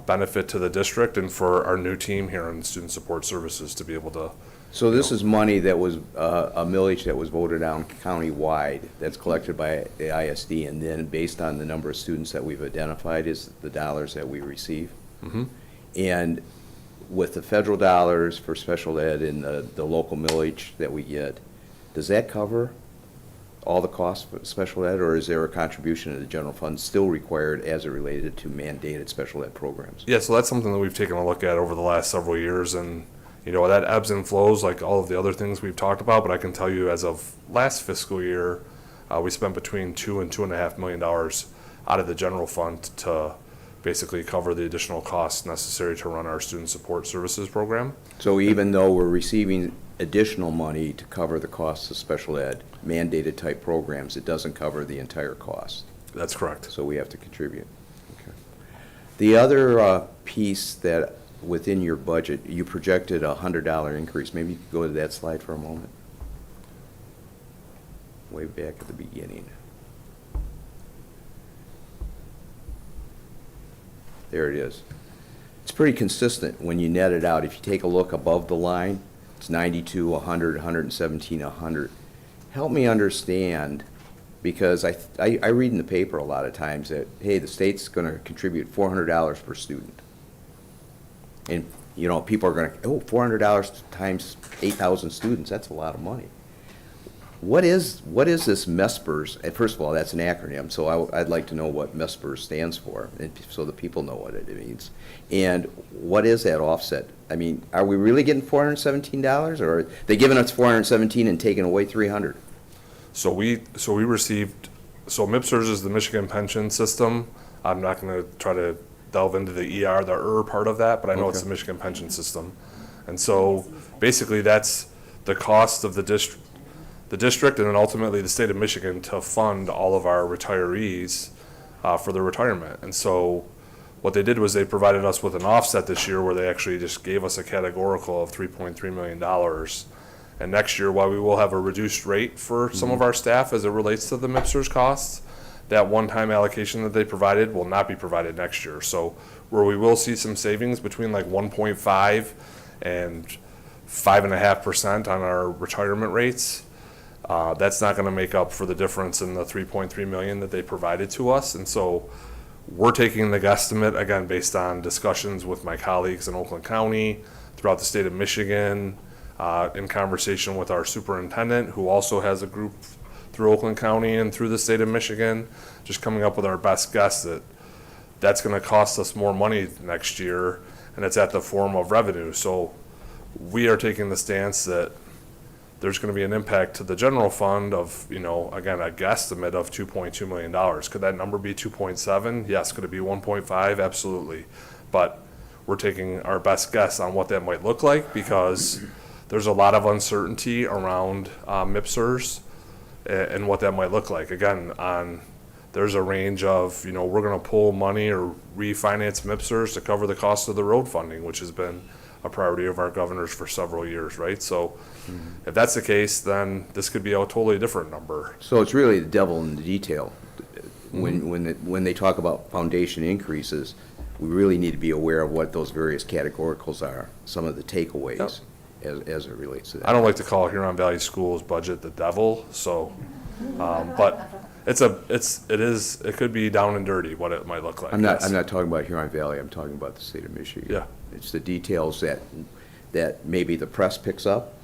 benefit to the district and for our new team here in Student Support Services to be able to. So this is money that was a millage that was voted on county-wide, that's collected by the ISD, and then based on the number of students that we've identified is the dollars that we receive. And with the federal dollars for special ed and the local millage that we get, does that cover all the costs for special ed, or is there a contribution to the general fund still required as it related to mandated special ed programs? Yeah, so that's something that we've taken a look at over the last several years, and that ebbs and flows like all of the other things we've talked about, but I can tell you as of last fiscal year, we spent between $2 and $2.5 million out of the general fund to basically cover the additional costs necessary to run our student support services program. So even though we're receiving additional money to cover the costs of special ed, mandated type programs, it doesn't cover the entire cost. That's correct. So we have to contribute. Okay. The other piece that within your budget, you projected a $100 increase. Maybe you could go to that slide for a moment. Way back at the beginning. There it is. It's pretty consistent when you net it out. If you take a look above the line, it's 92, 100, 117, 100. Help me understand, because I read in the paper a lot of times that, hey, the state's going to contribute $400 per student. And, people are going to, $400 times 8,000 students, that's a lot of money. What is this MESPERS? First of all, that's an acronym, so I'd like to know what MESPERS stands for, so the people know what it means. And what is that offset? I mean, are we really getting $417, or are they giving us $417 and taking away $300? So we received, MIPSERS is the Michigan pension system. I'm not going to try to delve into the part of that, but I know it's the Michigan pension system. And so basically that's the cost of the district and then ultimately the state of Michigan to fund all of our retirees for their retirement. And so what they did was they provided us with an offset this year where they actually just gave us a categorical of $3.3 million. And next year, while we will have a reduced rate for some of our staff as it relates to the MIPSERS costs, that one-time allocation that they provided will not be provided next year. So where we will see some savings between like 1.5 and 5.5% on our retirement rates, that's not going to make up for the difference in the $3.3 million that they provided to us. And so we're taking the guesstimate, again, based on discussions with my colleagues in Oakland County, throughout the state of Michigan, in conversation with our superintendent, who also has a group through Oakland County and through the state of Michigan, just coming up with our best guess that that's going to cost us more money next year, and it's at the form of revenue. So we are taking the stance that there's going to be an impact to the general fund of, again, a guesstimate of $2.2 million. Could that number be 2.7? Yes. Could it be 1.5? Absolutely. But we're taking our best guess on what that might look like because there's a lot of uncertainty around MIPSERS and what that might look like. Again, there's a range of, we're going to pull money or refinance MIPSERS to cover the cost of the road funding, which has been a priority of our governors for several years, right? So if that's the case, then this could be a totally different number. So it's really the devil in the detail. When they talk about foundation increases, we really need to be aware of what those various categoricals are, some of the takeaways as it relates to that. I don't like to call Huron Valley Schools budget the devil, so, but it could be down and dirty what it might look like. I'm not yes. talking about Huron Valley, I'm talking about the state of Michigan. Yeah. It's the details that maybe the press picks up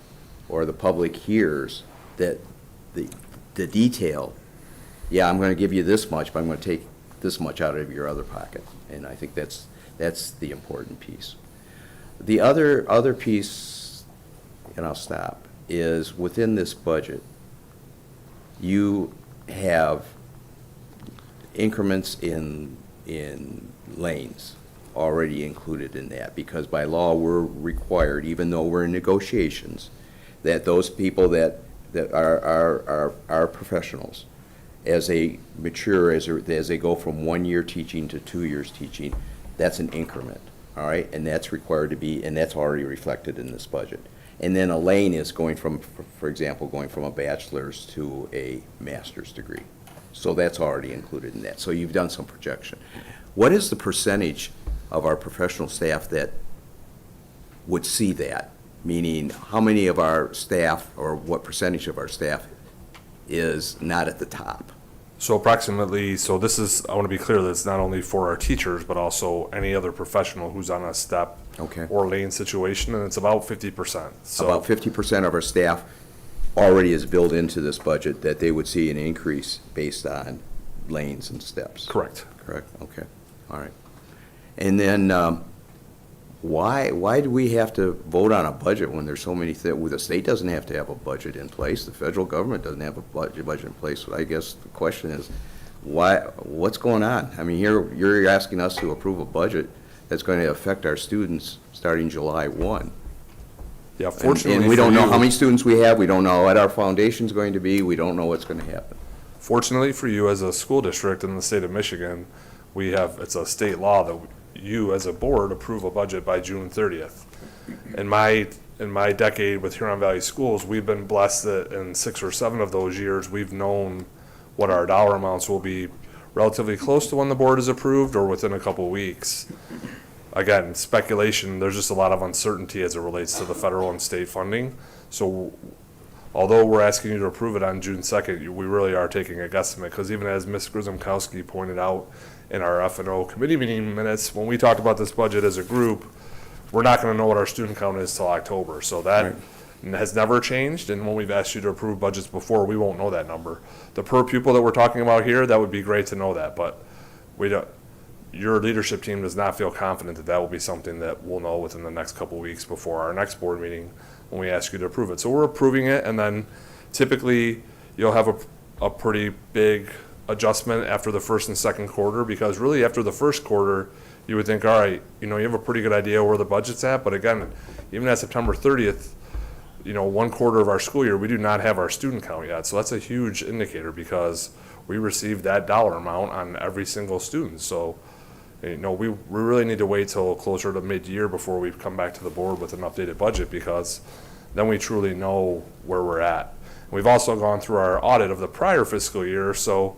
or the public hears, that the detail, yeah, I'm gonna give you this much, but I'm gonna take this much out of your other pocket. And I think that's the important piece. The other piece, and I'll stop, is within this budget, you have increments in lanes already included in that, because by law, we're required, even though we're in negotiations, that those people that are professionals, as they mature, as they go from 1 year teaching to 2 years teaching, that's an increment, all right? And that's required to be, and that's already reflected in this budget. And then a lane is going from, for example, going from a bachelor's to a master's degree. So that's already included in that. So you've done some projection. What is the percentage of our professional staff that would see that? Meaning, how many of our staff, or what percentage of our staff is not at the top? So approximately, so this is, I want to be clear that it's not only for our teachers, but also any other professional who's on a step or lane situation, and it's about 50%. So About 50% of our staff already is built into this budget that they would see an increase based on lanes and steps. Correct. Correct, okay, all right. And then, why do we have to vote on a budget when there's so many things? The state doesn't have to have a budget in place, the federal government doesn't have a budget in place. So I guess the question is, what's going on? I mean, you're asking us to approve a budget that's going to affect our students starting July 1. Yeah, fortunately And we for don't know you- how many students we have, we don't know what our foundation's going to be, we don't know what's going to happen. Fortunately for you, as a school district in the state of Michigan, it's a state law that you, as a board, approve a budget by June 30th. In my decade with Huron Valley Schools, we've been blessed that in 6 or 7 of those years, we've known what our dollar amounts will be relatively close to when the board is approved or within a couple weeks. Again, speculation, there's just a lot of uncertainty as it relates to the federal and state funding. So although we're asking you to approve it on June 2nd, we really are taking a guesstimate, because even as Ms. Grzymkowski pointed out in our F&O committee meeting minutes, when we talked about this budget as a group, we're not going to know what our student count is till October. So that has never changed, and when we've asked you to approve budgets before, we won't know that number. The per pupil that we're talking about here, that would be great to know that, but we don't. Your leadership team does not feel confident that that will be something that we'll know within the next couple weeks before our next board meeting when we ask you to approve it. So we're approving it, and then typically you'll have a pretty big adjustment after the first and second quarter, because really after the first quarter, you would think, all right, you have a pretty good idea where the budget's at, but again, even at September 30th, 1 quarter of our school year, we do not have our student count yet. So that's a huge indicator, because we receive that dollar amount on every single student. So, we really need to wait till closer to mid-year before we come back to the board with an updated budget, because then we truly know where we're at. We've also gone through our audit of the prior fiscal year, so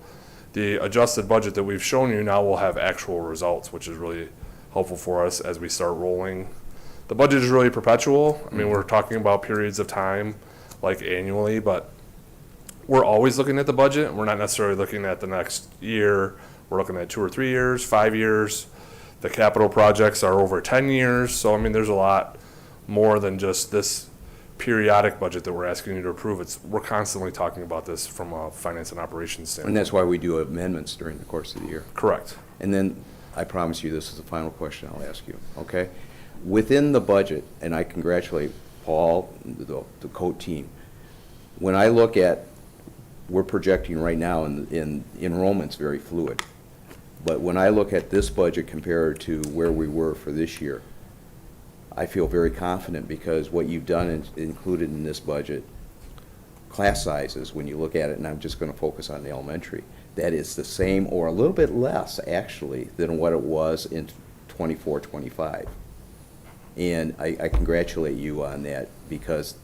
the adjusted budget that we've shown you now will have actual results, which is really helpful for us as we start rolling. The budget is really perpetual. I mean, we're talking about periods of time, like annually, but we're always looking at the budget. We're not necessarily looking at the next year. We're looking at 2 or 3 years, 5 years. The capital projects are over 10 years. So, I mean, there's a lot more than just this periodic budget that we're asking you to approve. We're constantly talking about this from a finance and operations standpoint. And that's why we do amendments during the course of the year. Correct. And then, I promise you, this is the final question I'll ask you, okay? Within the budget, and I congratulate Paul, the COAT team, when I look at, we're projecting right now in enrollment's very fluid. But when I look at this budget compared to where we were for this year, I feel very confident, because what you've done is included in this budget, class sizes, when you look at it, and I'm just going to focus on the elementary, that is the same or a little bit less, actually, than what it was in 24-25. And I congratulate you on that, because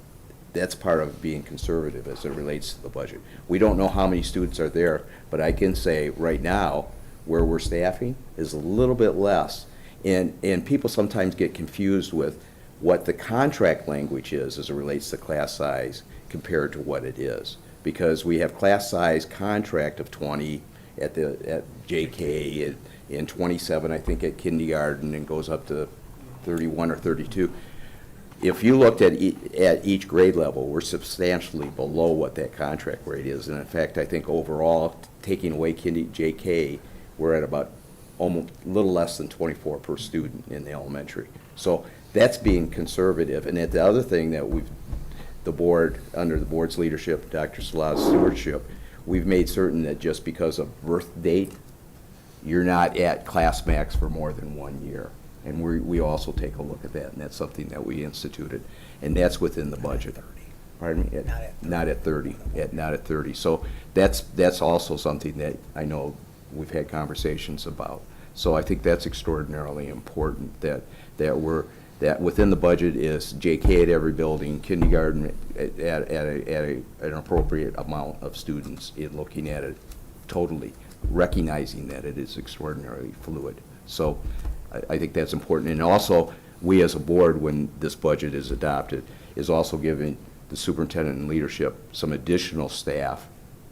that's part of being conservative as it relates to the budget. We don't know how many students are there, but I can say right now, where we're staffing is a little bit less. And people sometimes get confused with what the contract language is as it relates to class size compared to what it is. Because we have class size contract of 20 at JK, and 27, I think, at kindergarten, and goes up to 31 or 32. If you looked at each grade level, we're substantially below what that contract rate is. And in fact, I think overall, taking away JK, we're at about almost a little less than 24 per student in the elementary. So that's being conservative. And the other thing that the board, under the board's leadership, Dr. Salah's stewardship, we've made certain that just because of birth date, you're not at class max for more than 1 year. And we also take a look at that, and that's something that we instituted. And that's within the budget. Pardon me? Not at 30. Not at 30. So that's also something that I know we've had conversations about. So I think that's extraordinarily important, that within the budget is JK at every building, kindergarten at an appropriate amount of students, in looking at it totally, recognizing that it is extraordinarily fluid. So I think that's important. And also, we as a board, when this budget is adopted, is also giving the superintendent and leadership some additional staff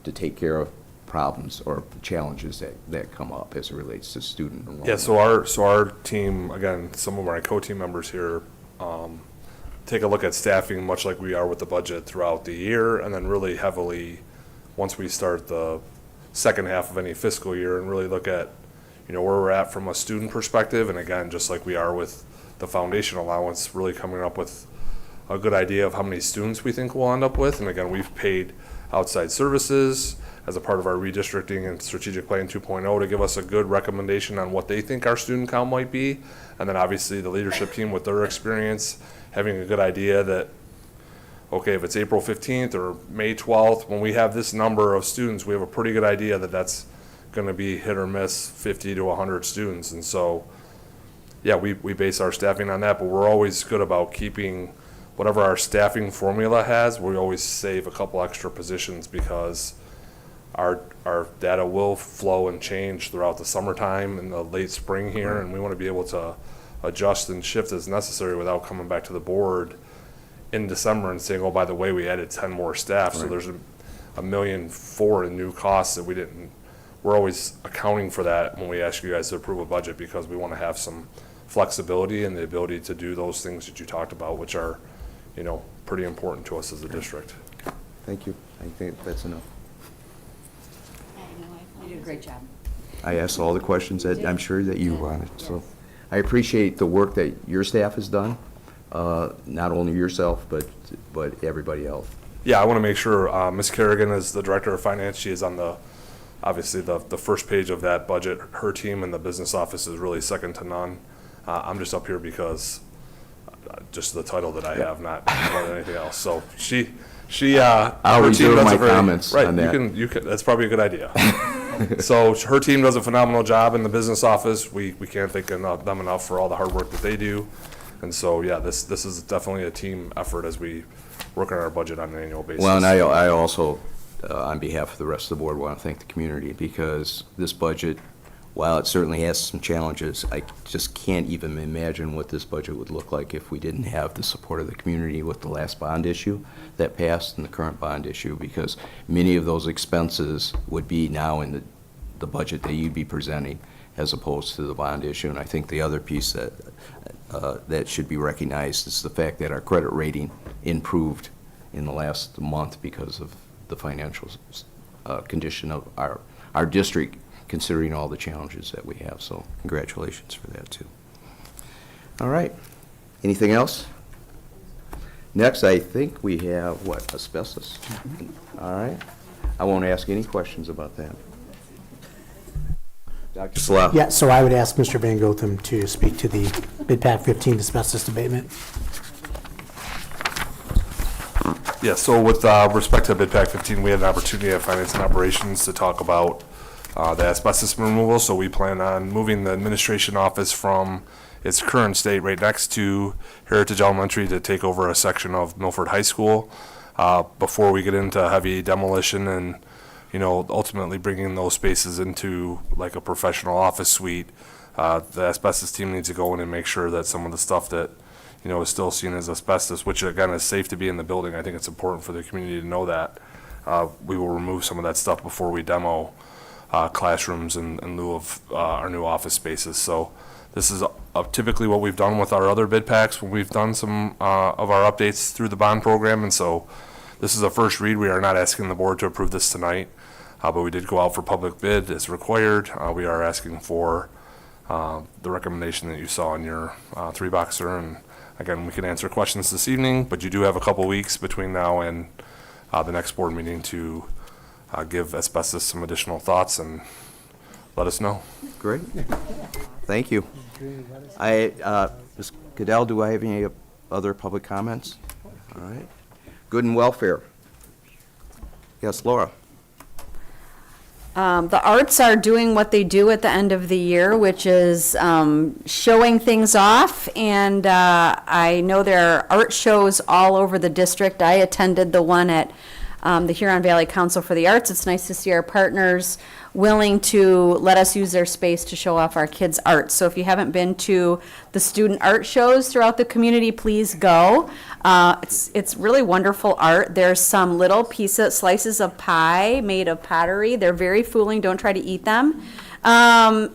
to take care of problems or challenges that come up as it relates to student enrollment. Yeah, so our team, again, some of my co-team members here, take a look at staffing much like we are with the budget throughout the year, and then really heavily, once we start the second half of any fiscal year, and really look at, where we're at from a student perspective. And again, just like we are with the foundation allowance, really coming up with a good idea of how many students we think we'll end up with. And again, we've paid outside services as a part of our redistricting and strategic plan 2.0 to give us a good recommendation on what they think our student count might be. And then obviously the leadership team, with their experience, having a good idea that, okay, if it's April 15th or May 12th, when we have this number of students, we have a pretty good idea that that's going to be hit or miss 50 to 100 students. And so, yeah, we base our staffing on that, but we're always good about keeping whatever our staffing formula has. We always save a couple extra positions, because our data will flow and change throughout the summertime and the late spring here, and we want to be able to adjust and shift as necessary without coming back to the board in December and saying, oh, by the way, we added 10 more staff. Right. So there's $1.4 million in new costs that we didn't. We're always accounting for that when we ask you guys to approve a budget, because we want to have some flexibility and the ability to do those things that you talked about, which are, pretty important to us as a district. Thank you. I think that's enough. You did a great job. I asked all the questions that I'm sure that you wanted. So I appreciate the work that your staff has done, not only yourself, but everybody else. Yeah, I want to make sure Ms. Kerrigan is the Director of Finance. She is on obviously the first page of that budget. Her team in the business office is really second to none. I'm just up here because just the title that I have, not more than anything else. So I'll reserve my comments on that. You can, that's probably a good idea. So her team does a phenomenal job in the business office. We can't thank them enough for all the hard work that they do. And so, yeah, this is definitely a team effort as we work on our budget on an annual basis. Well, and I also, on behalf of the rest of the board, want to thank the community, because this budget, while it certainly has some challenges, I just can't even imagine what this budget would look like if we didn't have the support of the community with the last bond issue that passed and the current bond issue, because many of those expenses would be now in the budget that you'd be presenting as opposed to the bond issue. And I think the other piece that should be recognized is the fact that our credit rating improved in the last month because of the financial condition of our district, considering all the challenges that we have. So congratulations for that too. All right. Anything else? Next, I think we have, asbestos? All right. I won't ask any questions about that. Dr. Salah. Yeah, so I would ask Mr. Van Gotham to speak to the Bid Pack 15 asbestos abatement. Yeah, so with respect to Bid Pack 15, we had an opportunity at Finance and Operations to talk about the asbestos removal, so we plan on moving the administration office from its current state right next to Heritage Elementary to take over a section of Milford High School before we get into heavy demolition and, you know, ultimately bringing those spaces into like a professional office suite. The asbestos team needs to go in and make sure that some of the stuff that, you know, is still seen as asbestos, which again is safe to be in the building. I think it's important for the community to know that. We will remove some of that stuff before we demo classrooms in lieu of our new office spaces. So this is typically what we've done with our other bid packs when we've done some of our updates through the bond program. And so this is a first read. We are not asking the board to approve this tonight, but we did go out for public bid as required. We are asking for the recommendation that you saw in your 3-boxer. And again, we can answer questions this evening, but you do have a couple weeks between now and the next board meeting to give asbestos some additional thoughts and let us know. Great. Thank you. Ms. Goodell, do I have any other public comments? All right. Good and welfare. Yes, Laura. The arts are doing what they do at the end of the year, which is showing things off. And I know there are art shows all over the district. I attended the one at the Huron Valley Council for the Arts. It's nice to see our partners willing to let us use their space to show off our kids' art. So if you haven't been to the student art shows throughout the community, please go. It's really wonderful art. There's some little slices of pie made of pottery. They're very fooling. Don't try to eat them.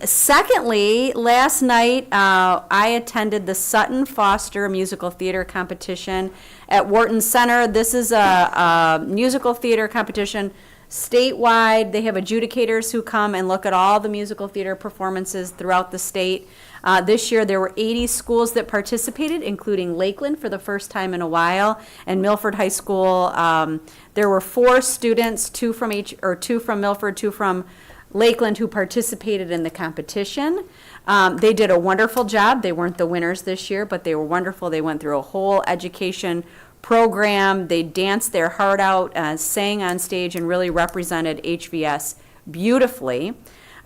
Secondly, last night I attended the Sutton Foster musical theater competition at Wharton Center. This is a musical theater competition statewide. They have adjudicators who come and look at all the musical theater performances throughout the state. This year there were 80 schools that participated, including Lakeland for the first time in a while, and Milford High School. There were 4 students, 2 from Milford, 2 from Lakeland, who participated in the competition. They did a wonderful job. They weren't the winners this year, but they were wonderful. They went through a whole education program. They danced their heart out, sang on stage, and really represented HVS beautifully.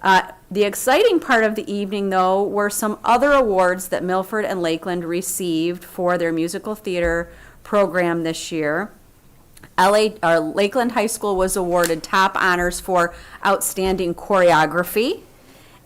The exciting part of the evening, though, were some other awards that Milford and Lakeland received for their musical theater program this year. Lakeland High School was awarded top honors for outstanding choreography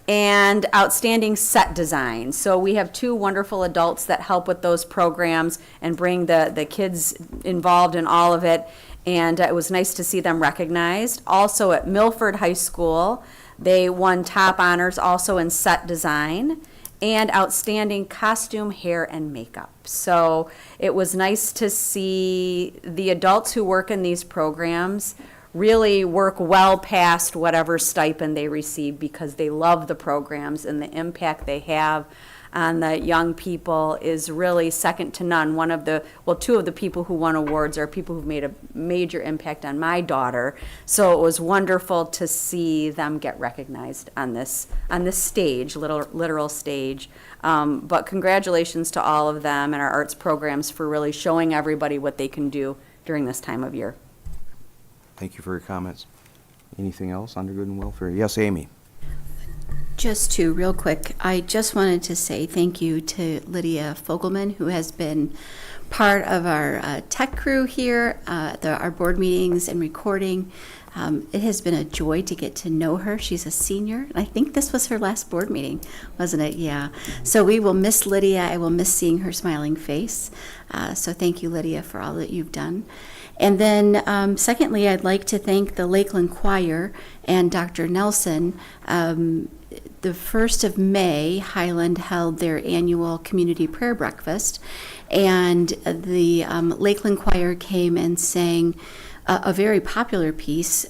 and outstanding set design. So we have 2 wonderful adults that help with those programs and bring the kids involved in all of it. And it was nice to see them recognized. Also at Milford High School, they won top honors also in set design and outstanding costume, hair, and makeup. So it was nice to see the adults who work in these programs really work well past whatever stipend they receive because they love the programs, and the impact they have on the young people is really second to none. 2 of the people who won awards are people who've made a major impact on my daughter. So it was wonderful to see them get recognized on this stage, literal stage. But congratulations to all of them and our arts programs for really showing everybody what they can do during this time of year. Thank you for your comments. Anything else under good and welfare? Yes, Amy. Just 2 real quick. I just wanted to say thank you to Lydia Fogelman, who has been part of our tech crew here, our board meetings and recording. It has been a joy to get to know her. She's a senior. I think this was her last board meeting, wasn't it? Yeah. So we will miss Lydia. I will miss seeing her smiling face. So thank you, Lydia, for all that you've done. And then secondly, I'd like to thank the Lakeland Choir and Dr. Nelson. The 1st of May, Highland held their annual community prayer breakfast, and the Lakeland Choir came and sang a very popular piece,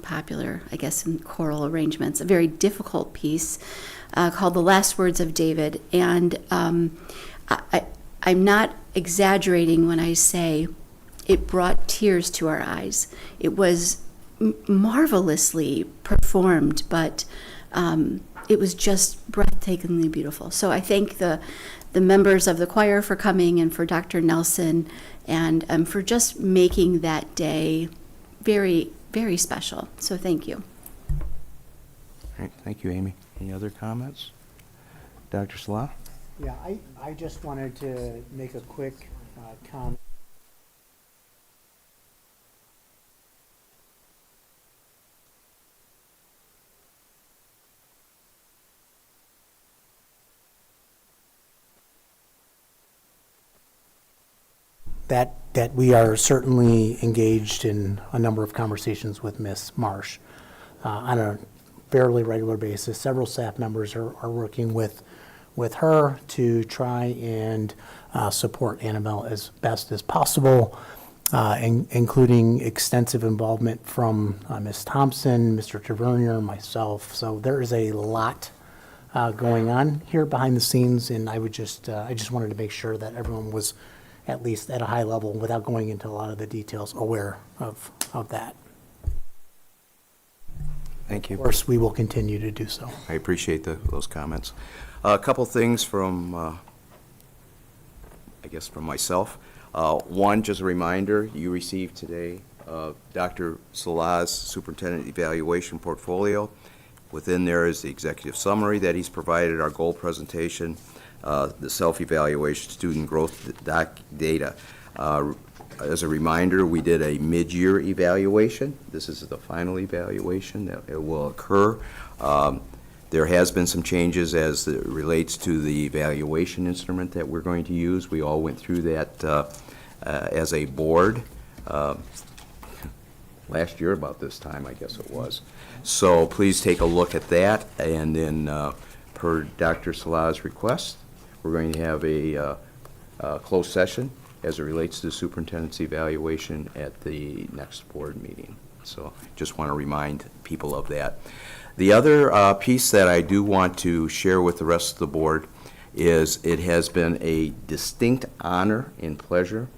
popular, I guess, in choral arrangements, a very difficult piece called The Last Words of David. And I'm not exaggerating when I say it brought tears to our eyes. It was marvelously performed, but it was just breathtakingly beautiful. So I thank the members of the choir for coming, and for Dr. Nelson, and for just making that day very, very special. So thank you. Great, thank you, Amy. Any other comments? Dr. Salah? Yeah, I just wanted to make a quick comment. That we are certainly engaged in a number of conversations with Ms. Marsh on a fairly regular basis. Several staff members are working with her to try and support Annabelle as best as possible, including extensive involvement from Ms. Thompson, Mr. Tavernier, myself. So there is a lot going on here behind the scenes, and I just wanted to make sure that everyone was at least at a high level, without going into a lot of the details, aware of that. Thank you. Of course, we will continue to do so. I appreciate those comments. A couple things from, I guess, from myself. One, just a reminder, you received today Dr. Salah's superintendent evaluation portfolio. Within there is the executive summary that he's provided, our goal presentation, the self-evaluation, student growth data. As a reminder, we did a mid-year evaluation. This is the final evaluation that it will occur. There has been some changes as it relates to the evaluation instrument that we're going to use. We all went through that as a board last year about this time, I guess it was. So please take a look at that, and then per Dr. Salah's request, we're going to have a closed session as it relates to the superintendent's evaluation at the next board meeting. So just want to remind people of that. The other piece that I do want to share with the rest of the board is it has been a distinct honor and pleasure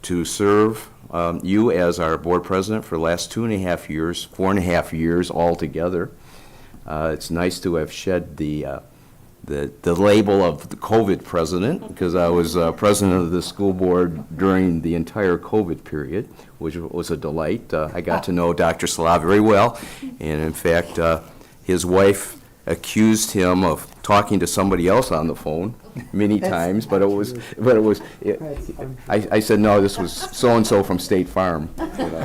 to serve you as our board president for the last 2.5 years, 4.5 years altogether. It's nice to have shed the label of the COVID president, because I was president of the school board during the entire COVID period, which was a delight. I got to know Dr. Salah very well, and in fact, his wife accused him of talking to somebody else on the phone many times, but I said, no, this was so-and-so from State Farm, you know.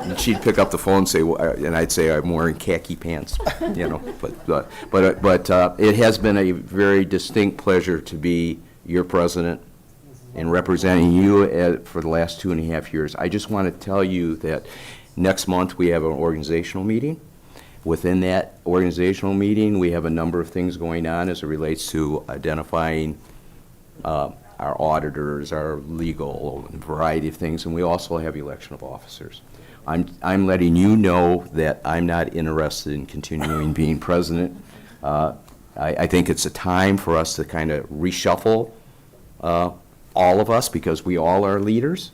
And she'd pick up the phone and say, and I'd say, I'm wearing khaki pants, you know, but it has been a very distinct pleasure to be your president and representing you for the last 2.5 years. I just want to tell you that next month we have an organizational meeting. Within that organizational meeting, we have a number of things going on as it relates to identifying our auditors, our legal, a variety of things, and we also have election of officers. I'm letting you know that I'm not interested in continuing being president. I think it's a time for us to kind of reshuffle all of us, because we all are leaders.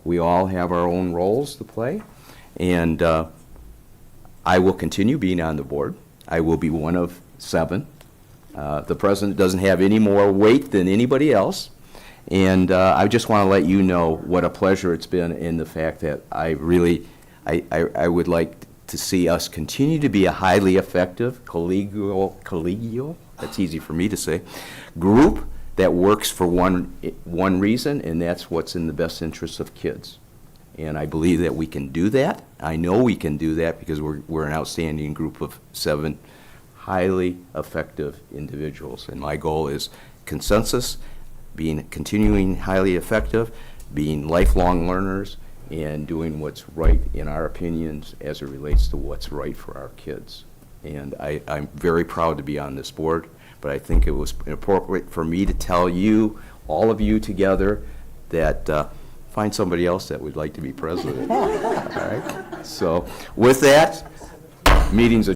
We all have our own roles to play, and I will continue being on the board. I will be one of 7. The president doesn't have any more weight than anybody else. And I just want to let you know what a pleasure it's been, in the fact that I would like to see us continue to be a highly effective, collegial, that's easy for me to say, group that works for one reason, and that's what's in the best interest of kids. And I believe that we can do that. I know we can do that, because we're an outstanding group of 7 highly effective individuals. And my goal is consensus, continuing highly effective, being lifelong learners, and doing what's right in our opinions as it relates to what's right for our kids. And I'm very proud to be on this board, but I think it was appropriate for me to tell you, all of you together, that find somebody else that would like to be president. All right? So with that, meeting's adjourned.